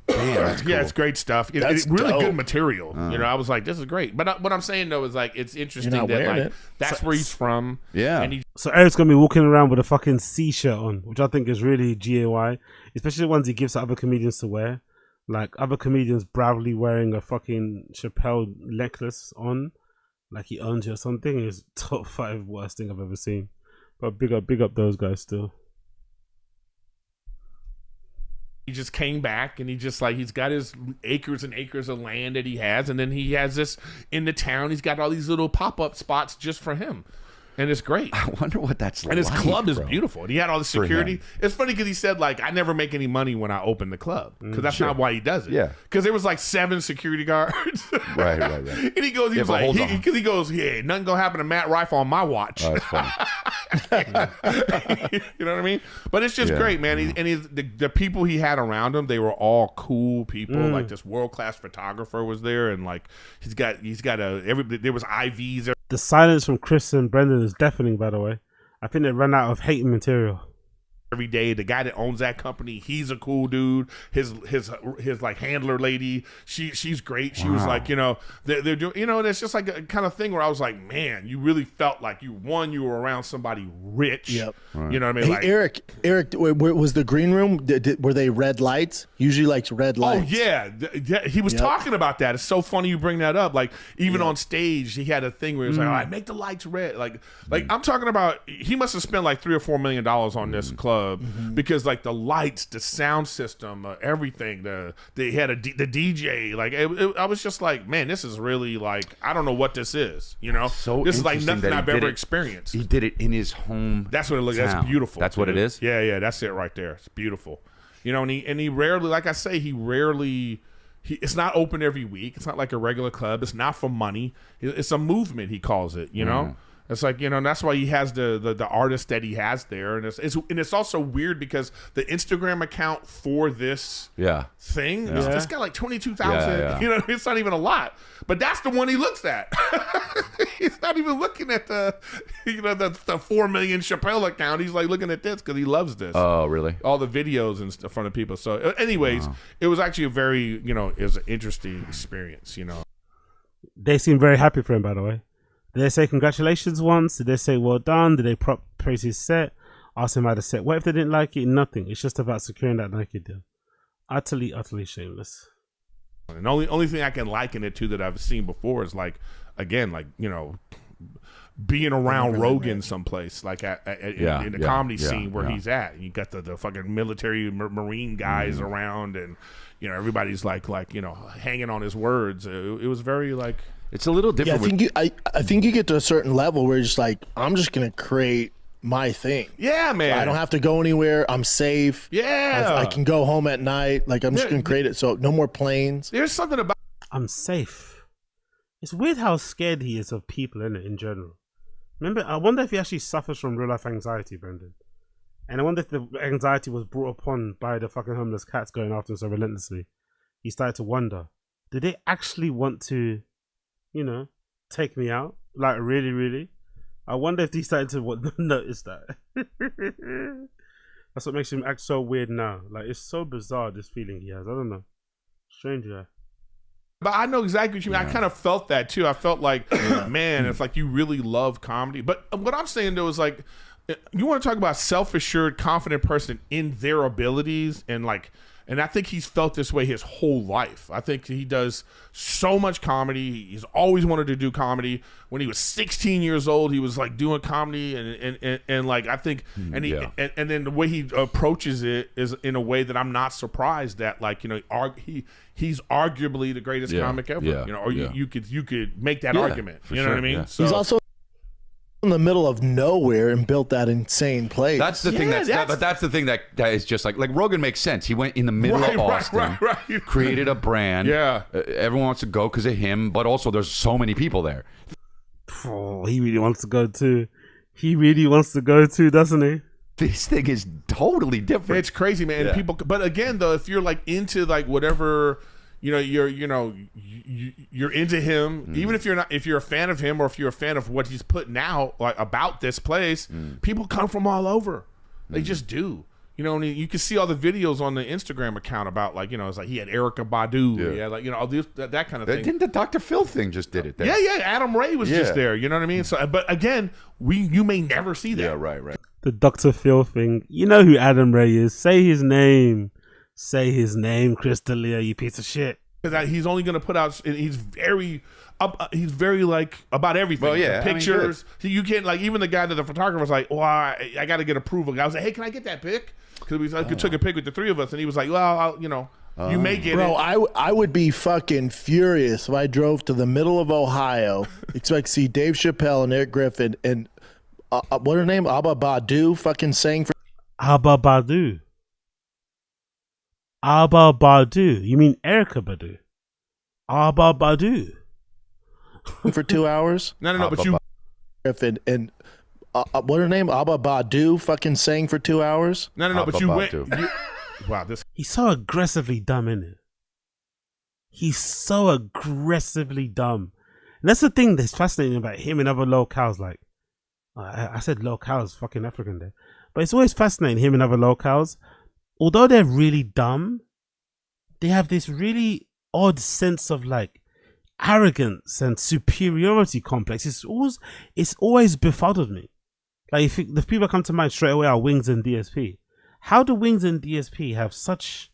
Damn, that's cool. Yeah, it's great stuff. It's really good material. I was like, this is great. But what I'm saying though is like, it's interesting that that's where he's from. Yeah. And so Eric's gonna be walking around with a fucking C shirt on, which I think is really GAY, especially the ones he gives to other comedians to wear. Like other comedians proudly wearing a fucking Chappelle necklace on, like he owns it or something. Is top 5 worst thing I've ever seen. But big up those guys still. He just came back and he's got his acres and acres of land that he has. And then he has this in the town. He's got all these little pop-up spots just for him. And it's great. I wonder what that's like. And his club is beautiful. And he had all the security. It's funny because he said, like, I never make any money when I open the club. Because that's not why he does it. Yeah. Because there was like 7 security guards. Right. And he goes, yeah, nothing going to happen to Matt Rife on my watch. Oh, that's funny. You know what I mean? But it's just great, man. The people he had around him, they were all cool people. Like this world-class photographer was there. And like, there was IVs. The silence from Chris and Brendan is deafening, by the way. I think they ran out of hating material. every day. The guy that owns that company, he's a cool dude. His like handler lady, she's great. She was like, you know, they're doing, you know, and it's just like a kind of thing where I was like, man, you really felt like you were around somebody rich. Yep. You know what I mean? Hey, like, Eric, was the green room? Were they red lights? Usually likes red lights. Oh yeah, he was talking about that. It's so funny you bring that up. Like even on stage, he had a thing where he was like, "All right, make the lights red." Like I'm talking about. He must have spent like $3 or $4 million on this club because like the lights, the sound system, everything. They had the DJ. Like I was just like, man, this is really like I don't know what this is. You know, So this is like interesting nothing that he I've did ever it- experienced. He did it in his home. That's what it looks. That's town. beautiful. That's what it is. Yeah, that's it right there. It's beautiful. You know, and he rarely, like I say, it's not open every week. It's not like a regular club. It's not for money. It's a movement, he calls it, you know? It's like, you know, and that's why he has the artist that he has there. And it's also weird because the Instagram account for this thing, it's got like 22,000. You know, it's not even a lot. But that's the one he looks at. He's not even looking at the 4 million Chappelle account. He's like looking at this because he loves this. Oh, really? All the videos and stuff from the people. So anyways, it was actually a very, you know, it was an interesting experience, you know. They seem very happy for him, by the way. Did they say congratulations once? Did they say well done? Did they praise his set? Ask him how the set. What if they didn't like it? Nothing. It's just about securing that Nike deal. Utterly shameless. And the only thing I can liken it to that I've seen before is like, again, like, you know, being around Rogan someplace, like in the comedy scene where he's at. You got the fucking military Marine guys around, and you know everybody's like you know hanging on his words. It was very like. It's a little different. Yeah, I think you get to a certain level where you're just like, I'm just gonna create my thing. Yeah, man. I don't have to go anywhere. I'm safe. Yeah. I can go home at night. Like I'm just gonna create it. So no more planes. There's something about I'm safe. It's weird how scared he is of people in general. Remember, I wonder if he actually suffers from real life anxiety, Brendan. And I wonder if the anxiety was brought upon by the fucking homeless cats going after him so relentlessly. He started to wonder, did they actually want to, you know, take me out? Like, really, really? I wonder if he started to notice that. That's what makes him act so weird now. Like, it's so bizarre, this feeling he has. I don't know. Strange, yeah. But I know exactly what you mean. I kind of felt that too. I felt like, man, it's like you really love comedy. But what I'm saying though is like, you want to talk about self-assured, confident person in their abilities, and like, and I think he's felt this way his whole life. I think he does so much comedy. He's always wanted to do comedy. When he was 16 years old, he was like doing comedy, and like I think, and and then the way he approaches it is in a way that I'm not surprised that, like, you know, he's arguably the greatest comic ever. You know, or you could make that argument. You know what I mean? So, he's also in the middle of nowhere and built that insane place. That's the thing. But that's the thing that is just like Rogan makes sense. He went in the middle of Austin, created a brand. Yeah, everyone wants to go because of him, but also there's so many people there. Oh, he really wants to go too. He really wants to go too, doesn't he? This thing is totally different. It's crazy, man. Yeah. People, but again, though, if you're like into like whatever, you know, you're into him. Even if you're a fan of him, or if you're a fan of what he's putting out, like about this place, people come from all over. They just do. You know, and you can see all the videos on the Instagram account about, like, you know, it's like he had Erykah Badu, he had, like, you know, all this, that kind of thing. Didn't the Dr. Phil thing just did it? There? Yeah. Adam Ray was just there. You know what I mean? So, but again, you may never see that. Yeah, right. The Dr. Phil thing. You know who Adam Ray is. Say his name. Say his name, Crystalia, you piece of shit. Because he's only going to put out. He's very like about everything. Well, yeah, the pictures. I mean, you can't, like, even the guy that the photographer was like, "Oh, I got to get approval." I was like, "Hey, can I get that pic?" Because we took a pic with the three of us, and he was like, "Well, you know, you may get Bro, it." I would be fucking furious if I drove to the middle of Ohio, expect to see Dave Chappelle and Eric Griffin and what her name, Abba Badu, fucking sang for Abba Badu. Abba Badu. You mean Erykah Badu? Abba Badu. for 2 hours. No, but you. Griffin and what her name, Abba Badu, fucking sang for 2 hours. No, but you went. Wow, this. He's so aggressively dumb, isn't it? He's so aggressively dumb. And that's the thing that's fascinating about him and other locals. Like, I said locals, fucking African there. But it's always fascinating hearing other locals. Although they're really dumb, they have this really odd sense of like arrogance and superiority complex. It's always befuddled me. Like if the people that come to mind straight away are Wings and DSP. How do Wings and DSP have such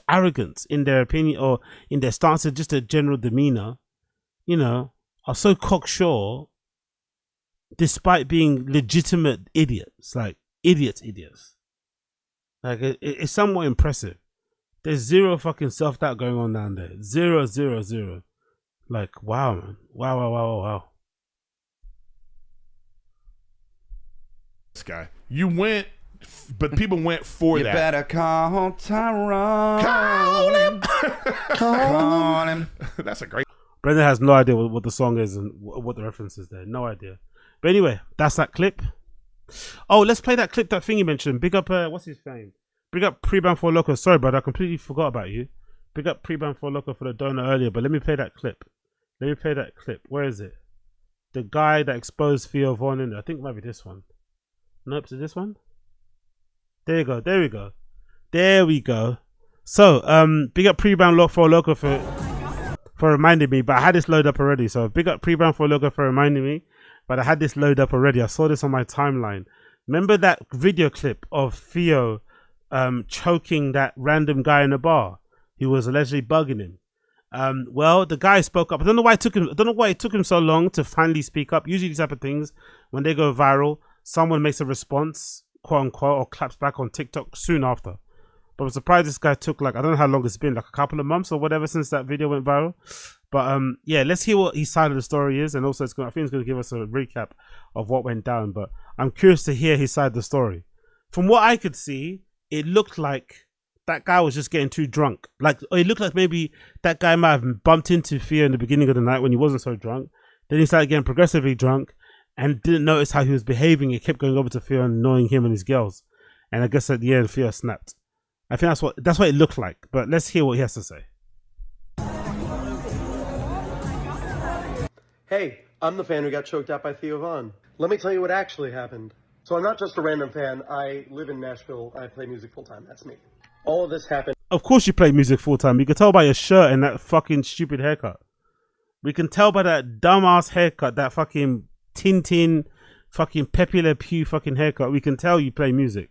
arrogance in their opinion or in their stance, just a general demeanor, you know, are so cocksure despite being legitimate idiots, like idiots. Like it's somewhat impressive. There's zero fucking self-doubt going on down there. Zero. Like, wow, man. Wow. This guy. You went, but people went for you that. You better call Tyrone. Call him. That's a great. Brennan has no idea what the song is and what the reference is there. No idea. But anyway, that's that clip. Oh, let's play that clip that Thingy mentioned. Big up, what's his name? Big up Pre-Ban for Loco. Sorry, brother, I completely forgot about you. Big up Pre-Ban for Loco for the donor earlier, but let me play that clip. Where is it? The guy that exposed Theo Von in there. I think it might be this one. Nope, is it this one? There we go. So, big up Pre-Ban for Loco for reminding me, but I had this load up already. So, big up Pre-Ban for Loco for reminding me, but I had this load up already. I saw this on my timeline. Remember that video clip of Theo choking that random guy in a bar who was allegedly bugging him? Well, the guy spoke up. I don't know why it took him so long to finally speak up. Usually these type of things, when they go viral, someone makes a response, quote unquote, or claps back on TikTok soon after. But I'm surprised this guy took, like, I don't know how long it's been, like a couple of months or whatever since that video went viral. But yeah, let's hear what his side of the story is, and also I think it's going to give us a recap of what went down. But I'm curious to hear his side of the story. From what I could see, it looked like that guy was just getting too drunk. Like, it looked like maybe that guy might have bumped into Theo in the beginning of the night when he wasn't so drunk. Then he started getting progressively drunk and didn't notice how he was behaving. He kept going over to Theo and annoying him and his girls. And I guess at the end, Theo snapped. I think that's what it looked like. But let's hear what he has to say. Hey, I'm the fan who got choked out by Theo Von. Let me tell you what actually happened. So I'm not just a random fan. I live in Nashville. I play music full time. That's me. All of this happened. Of course you play music full time. You can tell by your shirt and that fucking stupid haircut. We can tell by that dumbass haircut, that fucking Tintin, fucking Pepe Le Pew fucking haircut. We can tell you play music.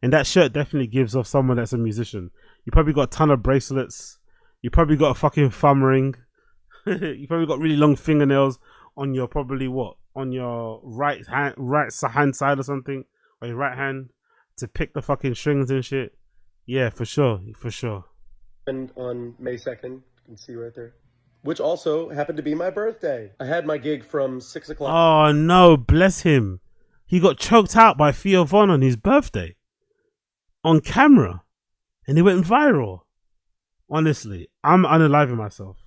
And that shirt definitely gives off someone that's a musician. You probably got a ton of bracelets. You probably got a fucking thumb ring. You probably got really long fingernails on your on your right hand side or something, or your right hand to pick the fucking strings and shit. Yeah, for sure. And on May 2nd, you can see right there, which also happened to be my birthday. I had my gig from 6 o'clock. Oh no, bless him. He got choked out by Theo Von on his birthday. On camera. And it went viral. Honestly, I'm unaliving myself.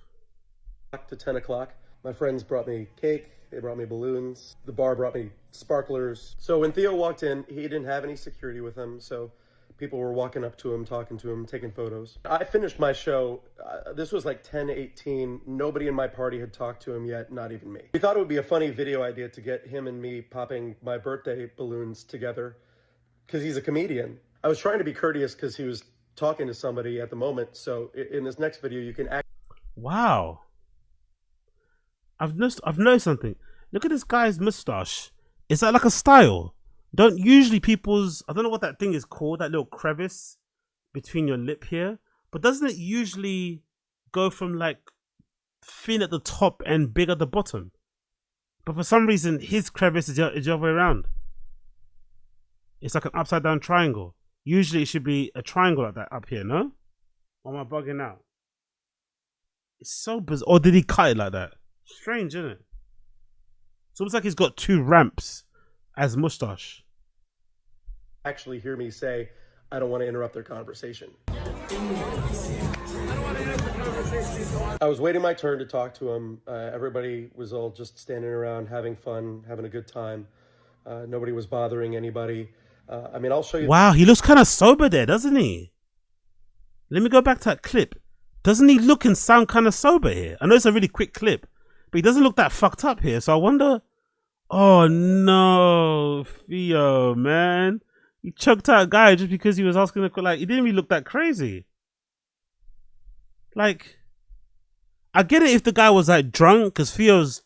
To 10 o'clock, my friends brought me cake. They brought me balloons. The bar brought me sparklers. So when Theo walked in, he didn't have any security with him. So people were walking up to him, talking to him, taking photos. I finished my show. This was like 10:18. Nobody in my party had talked to him yet, not even me. We thought it would be a funny video idea to get him and me popping my birthday balloons together because he's a comedian. I was trying to be courteous because he was talking to somebody at the moment. So in this next video, you can act. Wow. I've noticed something. Look at this guy's mustache. Is that like a style? Don't usually people's, I don't know what that thing is called, that little crevice between your lip here, but doesn't it usually go from like thin at the top and big at the bottom? But for some reason, his crevice is the other way around. It's like an upside down triangle. Usually it should be a triangle like that up here, no? Or am I bugging out? It's so bizarre. Or did he cut it like that? Strange, isn't it? It's almost like he's got two ramps as mustache. Actually hear me say, I don't want to interrupt their conversation. I was waiting my turn to talk to him. Everybody was all just standing around, having fun, having a good time. Nobody was bothering anybody. I mean, I'll show you. Wow, he looks kind of sober there, doesn't he? Let me go back to that clip. Doesn't he look and sound kind of sober here? I know it's a really quick clip, but he doesn't look that fucked up here. So I wonder Oh no, Theo, man. He choked out a guy just because he was asking the like he didn't even look that crazy. Like, I get it if the guy was like drunk, because Theo's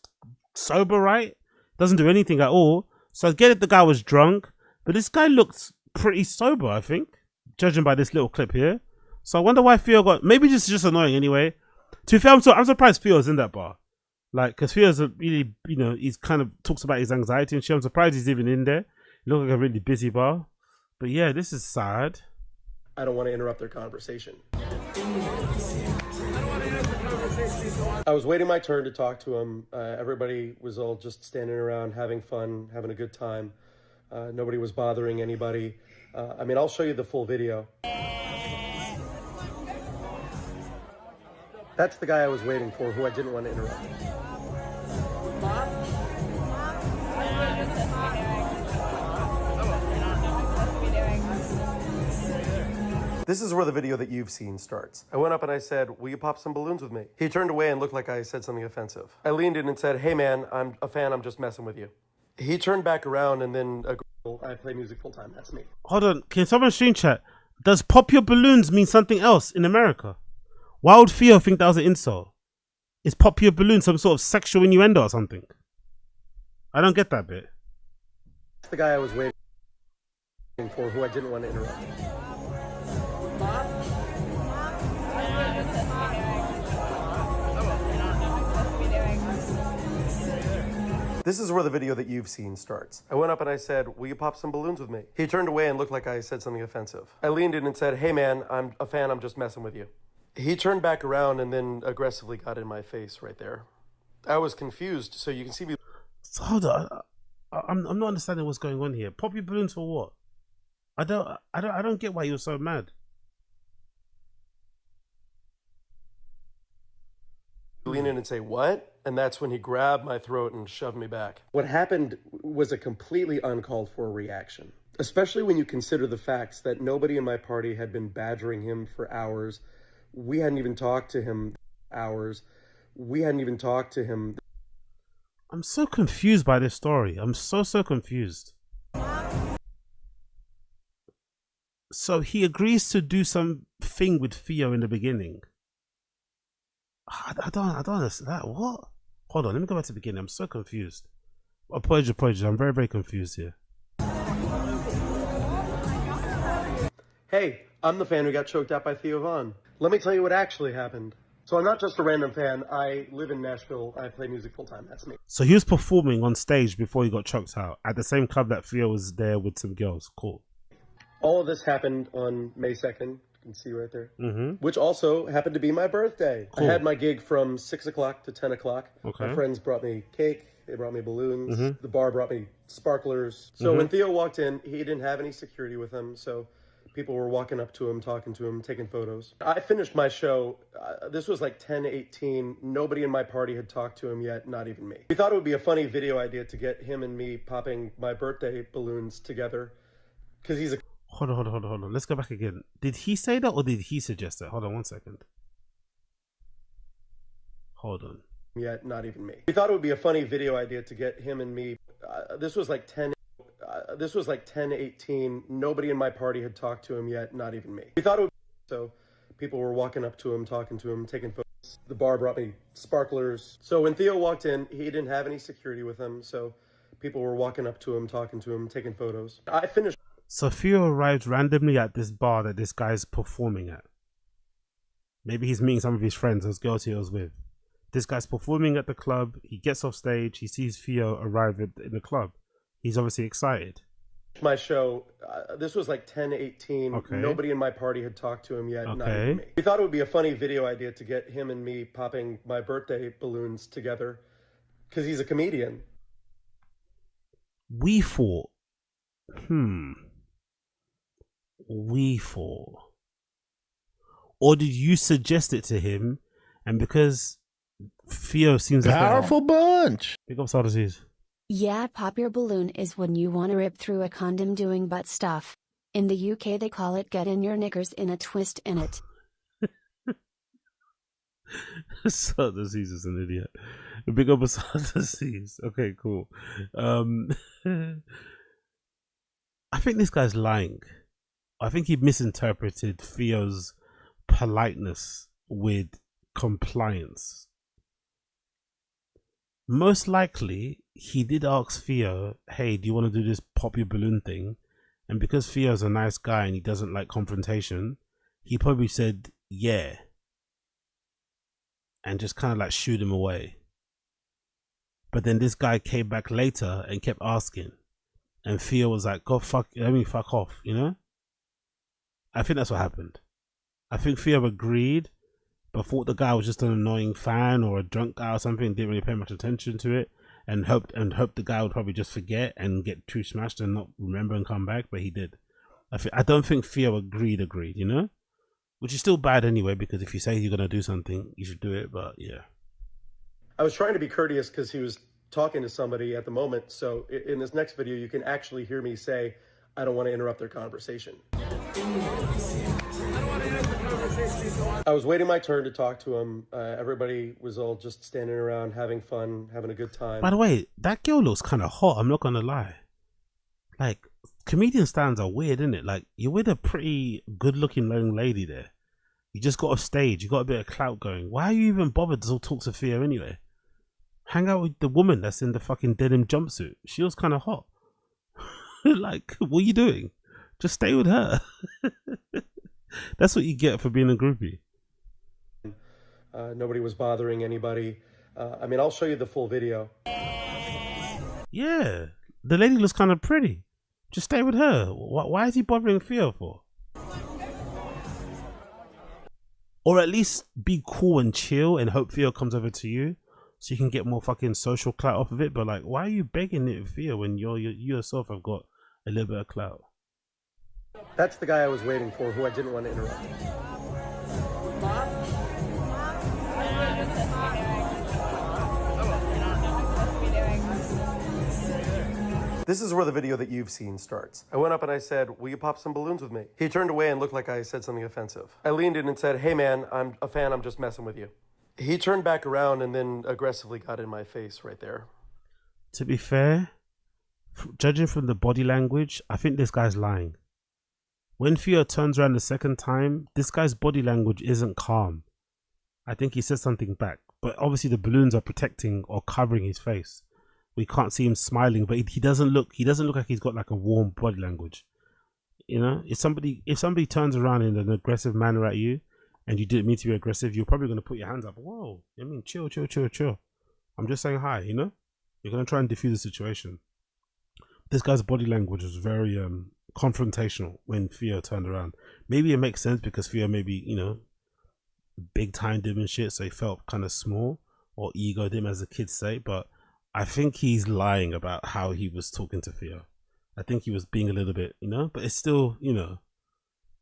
sober, right? Doesn't do anything at all. So I get it the guy was drunk, but this guy looked pretty sober, I think, judging by this little clip here. So I wonder why Theo got, maybe just annoying anyway. To be fair, I'm surprised Theo's in that bar. Like, because Theo's a really, you know, he's kind of talks about his anxiety and shit. I'm surprised he's even in there. He looks like a really busy bar. But yeah, this is sad. I don't want to interrupt their conversation. I was waiting my turn to talk to him. Everybody was all just standing around having fun, having a good time. Nobody was bothering anybody. I mean, I'll show you the full video. That's the guy I was waiting for, who I didn't want to interrupt. This is where the video that you've seen starts. I went up and I said, will you pop some balloons with me? He turned away and looked like I said something offensive. I leaned in and said, hey man, I'm a fan, I'm just messing with you. He turned back around and then, I play music full time, that's me. Hold on, can someone screen chat? Does pop your balloons mean something else in America? Why would Theo think that was an insult? Is pop your balloon some sort of sexual innuendo or something? I don't get that bit. That's the guy I was waiting for, who I didn't want to interrupt. This is where the video that you've seen starts. I went up and I said, will you pop some balloons with me? He turned away and looked like I said something offensive. I leaned in and said, hey man, I'm a fan, I'm just messing with you. He turned back around and then aggressively got in my face right there. I was confused, so you can see me. So hold on, I'm not understanding what's going on here. Pop your balloons for what? I don't get why you're so mad. Lean in and say, what? And that's when he grabbed my throat and shoved me back. What happened was a completely uncalled for reaction, especially when you consider the facts that nobody in my party had been badgering him for hours. We hadn't even talked to him hours. We hadn't even talked to him. I'm so confused by this story. I'm so confused. So he agrees to do something with Theo in the beginning. I don't understand that. What? Hold on, let me go back to the beginning. I'm so confused. Apologies. I'm very confused here. Hey, I'm the fan who got choked out by Theo Von. Let me tell you what actually happened. So I'm not just a random fan. I live in Nashville. I play music full time. That's me. So he was performing on stage before he got choked out at the same club that Theo was there with some girls. Cool. All of this happened on May 2nd. You can see right there. Which also happened to be my birthday. Cool. I had my gig from 6 o'clock to 10 o'clock. Okay. My friends brought me cake. They brought me balloons. The bar brought me sparklers. So when Theo walked in, he didn't have any security with him. So people were walking up to him, talking to him, taking photos. I finished my show. This was like 10:18. Nobody in my party had talked to him yet, not even me. We thought it would be a funny video idea to get him and me popping my birthday balloons together. Because he's a... Hold on. Let's go back again. Did he say that or did he suggest that? Hold on 1 second. Hold on. Yet, not even me. We thought it would be a funny video idea to get him and me. This was like 10:18. Nobody in my party had talked to him yet, not even me. We thought it would... So people were walking up to him, talking to him, taking photos. The bar brought me sparklers. So when Theo walked in, he didn't have any security with him. So people were walking up to him, talking to him, taking photos. I finished... So Theo arrives randomly at this bar that this guy's performing at. Maybe he's meeting some of his friends, those girls he was with. This guy's performing at the club. He gets off stage. He sees Theo arrive in the club. He's obviously excited. My show, this was like 10:18. Okay. Nobody in my party had talked to him yet, not even me. We thought it would be a funny video idea to get him and me popping my birthday balloons together. Because he's a comedian. We thought. Or did you suggest it to him? And because Theo seems like powerful bunch. Big up Sardines. Yeah, pop your balloon is when you want to rip through a condom doing butt stuff. In the UK they call it get in your knickers in a twist in it. Assault Disease is an idiot. Big up Assault Disease. Okay, cool. I think this guy's lying. I think he misinterpreted Theo's politeness with compliance. Most likely, he did ask Theo, hey, do you want to do this pop your balloon thing? And because Theo's a nice guy and he doesn't like confrontation, he probably said, yeah. And just kind of like shoot him away. But then this guy came back later and kept asking. And Theo was like, fuck off, you know? I think that's what happened. I think Theo agreed, but thought the guy was just an annoying fan or a drunk guy or something, didn't really pay much attention to it, and hoped the guy would probably just forget and get too smashed and not remember and come back, but he did. I don't think Theo agreed, you know? Which is still bad anyway, because if you say you're going to do something, you should do it, but yeah. I was trying to be courteous because he was talking to somebody at the moment, so in this next video, you can actually hear me say, I don't want to interrupt their conversation. I was waiting my turn to talk to him. Everybody was all just standing around, having fun, having a good time. By the way, that girl looks kind of hot, I'm not going to lie. Like, comedian stands are weird, isn't it? Like, you're with a pretty good-looking young lady there. You just got off stage, you got a bit of clout going. Why are you even bothered to talk to Theo anyway? Hang out with the woman that's in the fucking denim jumpsuit. She was kind of hot. Like, what are you doing? Just stay with her. That's what you get for being a groupie. Nobody was bothering anybody. I mean, I'll show you the full video. Yeah, the lady looks kind of pretty. Just stay with her. Why is he bothering Theo for? Or at least be cool and chill and hope Theo comes over to you so you can get more fucking social clout off of it. But like, why are you begging it, Theo, when you yourself have got a little bit of clout? That's the guy I was waiting for, who I didn't want to interrupt. This is where the video that you've seen starts. I went up and I said, will you pop some balloons with me? He turned away and looked like I said something offensive. I leaned in and said, hey man, I'm a fan, I'm just messing with you. He turned back around and then aggressively got in my face right there. To be fair, judging from the body language, I think this guy's lying. When Theo turns around the second time, this guy's body language isn't calm. I think he says something back, but obviously the balloons are protecting or covering his face. We can't see him smiling, but he doesn't look like he's got like a warm body language. You know, if somebody turns around in an aggressive manner at you and you didn't mean to be aggressive, you're probably going to put your hands up. Whoa, I mean, chill. I'm just saying hi, you know? You're going to try and defuse the situation. This guy's body language was very confrontational when Theo turned around. Maybe it makes sense because Theo maybe, you know, big timed him and shit, so he felt kind of small or egoed him, as the kids say, but I think he's lying about how he was talking to Theo. I think he was being a little bit, you know, but it's still, you know,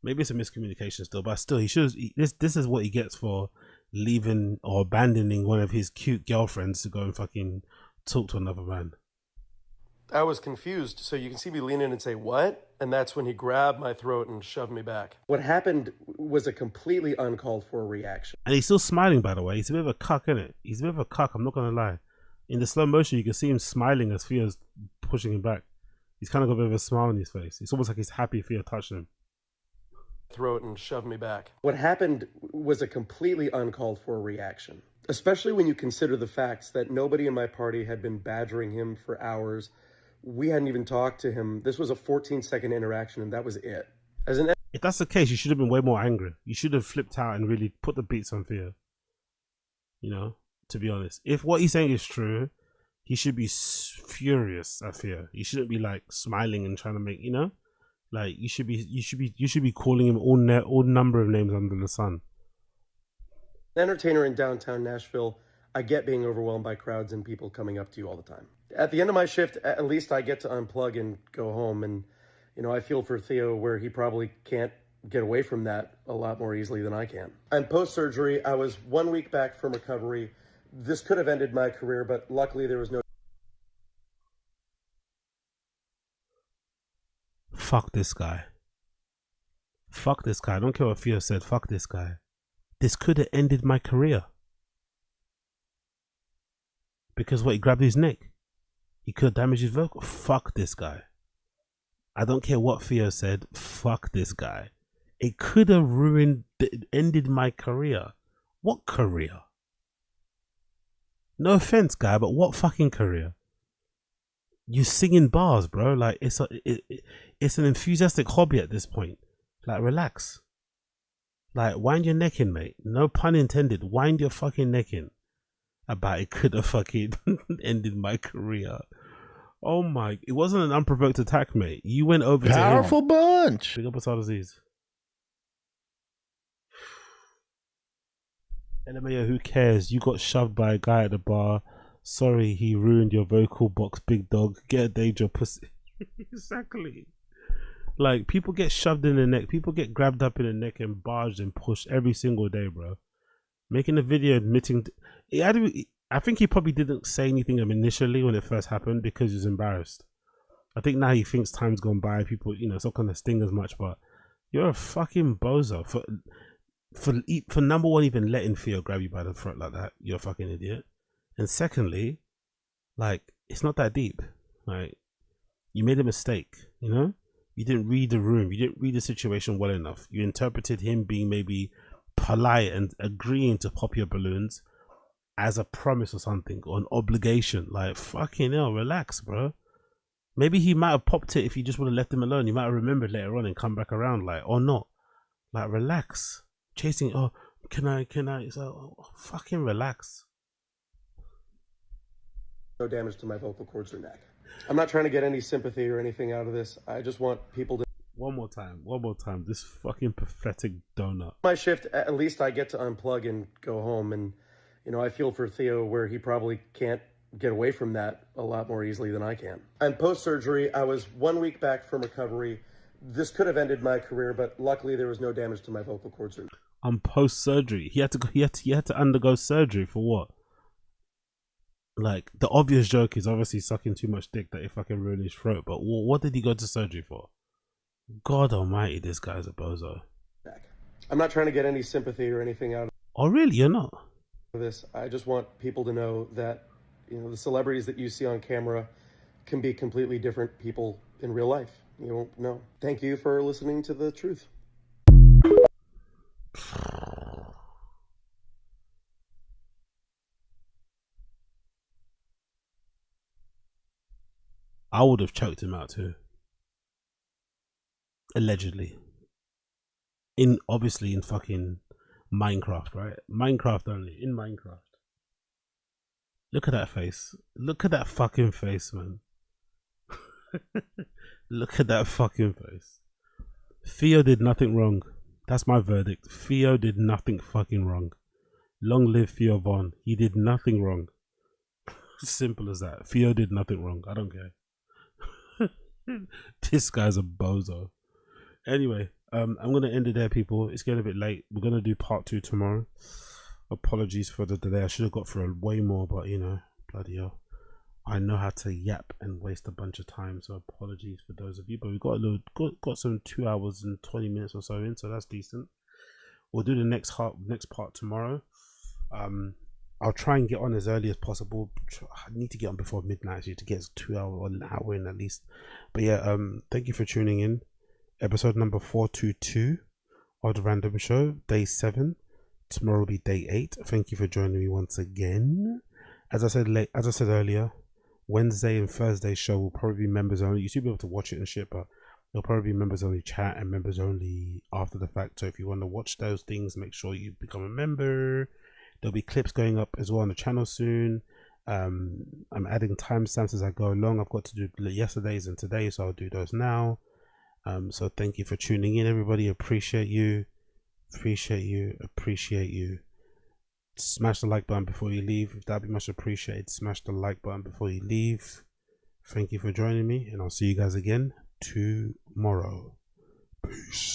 maybe it's a miscommunication still, but still, this is what he gets for leaving or abandoning one of his cute girlfriends to go and fucking talk to another man. I was confused, so you can see me lean in and say, what? And that's when he grabbed my throat and shoved me back. What happened was a completely uncalled for reaction. And he's still smiling, by the way. He's a bit of a cuck, isn't it? He's a bit of a cuck, I'm not going to lie. In the slow motion, you can see him smiling as Theo's pushing him back. He's kind of got a bit of a smile on his face. It's almost like he's happy Theo touched him. Throat and shoved me back. What happened was a completely uncalled for reaction, especially when you consider the facts that nobody in my party had been badgering him for hours. We hadn't even talked to him. This was a 14-second interaction, and that was it. If that's the case, you should have been way more angry. You should have flipped out and really put the beats on Theo. You know, to be honest. If what he's saying is true, he should be furious at Theo. You shouldn't be like smiling and trying to make, you know? Like you should be calling him all number of names under the sun. Entertainer in downtown Nashville, I get being overwhelmed by crowds and people coming up to you all the time. At the end of my shift, at least I get to unplug and go home. And, you know, I feel for Theo where he probably can't get away from that a lot more easily than I can. And post-surgery, I was 1 week back from recovery. This could have ended my career, but luckily there was no... Fuck this guy. Fuck this guy. I don't care what Theo said. Fuck this guy. This could have ended my career. Because what, he grabbed his neck? He could have damaged his vocal. Fuck this guy. I don't care what Theo said. Fuck this guy. It could have ended my career. What career? No offense, guy, but what fucking career? You singing bars, bro. Like, it's an enthusiastic hobby at this point. Like, relax. Like, wind your neck in, mate. No pun intended. Wind your fucking neck in. About it could have fucking ended my career. Oh my! It wasn't an unprovoked attack, mate. You went over to him. Powerful bunch. Big up Asad Aziz. LMAO, who cares? You got shoved by a guy at the bar. Sorry, he ruined your vocal box, big dog. Get a day job, pussy. Exactly. Like, people get shoved in the neck. People get grabbed up in the neck and barged and pushed every single day, bro. Making a video admitting... I think he probably didn't say anything initially when it first happened because he was embarrassed. I think now he thinks time's gone by. People, you know, it's not going to sting as much, but you're a fucking bozo. For number one, even letting Theo grab you by the throat like that, you're a fucking idiot. And secondly, like, it's not that deep. Like, you made a mistake, you know? You didn't read the room. You didn't read the situation well enough. You interpreted him being maybe polite and agreeing to pop your balloons as a promise or something, or an obligation. Like, fucking hell, relax, bro. Maybe he might have popped it if you just would have left him alone. He might have remembered later on and come back around, like, or not. Like, relax. Chasing, oh, can I? So, oh, fucking relax. No damage to my vocal cords or neck. I'm not trying to get any sympathy or anything out of this. I just want people to... One more time. This fucking pathetic donut. My shift, at least I get to unplug and go home. And, you know, I feel for Theo where he probably can't get away from that a lot more easily than I can. And post-surgery, I was 1 week back from recovery. This could have ended my career, but luckily there was no damage to my vocal cords. Post-surgery. He had to undergo surgery for what? Like, the obvious joke is obviously sucking too much dick that it fucking ruined his throat. But what did he go to surgery for? God almighty, this guy's a bozo. I'm not trying to get any sympathy or anything out of... Oh, really? You're not? ...this. I just want people to know that, you know, the celebrities that you see on camera can be completely different people in real life. You won't know. Thank you for listening to the truth. I would have choked him out too. Allegedly. Obviously in fucking Minecraft, right? Minecraft only. In Minecraft. Look at that face. Look at that fucking face, man. Look at that fucking face. Theo did nothing wrong. That's my verdict. Theo did nothing fucking wrong. Long live Theo Von. He did nothing wrong. Simple as that. Theo did nothing wrong. I don't care. This guy's a bozo. Anyway, I'm gonna end it there, people. It's getting a bit late. We're gonna do part 2 tomorrow. Apologies for the delay. I should have got through way more, but you know, bloody hell, I know how to yap and waste a bunch of time. So apologies for those of you, but we got some 2 hours and 20 minutes or so in, so that's decent. We'll do the next part tomorrow. I'll try and get on as early as possible. I need to get on before midnight actually to get 2 hours or an hour in at least. But yeah, thank you for tuning in. Episode number 422 of the Random Show, day 7. Tomorrow will be day 8. Thank you for joining me once again. As I said earlier, Wednesday and Thursday show will probably be members only. You should be able to watch it and shit, but there'll probably be members only chat and members only after the fact. So if you want to watch those things, make sure you become a member. There'll be clips going up as well on the channel soon. I'm adding timestamps as I go along. I've got to do yesterday's and today, so I'll do those now. So thank you for tuning in, everybody. Appreciate you. Smash the like button before you leave. That'd be much appreciated. Smash the like button before you leave. Thank you for joining me, and I'll see you guys again tomorrow. Peace.